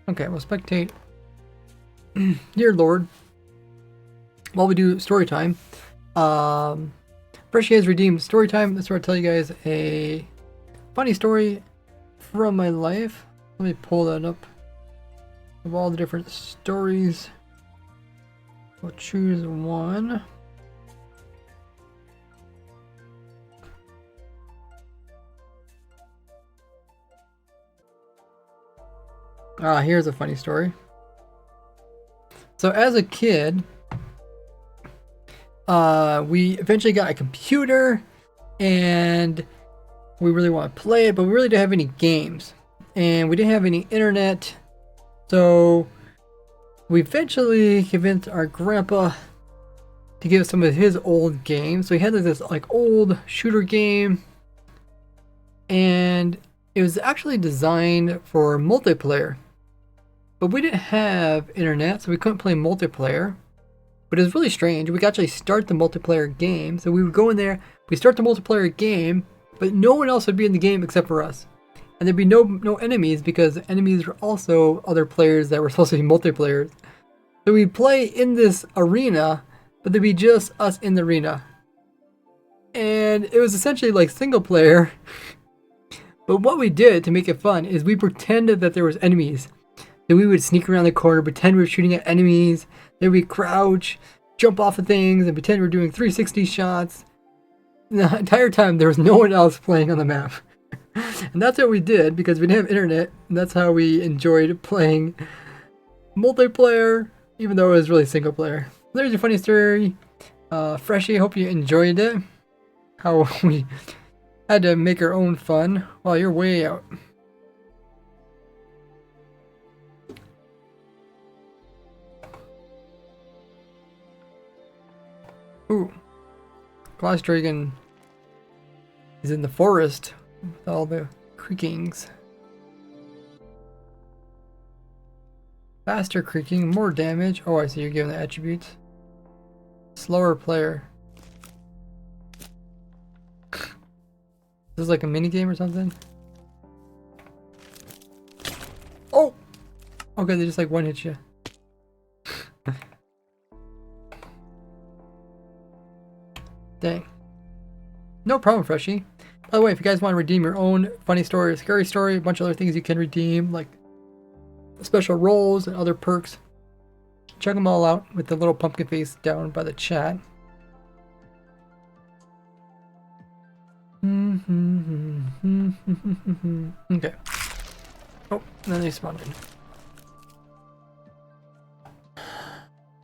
Okay, we'll spectate. Dear Lord, while we do story time, Freshie has redeemed story time. That's where I tell you guys a funny story from my life. Let me pull that up of all the different stories. We'll choose one. Here's a funny story. So as a kid, we eventually got a computer and we really want to play it, but we really didn't have any games and we didn't have any internet. So we eventually convinced our grandpa to give us some of his old games. So he had this old shooter game, and it was actually designed for multiplayer. But we didn't have internet, so we couldn't play multiplayer. But it was really strange. We could actually start the multiplayer game. So we would go in there, we start the multiplayer game, but no one else would be in the game except for us. And there'd be no enemies, because enemies were also other players that were supposed to be multiplayers. So we'd play in this arena, but there'd be just us in the arena. And it was essentially like single player. But what we did to make it fun is we pretended that there was enemies. Then we would sneak around the corner, pretend we were shooting at enemies. Then we'd crouch, jump off of things, and pretend we were doing 360 shots. And the entire time, there was no one else playing on the map. And that's what we did, because we didn't have internet. And that's how we enjoyed playing multiplayer, even though it was really single player. There's your funny story. Freshie, hope you enjoyed it. How we had to make our own fun while you're way out. Ooh. Glass Dragon is in the forest with all the creakings. Faster creaking, more damage. Oh, I see, you're giving the attributes. Slower player. This is like a mini game or something. Oh! Okay, they just like one hit you. Dang. No problem, Freshie. By the way, if you guys want to redeem your own funny story or scary story, a bunch of other things you can redeem, like special rolls and other perks, check them all out with the little pumpkin face down by the chat. Okay. Oh, then they spawned in.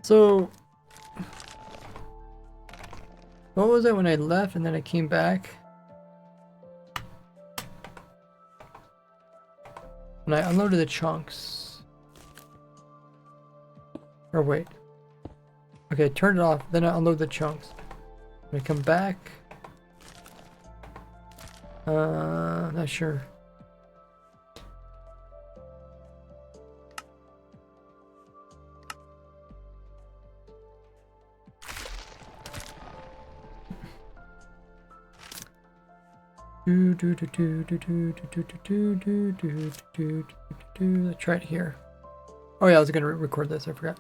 So, what was it when I left and then I came back? When I unloaded the chunks. Or wait. Okay, turn it off, then I unload the chunks. When I come back. Not sure. Let's try it here. Oh yeah, I was gonna record this, I forgot.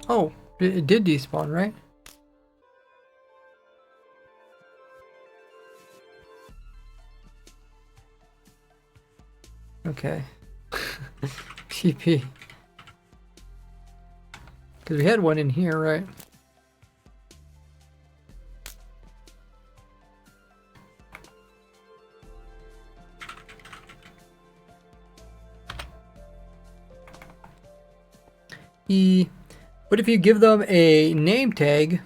Oh, it did despawn, right? Okay. TP. Because we had one in here, right? But if you give them a name tag,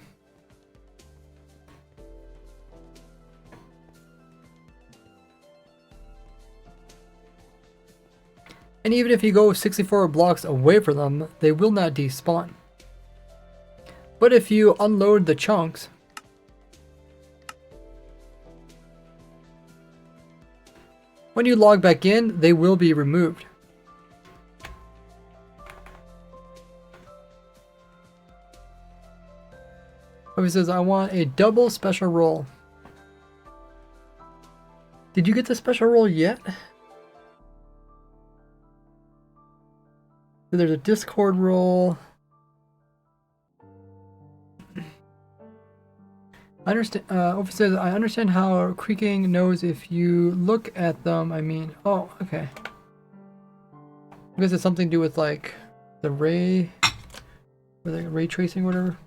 and even if you go 64 blocks away from them, they will not despawn. But if you unload the chunks, when you log back in, they will be removed. It says, I want a double special roll. Did you get the special roll yet? There's a Discord roll. I understand. It says, I understand how Creaking knows if you look at them. I mean, oh, okay. I guess it's something to do with like the ray, or the ray tracing, or whatever.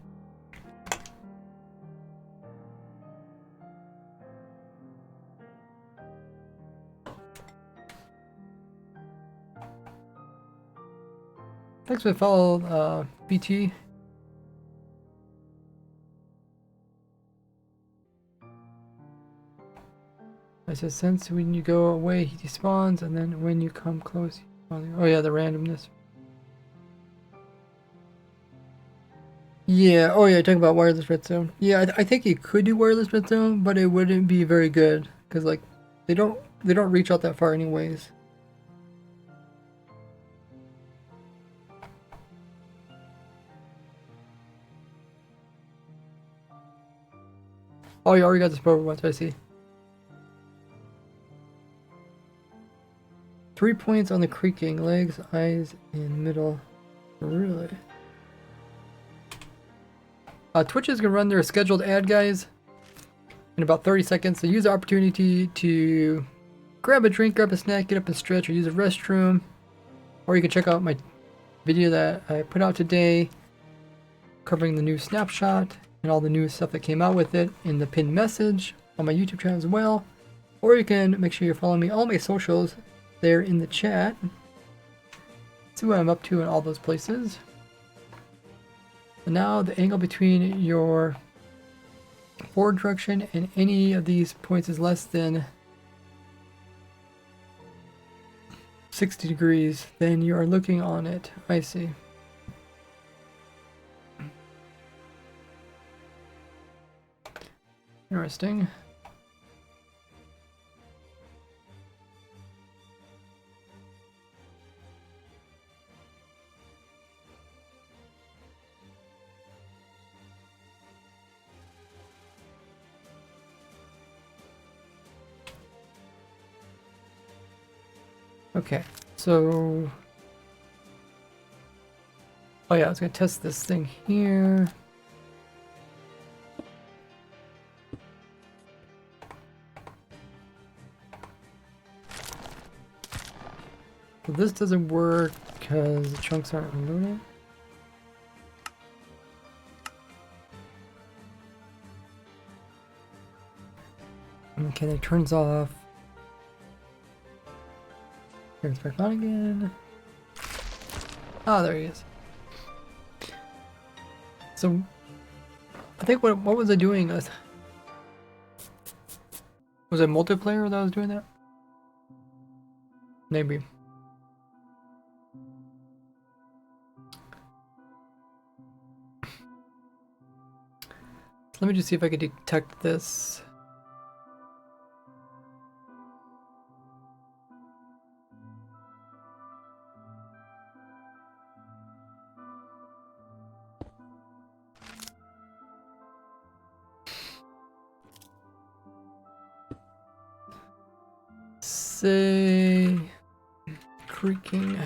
Thanks for the follow, BT. I said, since when you go away, he despawns, and then when you come close, oh yeah, the randomness. Yeah, oh yeah, talking about wireless redstone. Yeah, I think you could do wireless redstone, but it wouldn't be very good because like they don't reach out that far anyways. Oh, you already got this over once, I see. 3 points on the creaking, legs, eyes, and middle. Really? Twitch is going to run their scheduled ad, guys, in about 30 seconds. So use the opportunity to grab a drink, grab a snack, get up and stretch, or use a restroom. Or you can check out my video that I put out today covering the new snapshot and all the new stuff that came out with it in the pinned message on my YouTube channel as well. Or you can make sure you're following me all my socials there in the chat. See what I'm up to in all those places. And now the angle between your forward direction and any of these points is less than 60 degrees, then you are looking on it. I see. interesting. Okay, so... Oh yeah, I was gonna test this thing here. So this doesn't work because the chunks aren't loaded. Okay, that turns off. Turns back on again. Ah, there he is. So, I think what was I doing? Was it multiplayer that was doing that? Maybe. Let me just see if I could detect this. Say creaking.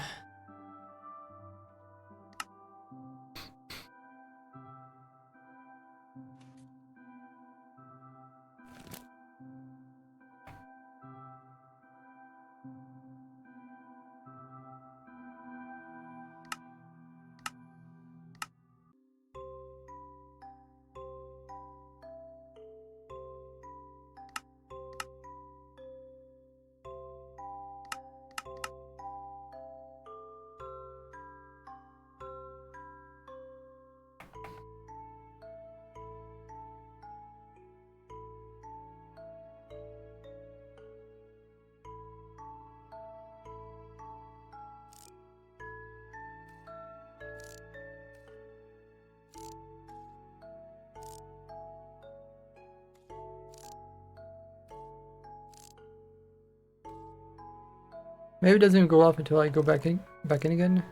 Maybe it doesn't even go off until I go back in again.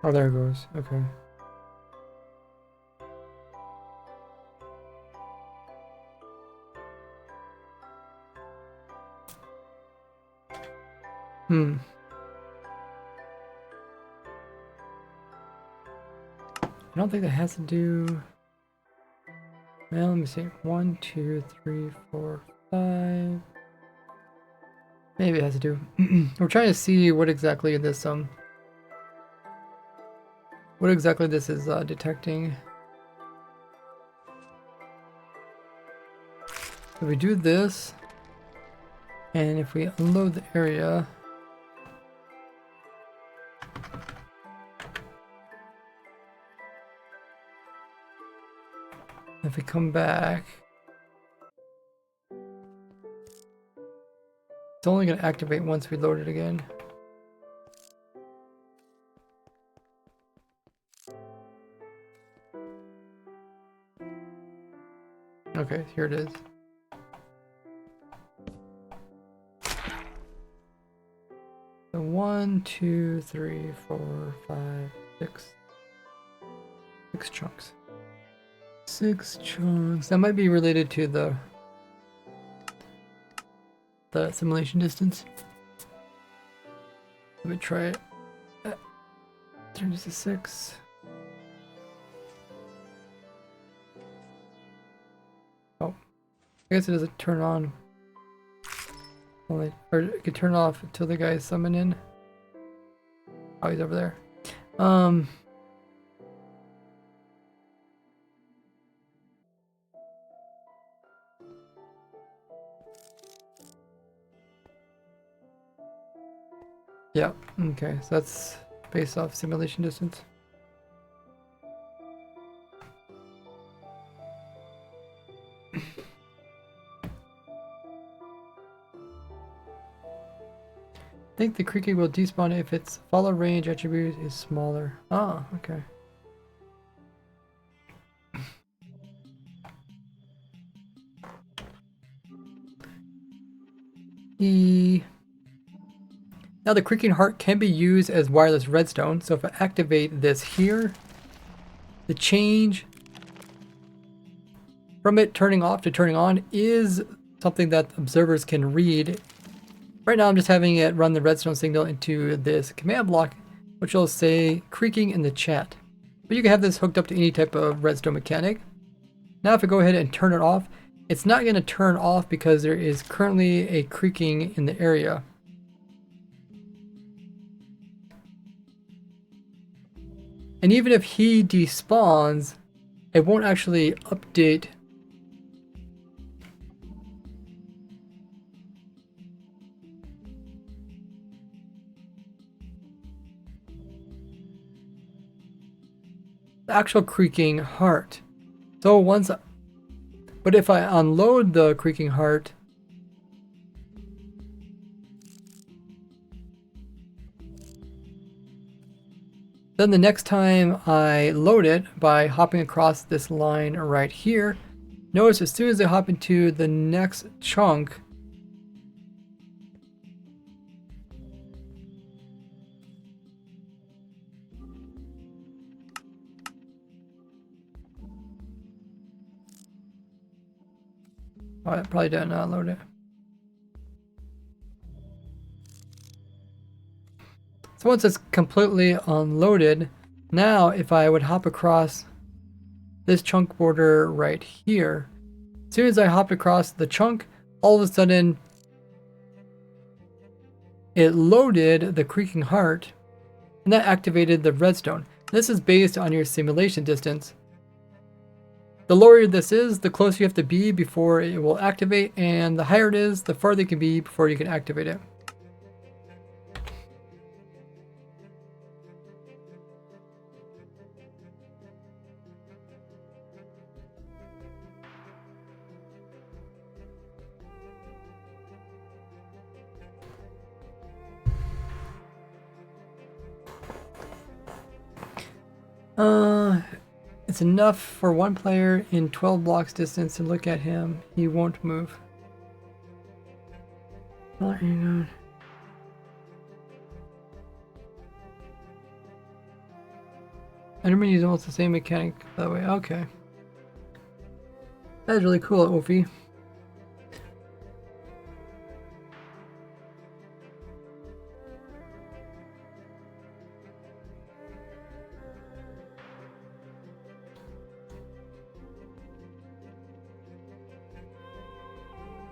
Oh, there it goes. Okay. Hmm. I don't think that has to do... Well, let me see. 1, 2, 3, 4, 5. Maybe it has to do... We're trying to see what exactly this, what exactly this is, detecting. If we do this, and if we unload the area... If we come back, it's only going to activate once we load it again. Okay, here it is. So 1, 2, 3, 4, 5, 6. 6 chunks. 6 chunks. That might be related to the simulation distance. Let me try it. Turn this to 6. Oh, I guess it doesn't turn on. Only, or it can turn off until the guy's summoned in. Oh, he's over there. Yeah, okay, so that's based off simulation distance. think the creaking will despawn if its follow range attribute is smaller. Oh, okay. Now the creaking heart can be used as wireless redstone, so if I activate this here, the change from it turning off to turning on is something that observers can read. Right now I'm just having it run the redstone signal into this command block, which will say creaking in the chat. But you can have this hooked up to any type of redstone mechanic. Now if I go ahead and turn it off, it's not going to turn off because there is currently a creaking in the area. And even if he despawns, it won't actually update the actual creaking heart. So but if I unload the creaking heart, then the next time I load it by hopping across this line right here, notice as soon as I hop into the next chunk, oh, I probably didn't load it. So once it's completely unloaded, now if I would hop across this chunk border right here, as soon as I hopped across the chunk, all of a sudden it loaded the creaking heart and that activated the redstone. This is based on your simulation distance. The lower this is, the closer you have to be before it will activate, and the higher it is, the farther you can be before you can activate it. It's enough for one player in 12 blocks distance to look at him. He won't move. Oh, hang on. Enderman uses almost the same mechanic that way. Okay. That is really cool, Ophi.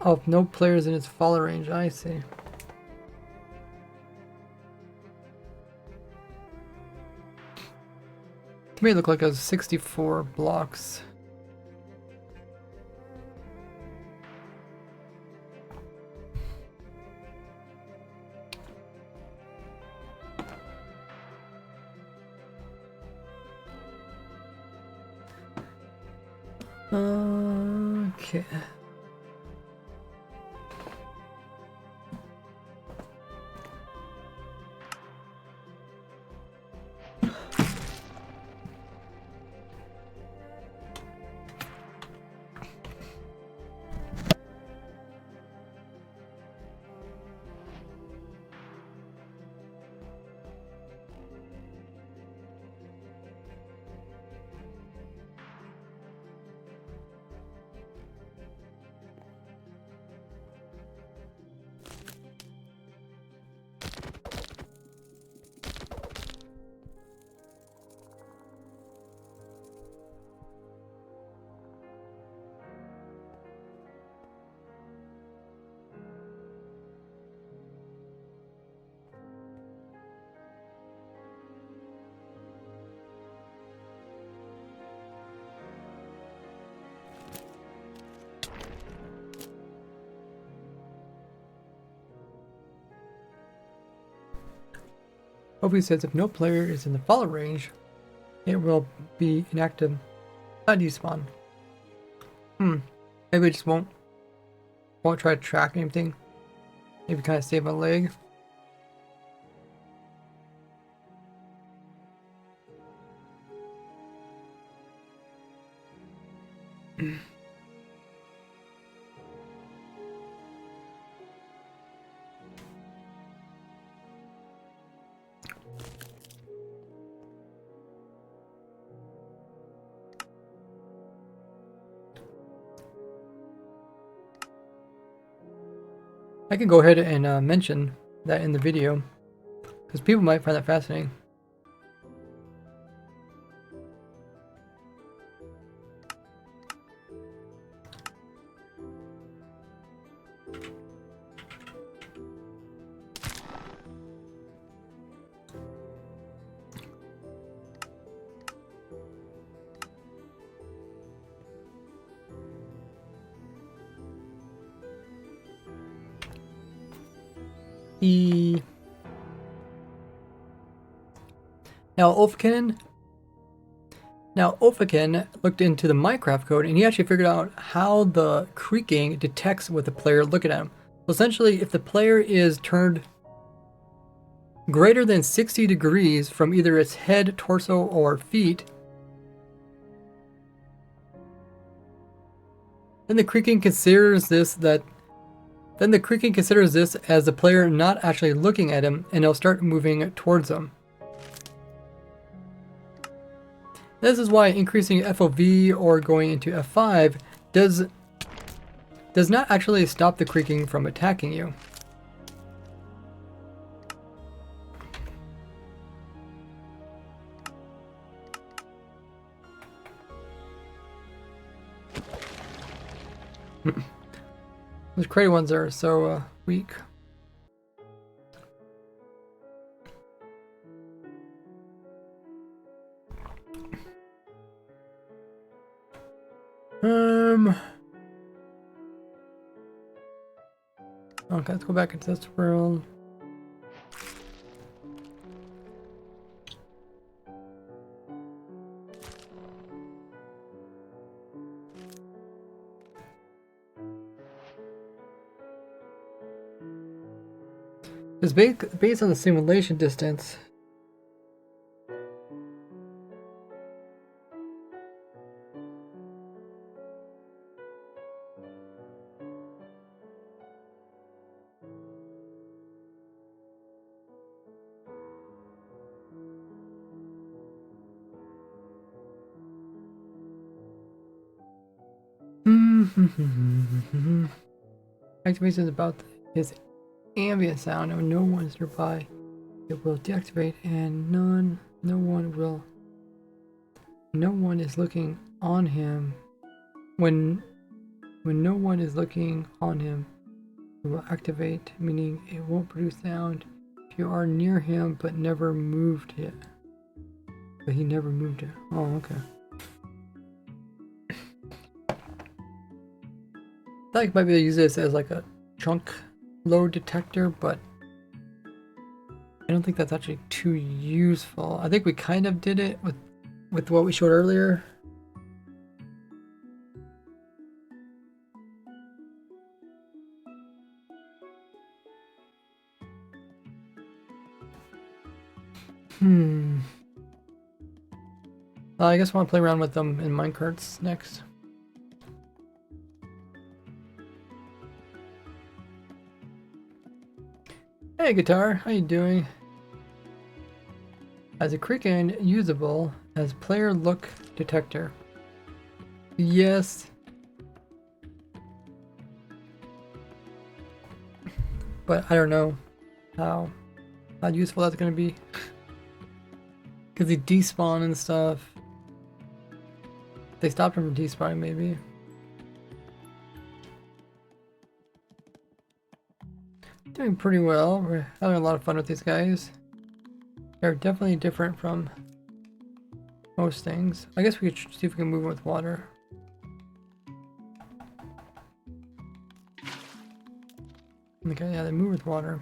Oh, no players in its follow range. I see. To me, it looked like it was 64 blocks. Okay. Ophi says if no player is in the follow range, it will be inactive. Not despawn. Maybe I just won't try to track anything. Maybe kind of save my leg. I can go ahead and mention that in the video, because people might find that fascinating. Now Ulfkin looked into the Minecraft code, and he actually figured out how the creaking detects with the player looking at him. So essentially, if the player is turned greater than 60 degrees from either its head, torso, or feet, then the creaking considers this as the player not actually looking at him, and it'll start moving towards him. This is why increasing FOV or going into F5 does not actually stop the creaking from attacking you. Those crazy ones are so weak. Okay, let's go back into this world. It's based on the simulation distance. Activation is about his ambient sound, and when no one is nearby, it will deactivate, and no one is looking on him. When no one is looking on him, it will activate, meaning it won't produce sound if you are near him but never moved it. But he never moved it. Oh, okay. I thought you might be able to use this as like a chunk load detector, but I don't think that's actually too useful. I think we kind of did it with what we showed earlier. I guess I want to play around with them in minecarts next. Hey guitar, how you doing? As a creaking usable as player look detector. Yes. But I don't know how useful that's gonna be. Cause they despawn and stuff. They stopped him from despawning maybe. Doing pretty well. We're having a lot of fun with these guys. They're definitely different from most things. I guess we could see if we can move them with water. Okay, yeah, they move with water.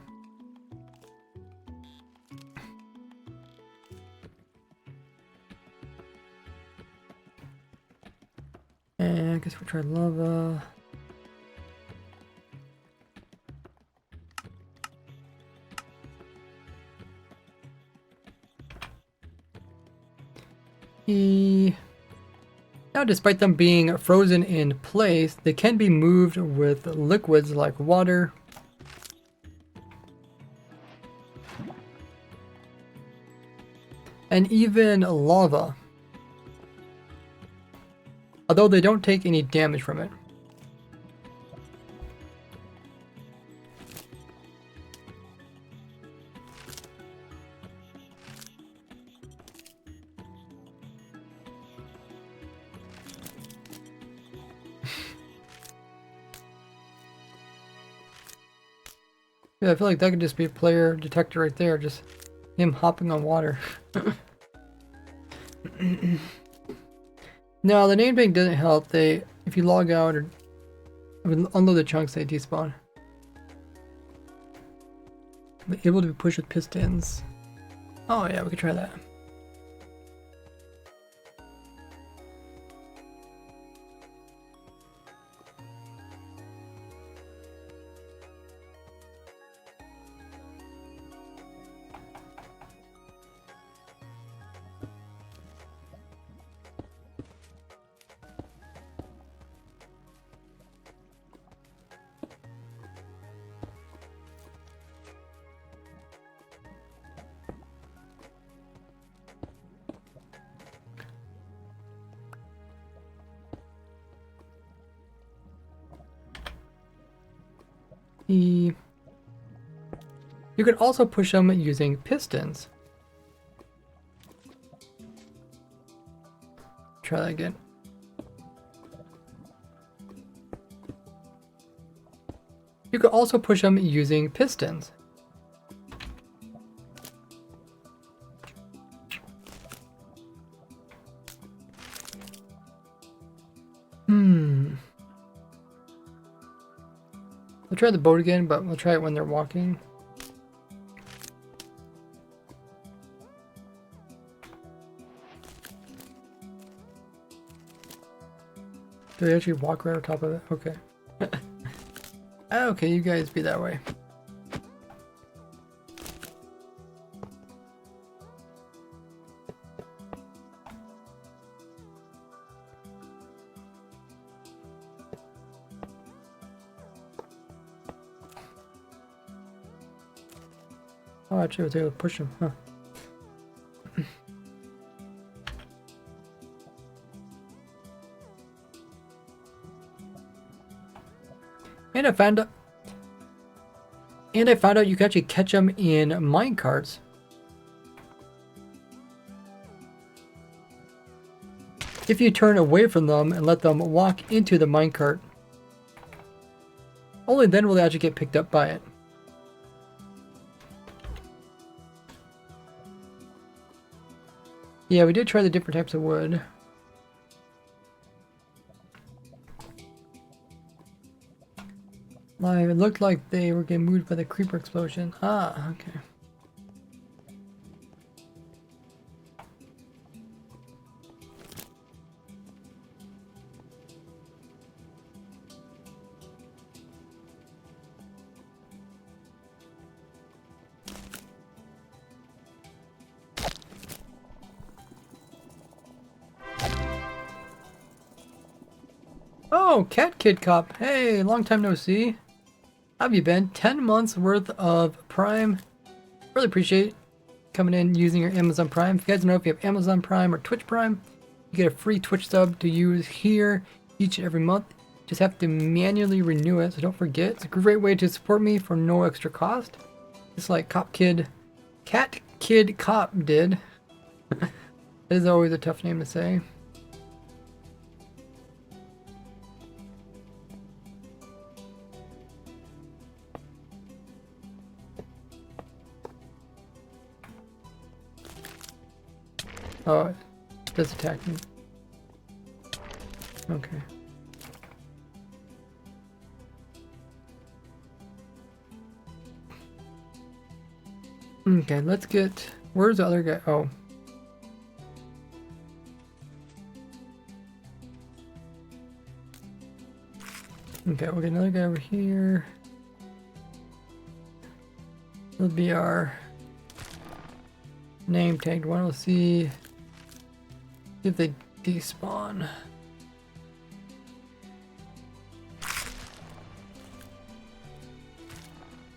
And I guess we'll try lava. Now, despite them being frozen in place, they can be moved with liquids like water. and even lava. Although they don't take any damage from it. Yeah, I feel like that could just be a player detector right there, just him hopping on water. No, the name tag doesn't help. If you log out or unload the chunks, they despawn. But able to be pushed with pistons. Oh yeah, we could try that. You could also push them using pistons. Try that again. You could also push them using pistons. We'll try the boat again, but we'll try it when they're walking. Do they actually walk right on top of it? Okay. Okay, you guys be that way. Oh, actually, I was able to push him, huh? And I found out you can actually catch them in minecarts. If you turn away from them and let them walk into the minecart. Only then will they actually get picked up by it. Yeah, we did try the different types of wood. Live, it looked like they were getting moved by the creeper explosion. Ah, okay. Oh, Cat Kid Cop. Hey, long time no see. How have you been? 10 months worth of Prime. Really appreciate coming in using your Amazon Prime. If you guys know, if you have Amazon Prime or Twitch Prime, you get a free Twitch sub to use here each and every month. Just have to manually renew it, so don't forget. It's a great way to support me for no extra cost. Just like Cat Kid Cop did. That is always a tough name to say. Oh, it does attack me. Okay. Okay, let's get... Where's the other guy? Oh. Okay, we'll get another guy over here. It'll be our name tagged one. We'll see if they despawn.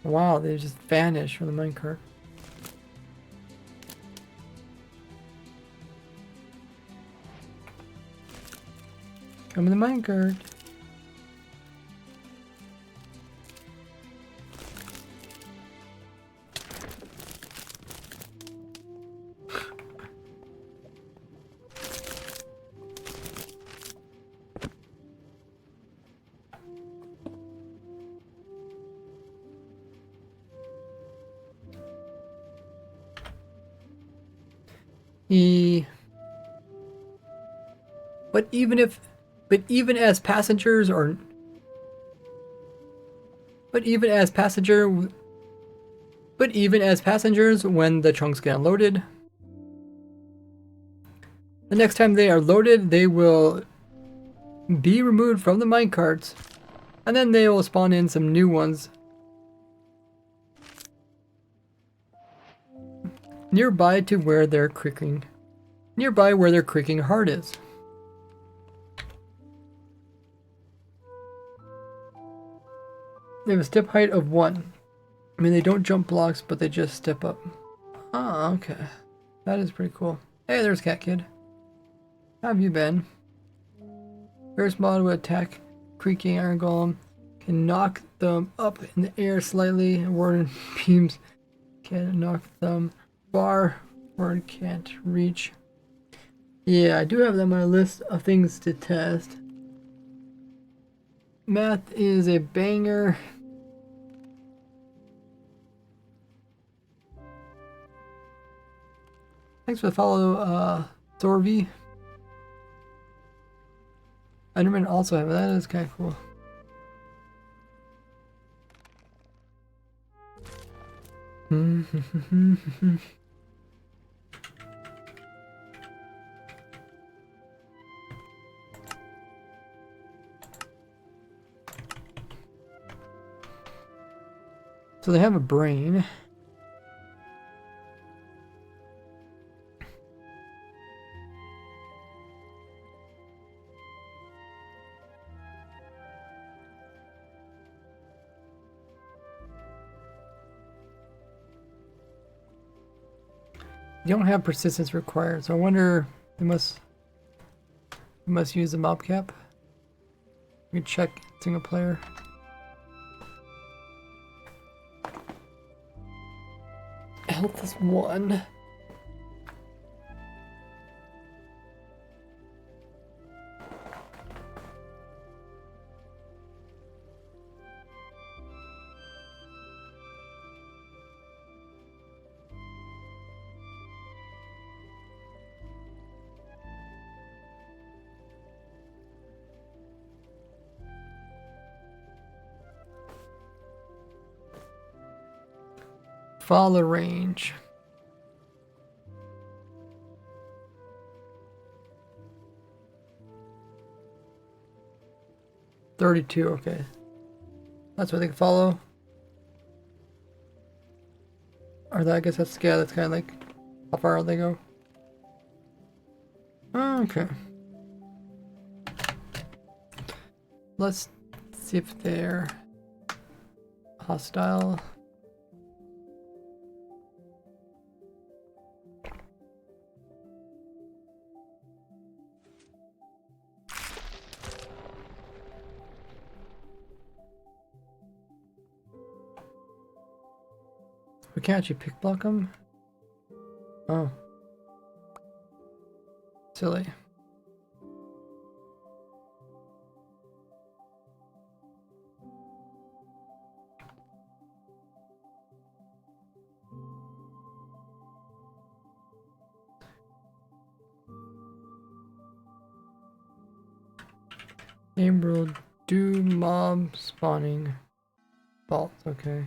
Wow, they just vanish from the minecart. Come in the minecart. But even as passengers when the trunks get unloaded, the next time they are loaded, they will be removed from the minecarts, and then they will spawn in some new ones nearby where their creaking heart is. They have a step height of 1. I mean, they don't jump blocks, but they just step up. Ah, okay. That is pretty cool. Hey, there's Cat Kid. How have you been? First mod will attack creaking iron golem. Can knock them up in the air slightly. Warden beams can knock them far. Warden can't reach. Yeah, I do have that on my list of things to test. Math is a banger. Thanks for the follow, Zorvi. Enderman also have it. That is kind of cool. So they have a brain. You don't have persistence required, so I wonder they must use the mob cap. We can check single player. Health is 1. Follow range. $32, okay. That's what they can follow. Or that, I guess that's, yeah, that's kind of like how far they go. Okay. Let's see if they're hostile. We can't actually pick block them? Oh. Silly. Game rule, do mob spawning. Fault, okay.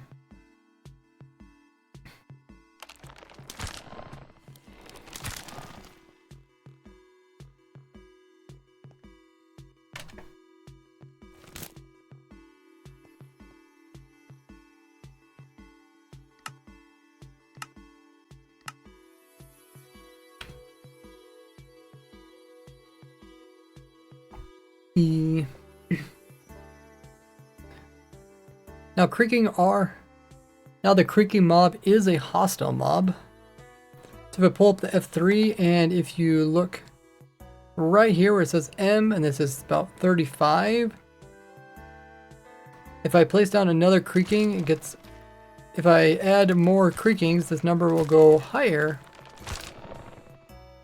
Now the creaking mob is a hostile mob. So if I pull up the F3 and if you look right here where it says M, and this is about 35. If I place down another creaking, it gets... If I add more creakings, this number will go higher,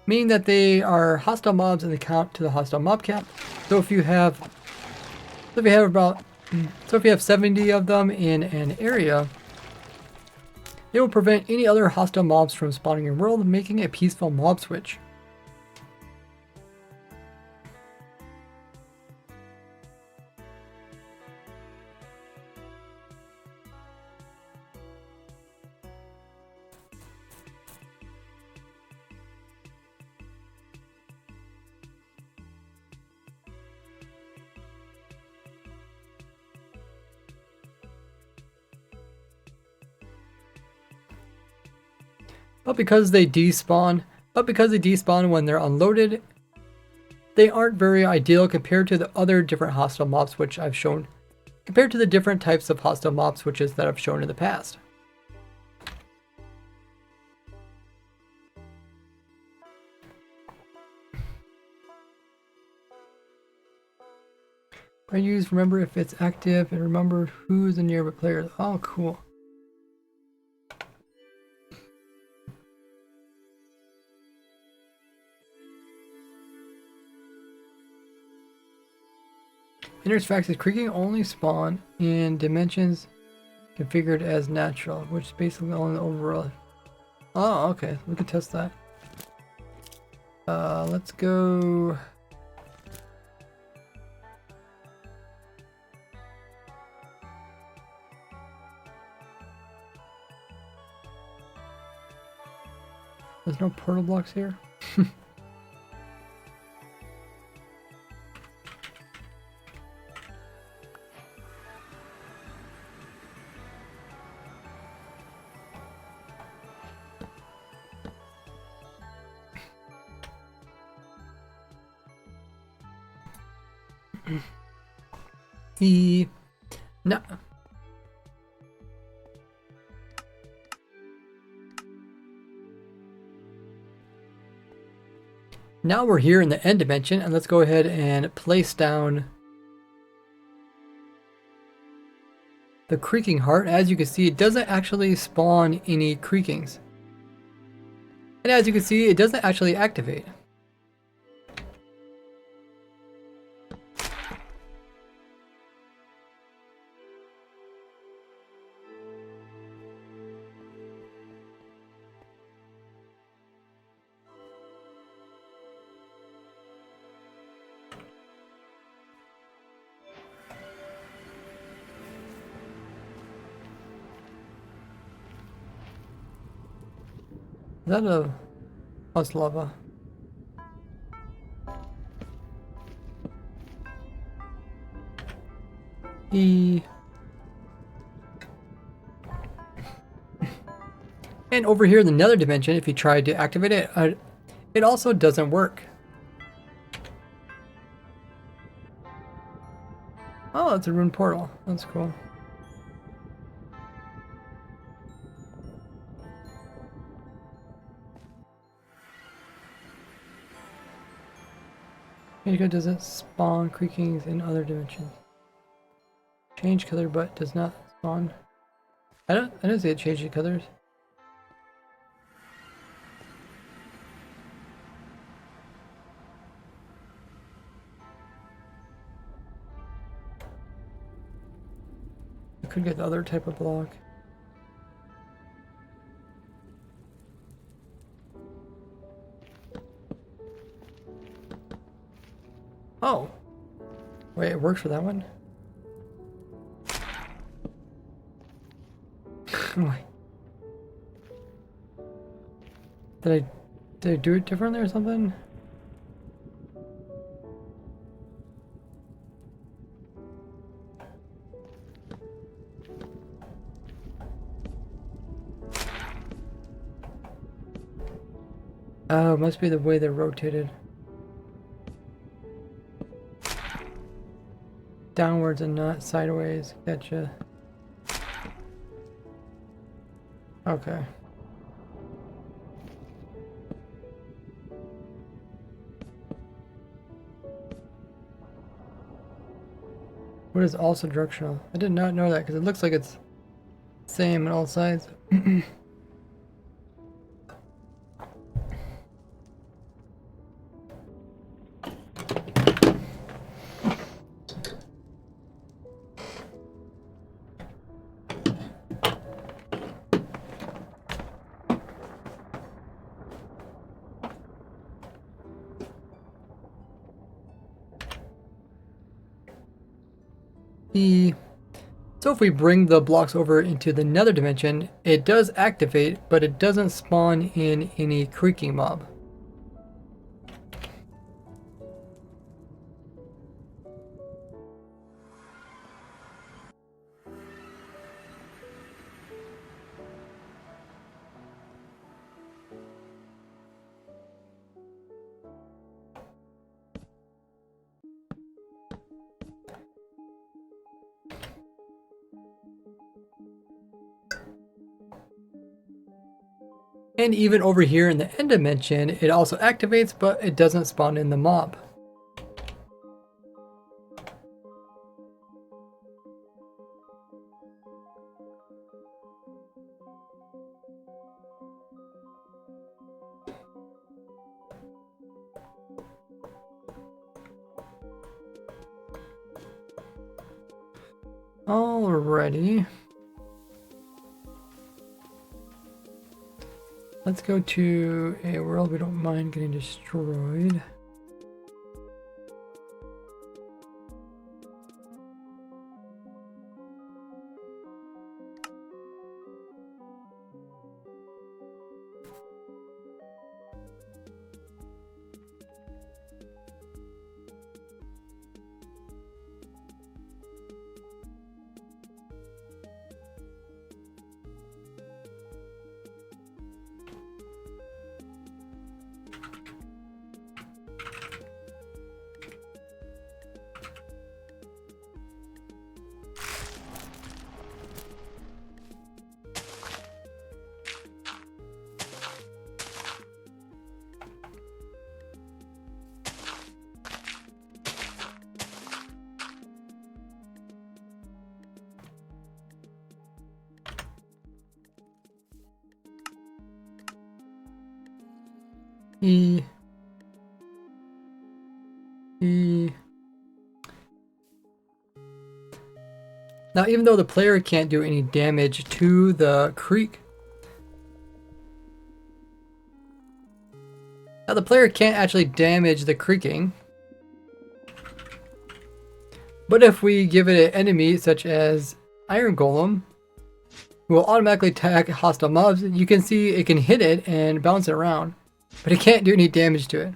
meaning that they are hostile mobs and they count to the hostile mob cap. So if you have 70 of them in an area, it will prevent any other hostile mobs from spawning in your world, making a peaceful mob switch. But because they despawn when they're unloaded, they aren't very ideal compared to the other different hostile mob switch I've shown, compared to the different types of hostile mob switches that I've shown in the past. I use remember if it's active and remember who's the nearby player. Oh, cool. Inner's facts is creaking only spawn in dimensions configured as natural, which is basically only the overall. Oh, okay. We can test that. Let's go. There's no portal blocks here. No. Now we're here in the end dimension, and let's go ahead and place down the creaking heart. As you can see, it doesn't actually spawn any creakings. And as you can see, it doesn't actually activate. Is that a house lava? And over here in the nether dimension, if you try to activate it, it also doesn't work. Oh, it's a rune portal. That's cool. Does it spawn creakings in other dimensions? Change color, but does not spawn. I don't see it changing colors. I could get the other type of block. Oh, wait, it works for that one? Wait. Did I do it differently or something? Oh, it must be the way they're rotated. Downwards and not sideways. Gotcha. Okay. What is also directional? I did not know that because it looks like it's same on all sides. So if we bring the blocks over into the nether dimension, it does activate, but it doesn't spawn in any creaking mob. And even over here in the end dimension, it also activates, but it doesn't spawn in the mob. Alrighty. Let's go to a world we don't mind getting destroyed. E. Now, even though the player can't do any damage to the creek, now the player can't actually damage the creaking. But if we give it an enemy such as Iron Golem, who will automatically attack hostile mobs, you can see it can hit it and bounce it around, but it can't do any damage to it.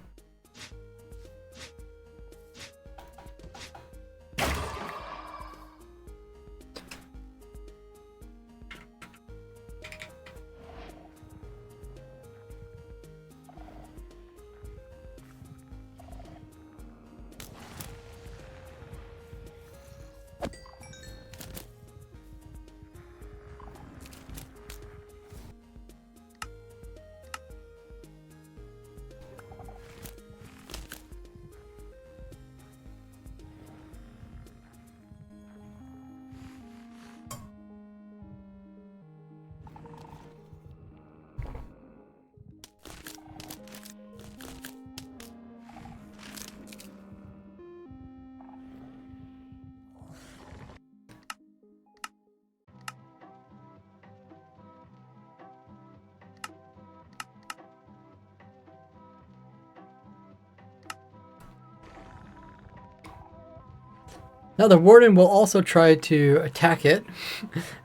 Now the warden will also try to attack it.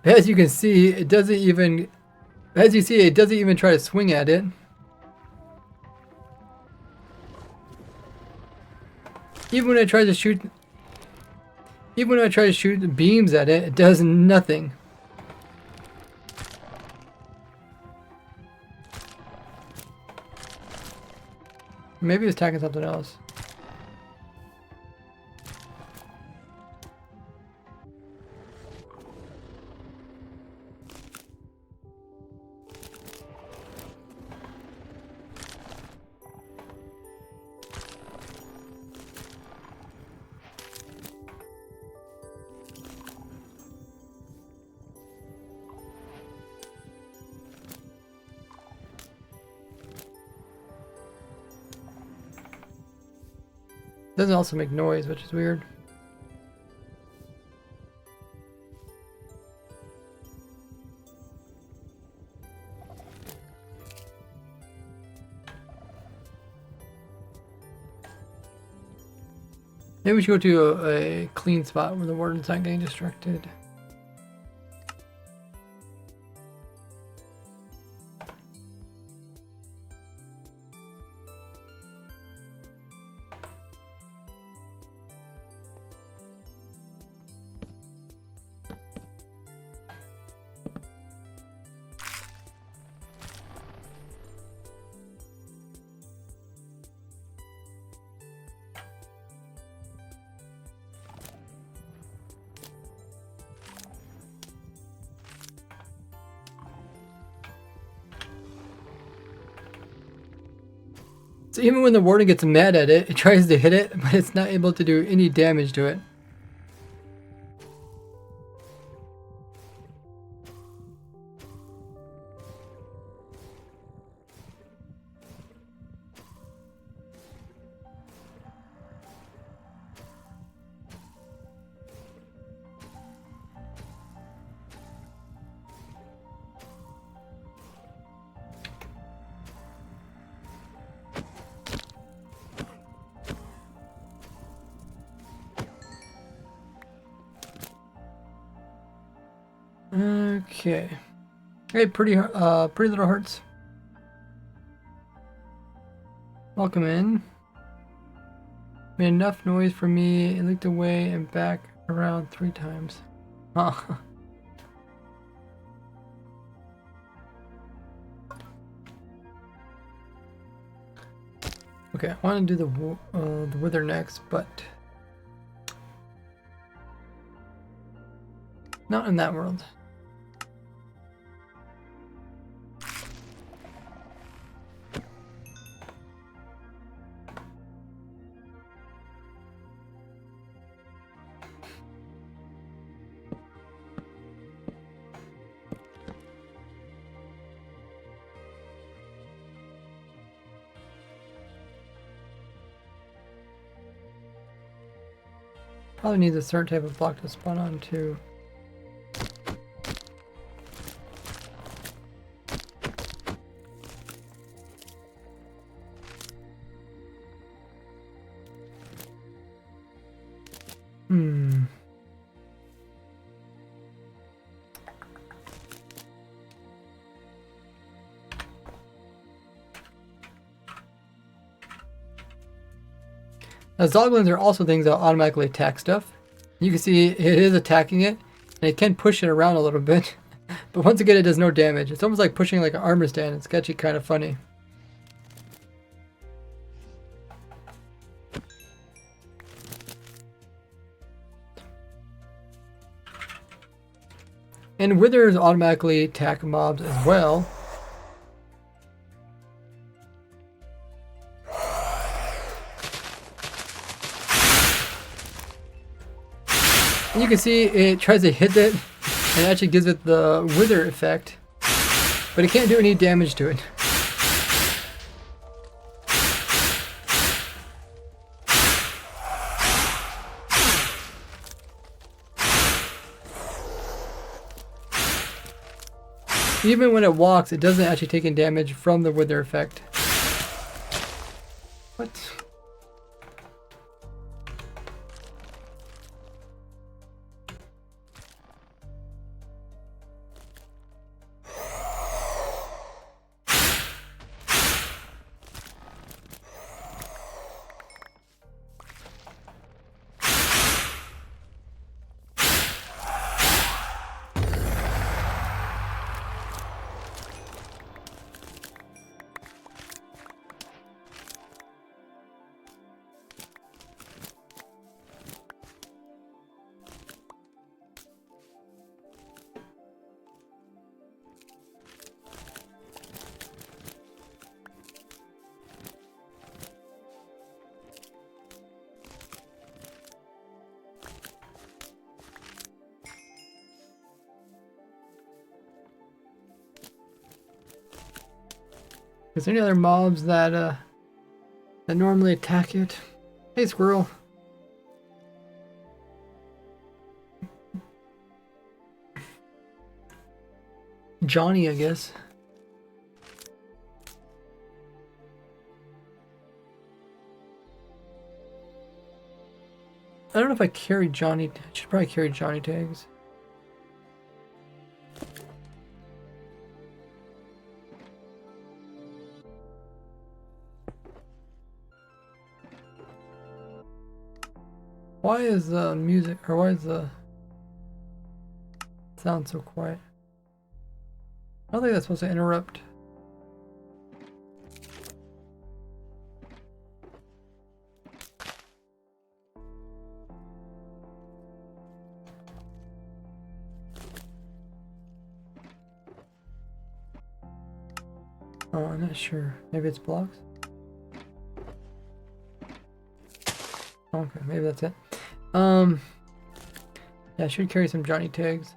As you can see, it doesn't even, as you see, it doesn't even try to swing at it. Even when I try to shoot beams at it, it does nothing. Maybe it's attacking something else. Doesn't also make noise, which is weird. Maybe we should go to a clean spot where the warden's not getting distracted. So even when the warden gets mad at it, it tries to hit it, but it's not able to do any damage to it. Okay. Hey, pretty little hearts. Welcome in. Made enough noise for me. It looked away and back around 3 times. Huh. Okay, I want to do the wither next, but not in that world. Probably needs a certain type of block to spawn on too. Now, Zoglins are also things that automatically attack stuff. You can see it is attacking it, and it can push it around a little bit. But once again, it does no damage. It's almost like pushing like an armor stand. It's actually kind of funny. And withers automatically attack mobs as well. And you can see it tries to hit it, and it actually gives it the wither effect, but it can't do any damage to it. Even when it walks, it doesn't actually take any damage from the wither effect. What? Is there any other mobs that that normally attack it? Hey, squirrel. Johnny, I guess. I don't know if I carry Johnny. I should probably carry Johnny tags. Why is the music, or why is the sound so quiet? I don't think that's supposed to interrupt. Oh, I'm not sure. Maybe it's blocks? Okay, maybe that's it. Yeah, I should carry some Johnny tags.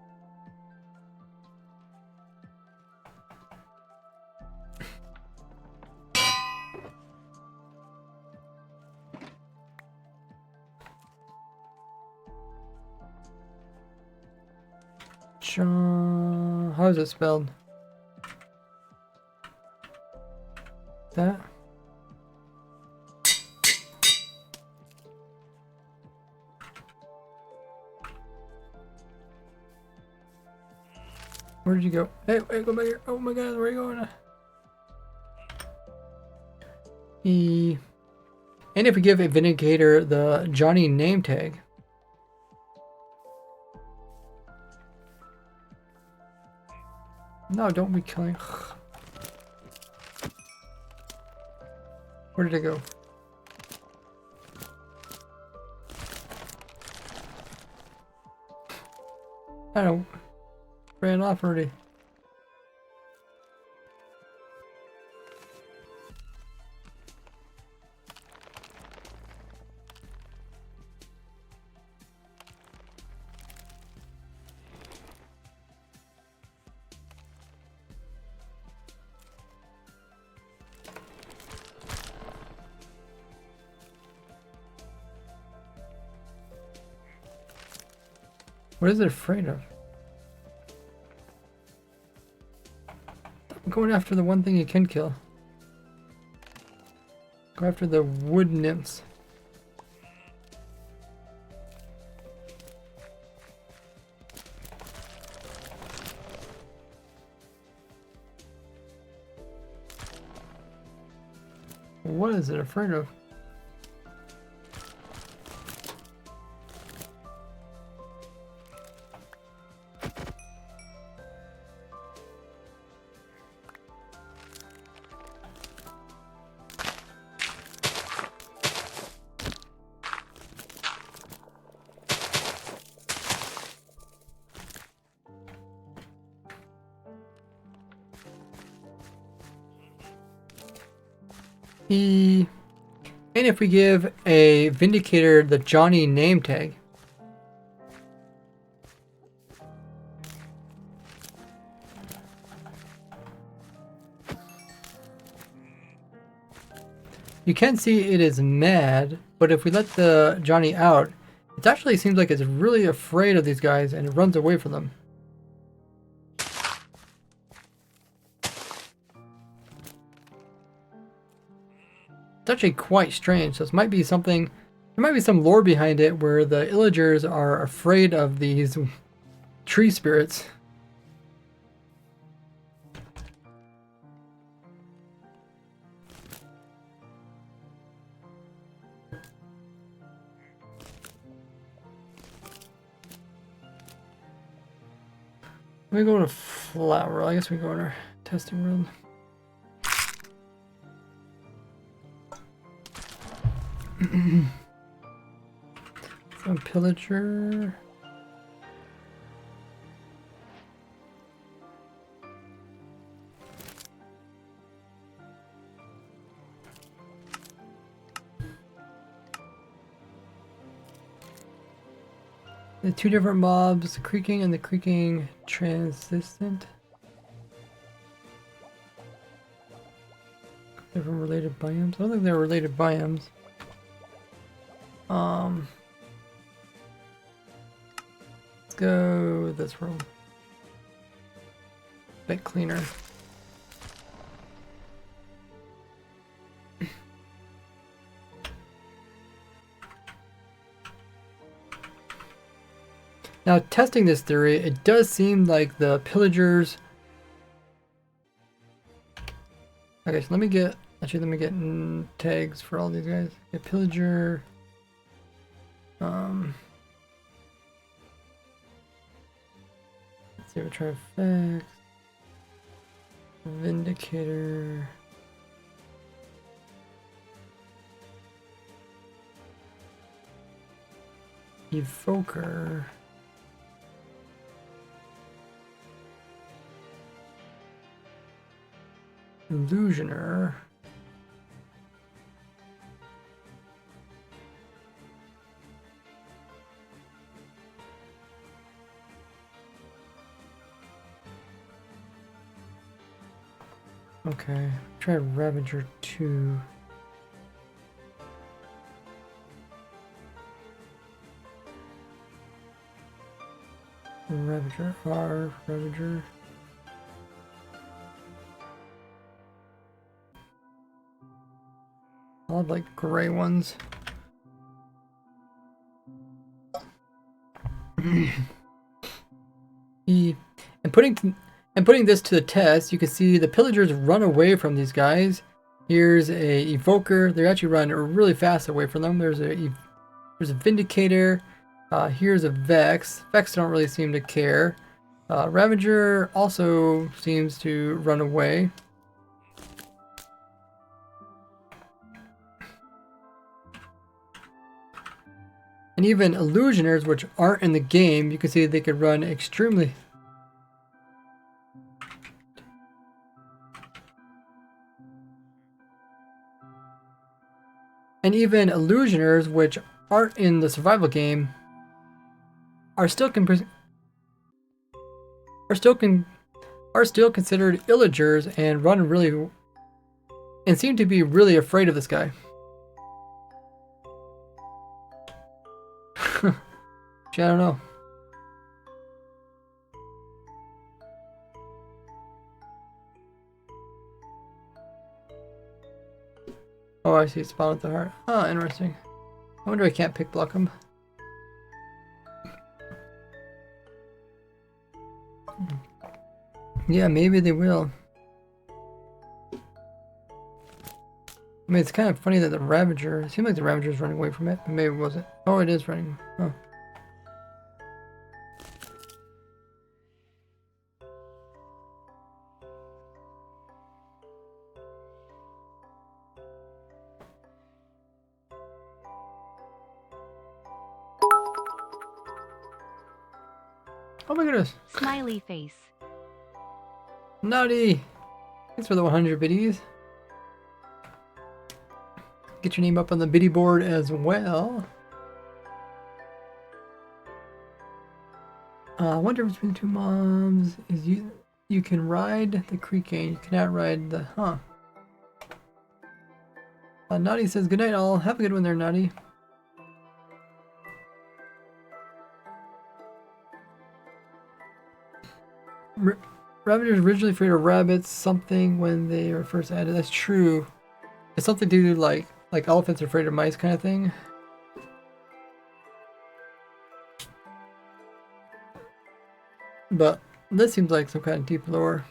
John, how is it spelled? That? Where did you go? Hey, hey, go back here. Oh my god, where are you going? And if we give a Vindicator the Johnny name tag. No, don't be killing. Where did it go? I don't know. Ran off already. What is it afraid of? I'm going after the one thing you can kill. Go after the wood nymphs. What is it afraid of? And if we give a Vindicator the Johnny name tag, you can see it is mad, but if we let the Johnny out, it actually seems like it's really afraid of these guys and it runs away from them. It's actually quite strange, so this might be something, there might be some lore behind it where the Illagers are afraid of these tree spirits. Let me go to Flower. I guess we go in our testing room. Some pillager. The two different mobs, the creaking and the creaking transistent. Different related biomes. I don't think they're related biomes. Let's go with this room. Bit cleaner. Now, testing this theory, it does seem like the pillagers. Okay, so let me get tags for all these guys. Get pillager. Let's see, we'll try effects. Vindicator. Evoker. Illusioner. Okay, try Ravager 2. Ravager R, Ravager. I love like gray ones. And putting this to the test, you can see the pillagers run away from these guys. Here's a evoker. They actually run really fast away from them. There's a vindicator. Here's a vex. Vex don't really seem to care. Ravager also seems to run away. And even illusioners, which aren't in the game, you can see they could run extremely. And even illusioners, which aren't in the survival game, are still considered illagers and run really and seem to be really afraid of this guy. I don't know. Oh, I see. Spawn at the heart. Oh, interesting. I wonder if I can't pick block him. Yeah, maybe they will. I mean, it's kind of funny that the Ravager... It seemed like the Ravager is running away from it. Maybe it wasn't. Oh, it is running. Oh. Oh my goodness.
Smiley face.
Naughty! Thanks for the 100 biddies. Get your name up on the biddy board as well. One difference between the two mobs is you can ride the Creaking. You cannot ride the... Huh. Naughty says, good night all. Have a good one there, Naughty. Ravagers originally afraid of rabbits, something when they were first added. That's true. It's something to do like elephants are afraid of mice kind of thing. But this seems like some kind of deep lore.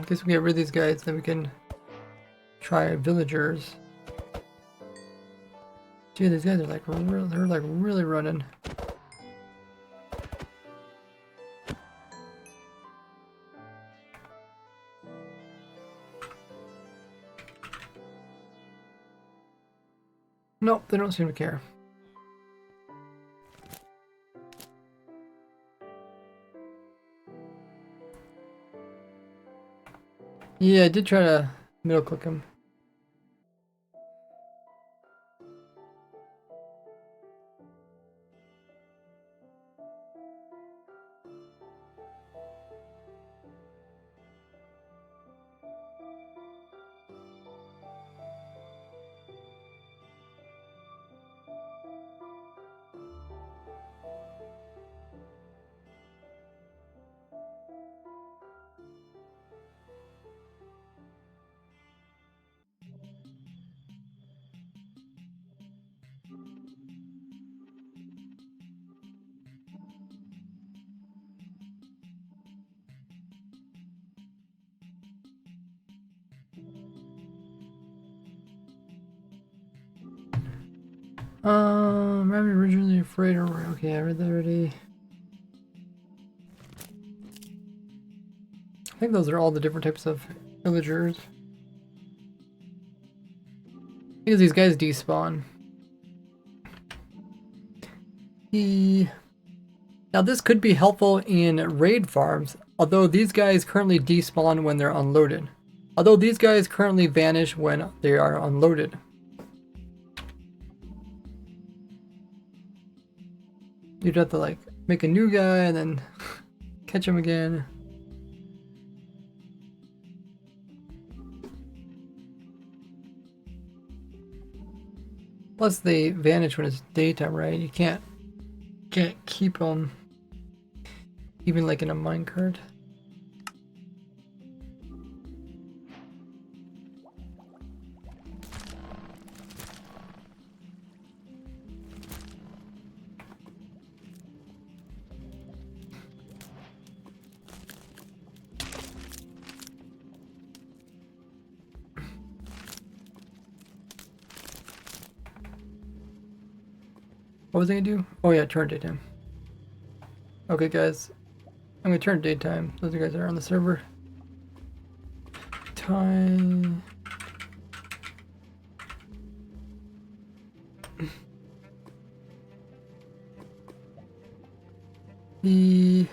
Guess we get rid of these guys, then we can try villagers. Dude, these guys are like really running. Nope, they don't seem to care. Yeah, I did try to middle click him. I'm originally afraid of. Okay, I read that already. I think those are all the different types of villagers. Because these guys despawn. Now this could be helpful in raid farms, although these guys currently despawn when they're unloaded. Although these guys currently vanish when they are unloaded. You'd have to like make a new guy and then catch him again. Plus they vanish when it's daytime, right? You can't keep them even like in a minecart. What was I gonna do? Oh yeah, turn daytime. Okay guys, I'm gonna turn daytime. Those guys are on the server. Time. And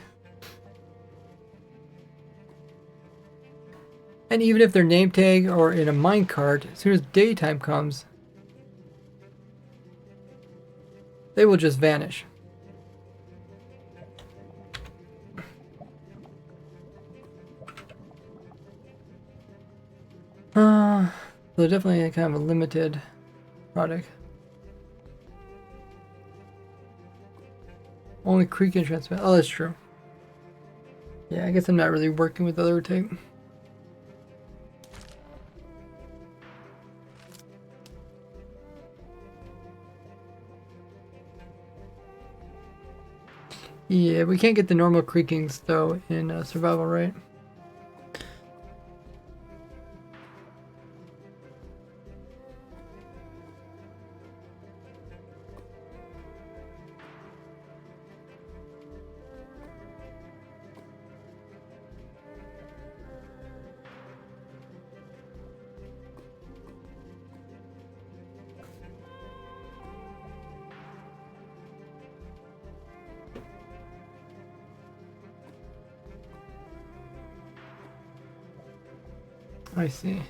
even if they're name tag or in a minecart, as soon as daytime comes, they will just vanish. So definitely kind of a limited product. Only Creaking transmit. Oh, that's true. Yeah, I guess I'm not really working with other tape. Yeah, we can't get the normal creakings though in survival, right? I see.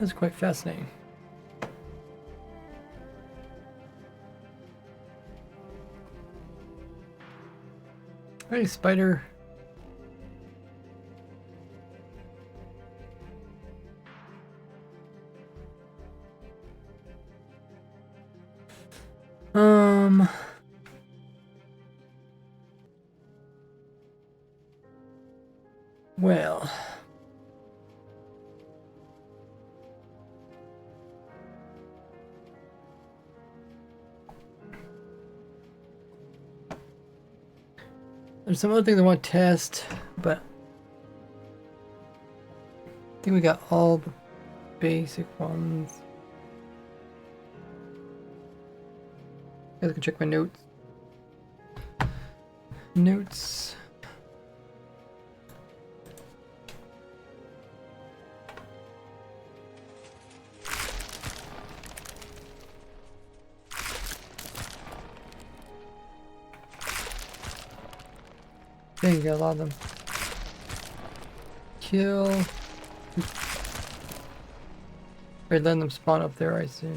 That's quite fascinating. Hey, spider. Well. There's some other things I want to test, but think we got all the basic ones. I can check my notes. Notes. Dang, you got a lot of them. Kill. Right, letting them spawn up there, I see.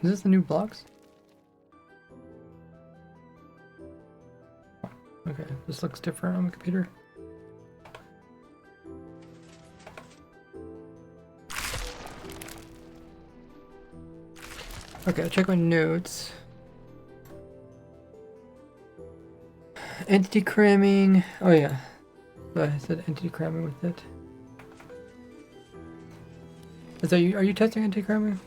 Is this the new blocks? Okay, this looks different on the computer. Okay, I'll check my notes. Entity cramming. Oh yeah. I said entity cramming with it. Is that you? Are you testing entity cramming?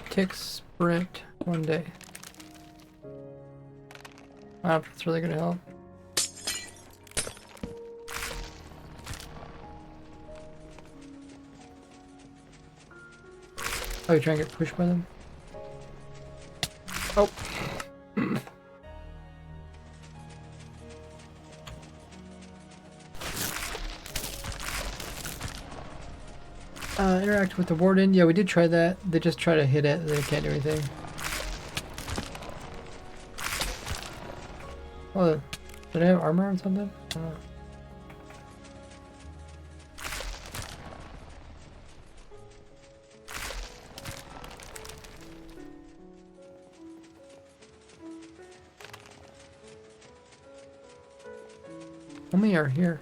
Tick sprint 1 day. I don't know if that's really gonna help. Oh, you trying to get pushed by them? Oh. Interact with the warden. Yeah, we did try that. They just try to hit it. They can't do anything. Oh, did I have armor or something? I don't know. How many are here?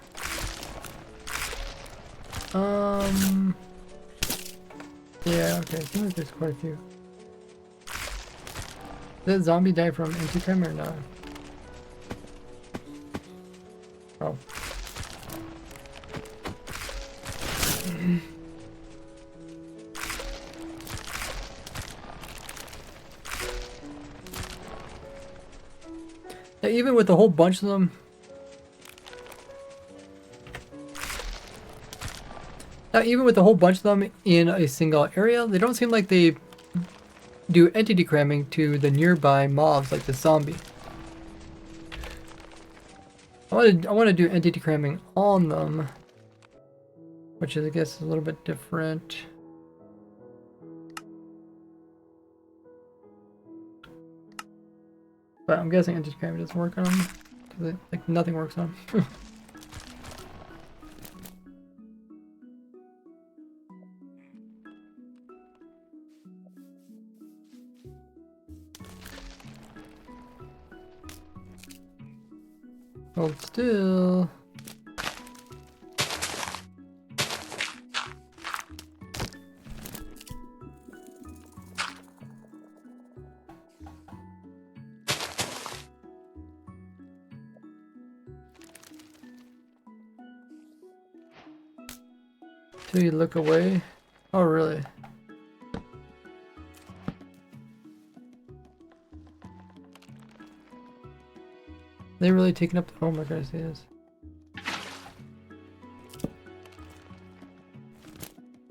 Yeah, okay, it seems like there's quite a few. Did that zombie die from anti-crime or not? Oh. Yeah, even with a whole bunch of them. Now, even with a whole bunch of them in a single area, they don't seem like they do entity cramming to the nearby mobs like the zombie. I want to do entity cramming on them, which is, I guess, is a little bit different. But I'm guessing entity cramming doesn't work on them, because like nothing works on them. Hold still. Till you look away. Oh, really? They really taking up the. Oh my god, I see this.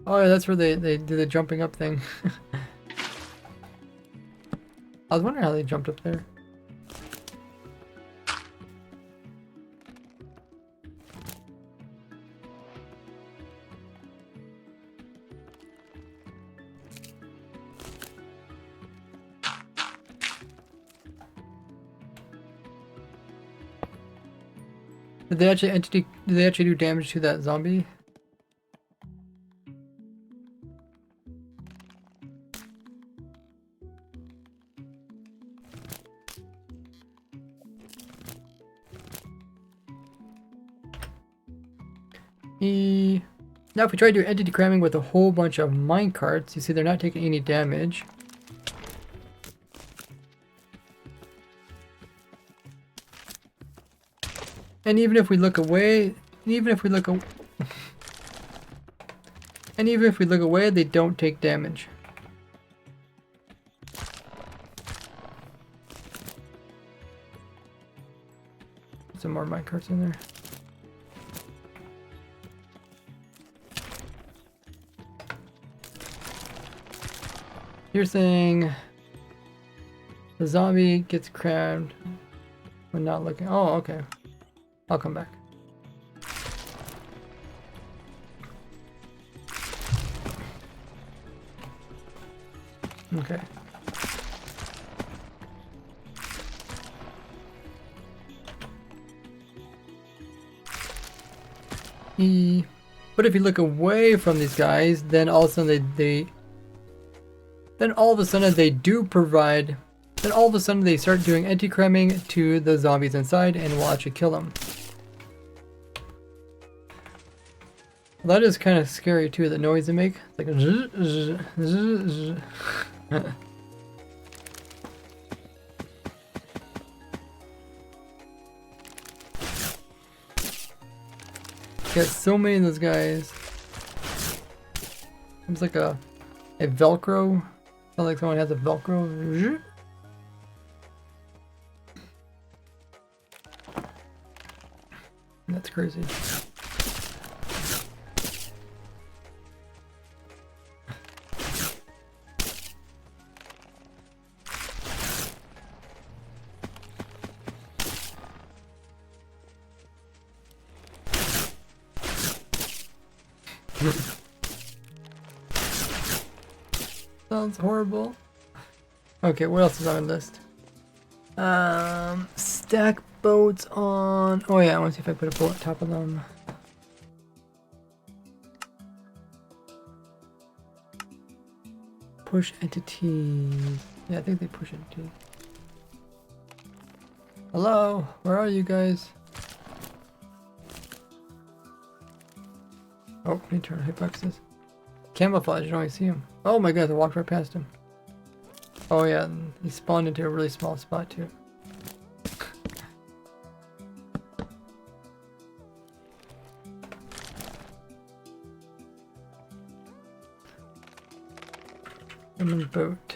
Oh yeah, that's where they do the jumping up thing. I was wondering how they jumped up there. Did they actually do damage to that zombie? Now if we try to do entity cramming with a whole bunch of minecarts, you see they're not taking any damage. And even if we look away, even if we look away, they don't take damage. Some more minecarts in there. You're saying the zombie gets crammed when not looking. Oh, okay. I'll come back. Okay. But if you look away from these guys, then all of a sudden then all of a sudden they do provide. Then all of a sudden they start doing anti-cramming to the zombies inside, and will actually kill them. Well, that is kind of scary too. The noise they make. It's like a zzz, zzz, zzz. Got so many of those guys. Seems like a Velcro. Sounds like someone has a Velcro. That's crazy. Sounds horrible. Okay, what else is on the list? Stack boats on. Oh yeah, I want to see if I put a boat on top of them. Push entities. Yeah, I think they push entities. Hello, where are you guys? Oh, need to turn hitboxes. Camouflage, you don't always see him. Oh my god, I walked right past him. Oh yeah, he spawned into a really small spot too. I'm in the boat.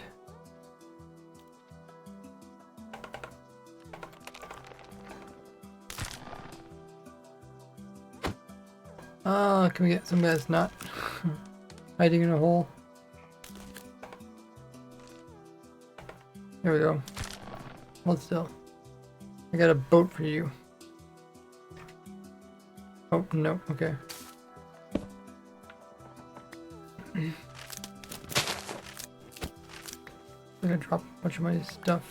Ah, can we get somebody that's not hiding in a hole? There we go. Hold still. I got a boat for you. Oh, no, okay. I'm gonna drop a bunch of my stuff.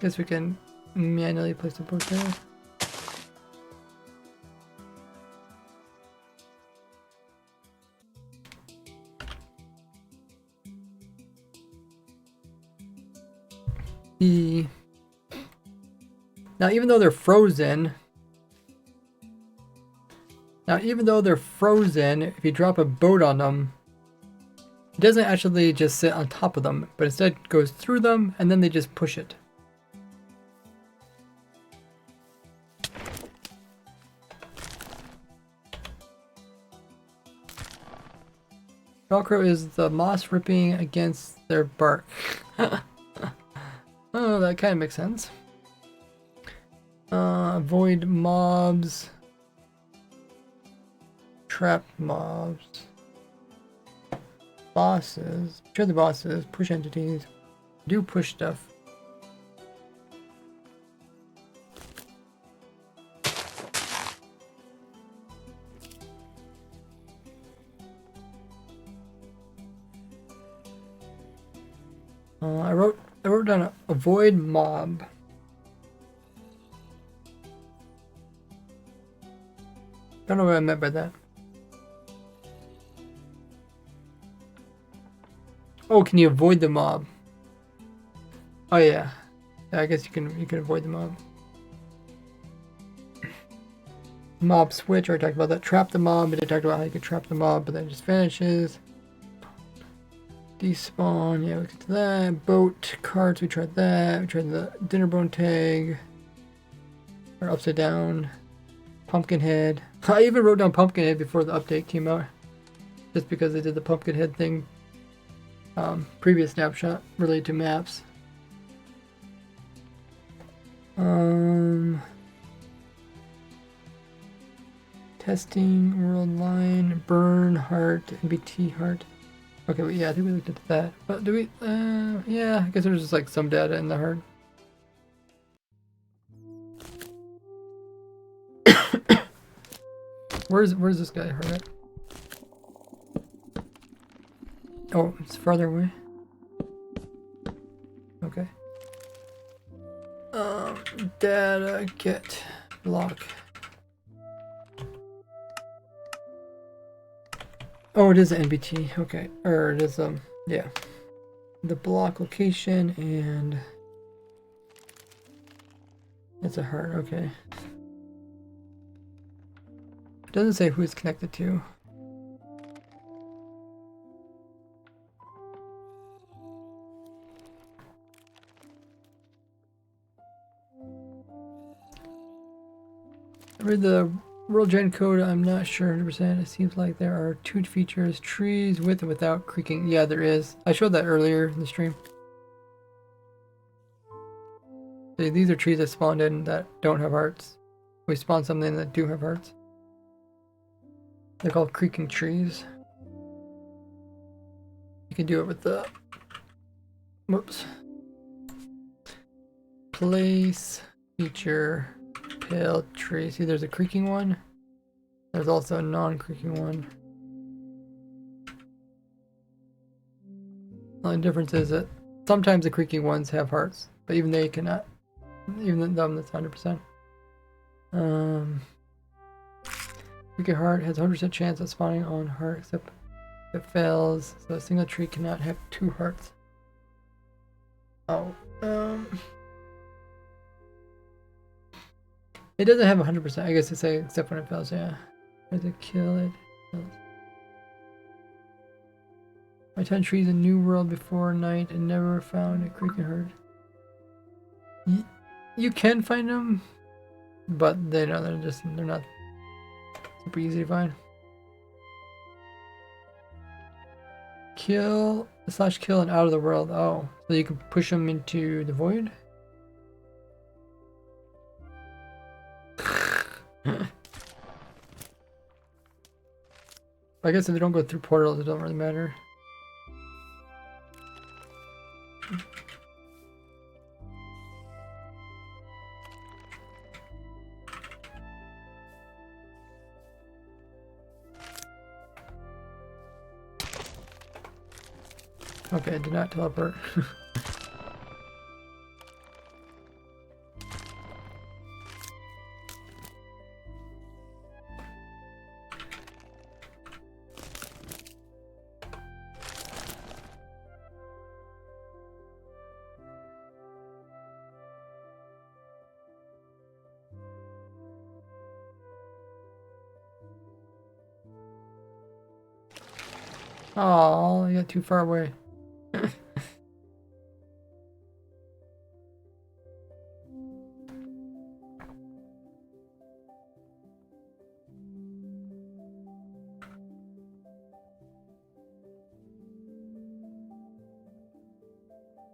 Guess we can manually place the boat there. Now, even though they're frozen, if you drop a boat on them, it doesn't actually just sit on top of them, but instead goes through them, and then they just push it. Velcro is the moss ripping against their bark. Oh, that kind of makes sense. Avoid mobs. Trap mobs. Bosses. Show the bosses. Push entities. Do push stuff. I wrote down avoid mob. Don't know what I meant by that. Oh, can you avoid the mob? Oh yeah. I guess you can avoid the mob. Mob switch, I already talked about that. Trap the mob, but I talked about how you can trap the mob, but then it just vanishes. Despawn, yeah, we get to that. Boat, cards, we tried that. We tried the dinner bone tag. Or upside down. Pumpkinhead. I even wrote down Pumpkinhead before the update came out. Just because they did the Pumpkinhead thing. Previous snapshot related to maps. Testing, world line, burn, heart, NBT, heart. Okay, well, yeah, I think we looked at that. But do we, yeah, I guess there's just like some data in the heart. Where's this guy heart at? Oh, it's farther away. Okay. Data, get, block. Oh, it is an NBT. Okay, or it is yeah, the block location and it's a heart. Okay. It doesn't say who it's connected to. I read the World Gen code, I'm not sure 100%. It seems like there are two features, trees with and without creaking. Yeah, there is. I showed that earlier in the stream. These are trees that spawned in that don't have hearts. We spawned something that do have hearts. They're called creaking trees. You can do it with the... Whoops. Place, feature, pale tree. See, there's a creaking one. There's also a non-creaking one. The only difference is that sometimes the creaking ones have hearts, but even they cannot. Even them, that's 100%. Creaking heart has 100% chance of spawning on heart, except if it fails. So a single tree cannot have two hearts. Oh, it doesn't have 100%. I guess to say except when it fails. Yeah, try to kill it. I 10 trees in New World before night and never found a creaking heart. You can find them, but they're not super easy to find. Kill / kill and out of the world. Oh, so you can push them into the void. I guess if they don't go through portals, it doesn't really matter. Okay, do not teleport. Oh, you got too far away.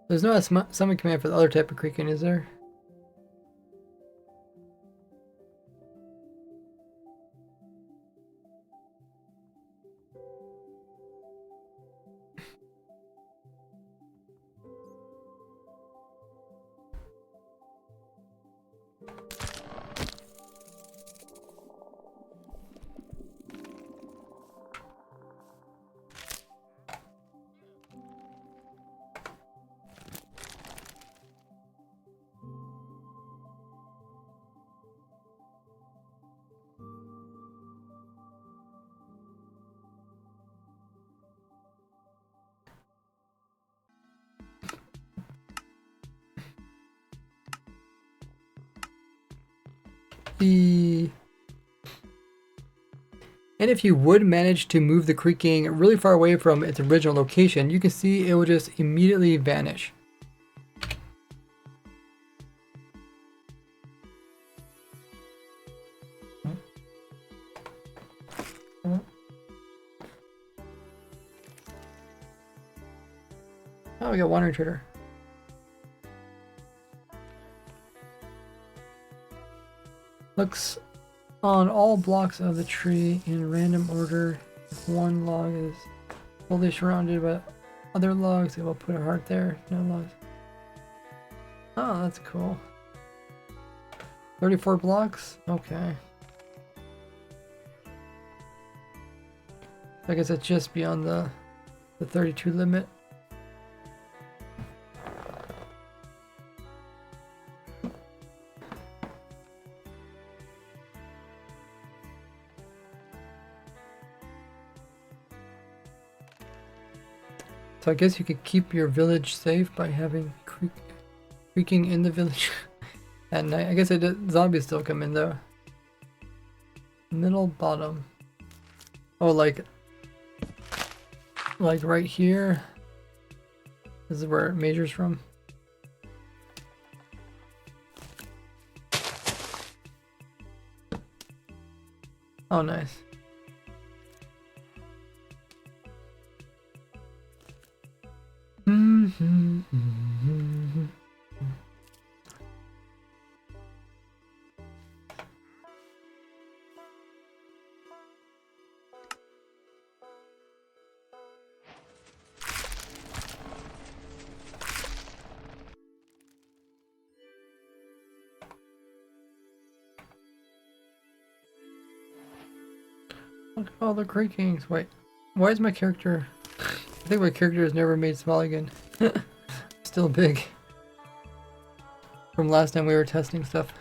There's no summon command for the other type of creaking, is there? if you would manage to move the creaking really far away from its original location, you can see it will just immediately vanish. Oh, we got wandering trader. Looks on all blocks of the tree in random order. If one log is fully surrounded by other logs, it will put a heart there. No logs. Oh, that's cool. 34 blocks? Okay. I guess it's just beyond the 32 limit. So I guess you could keep your village safe by having creaking in the village at night. I guess zombies still come in though. Middle bottom. Oh, like right here. This is where it measures from. Oh, nice. Look at all the creakings. Wait, why is my character... I think my character is never made small again. Still big. From last time we were testing stuff.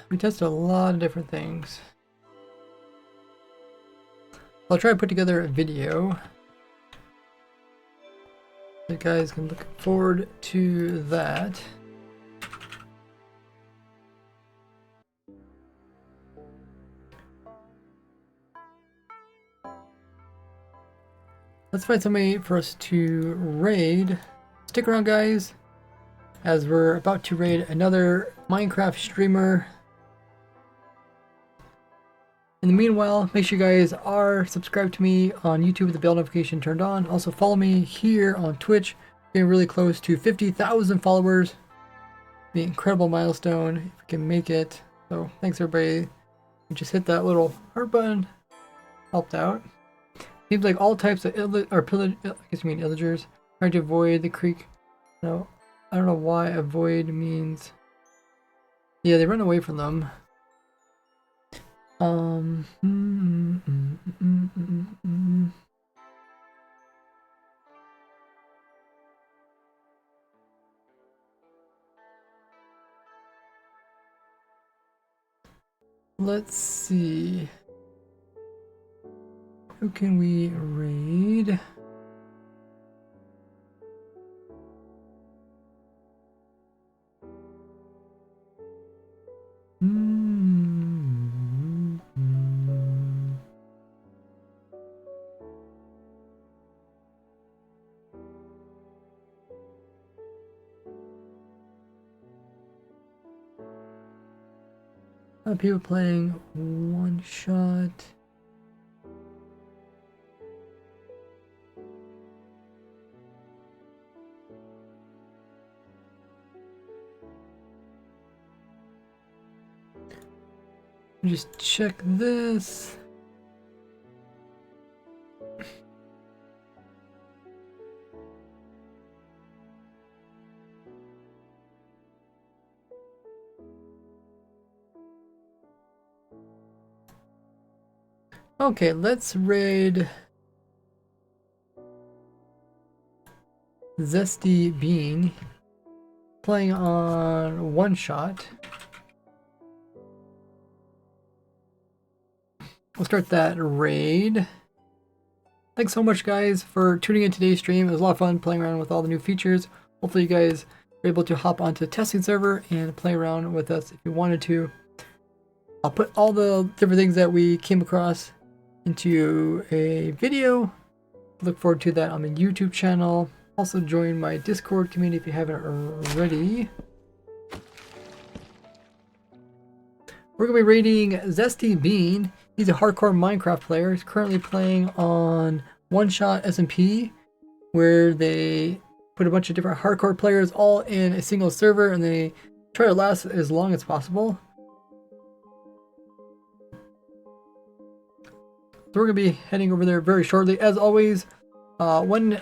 We tested a lot of different things. I'll try to put together a video. You guys can look forward to that. Let's find somebody for us to raid. Stick around, guys, as we're about to raid another Minecraft streamer. In the meanwhile, make sure you guys are subscribed to me on YouTube with the bell notification turned on. Also follow me here on Twitch. Getting really close to 50,000 followers. The incredible milestone if we can make it. So thanks everybody. You just hit that little heart button. Helped out. Seems like all types of illagers trying to avoid the creek. No, I don't know why avoid means. Yeah, they run away from them. Let's see. Who can we raid? People playing one shot. Just check this. Okay, let's raid Zesty Bean, playing on one shot. We'll start that raid. Thanks so much, guys, for tuning in today's stream. It was a lot of fun playing around with all the new features. Hopefully you guys were able to hop onto the testing server and play around with us if you wanted to. I'll put all the different things that we came across into a video. Look forward to that on the YouTube channel. Also join my Discord community if you haven't already. We're going to be raiding Zesty Bean. He's a hardcore Minecraft player. He's currently playing on One Shot SMP, where they put a bunch of different hardcore players all in a single server and they try to last as long as possible. So we're going to be heading over there very shortly. As always, when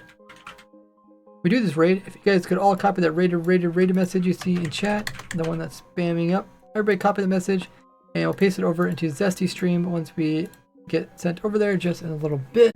we do this raid, if you guys could all copy that rated message you see in chat, the one that's spamming up, everybody copy the message, and we'll paste it over into Zesty stream once we get sent over there just in a little bit.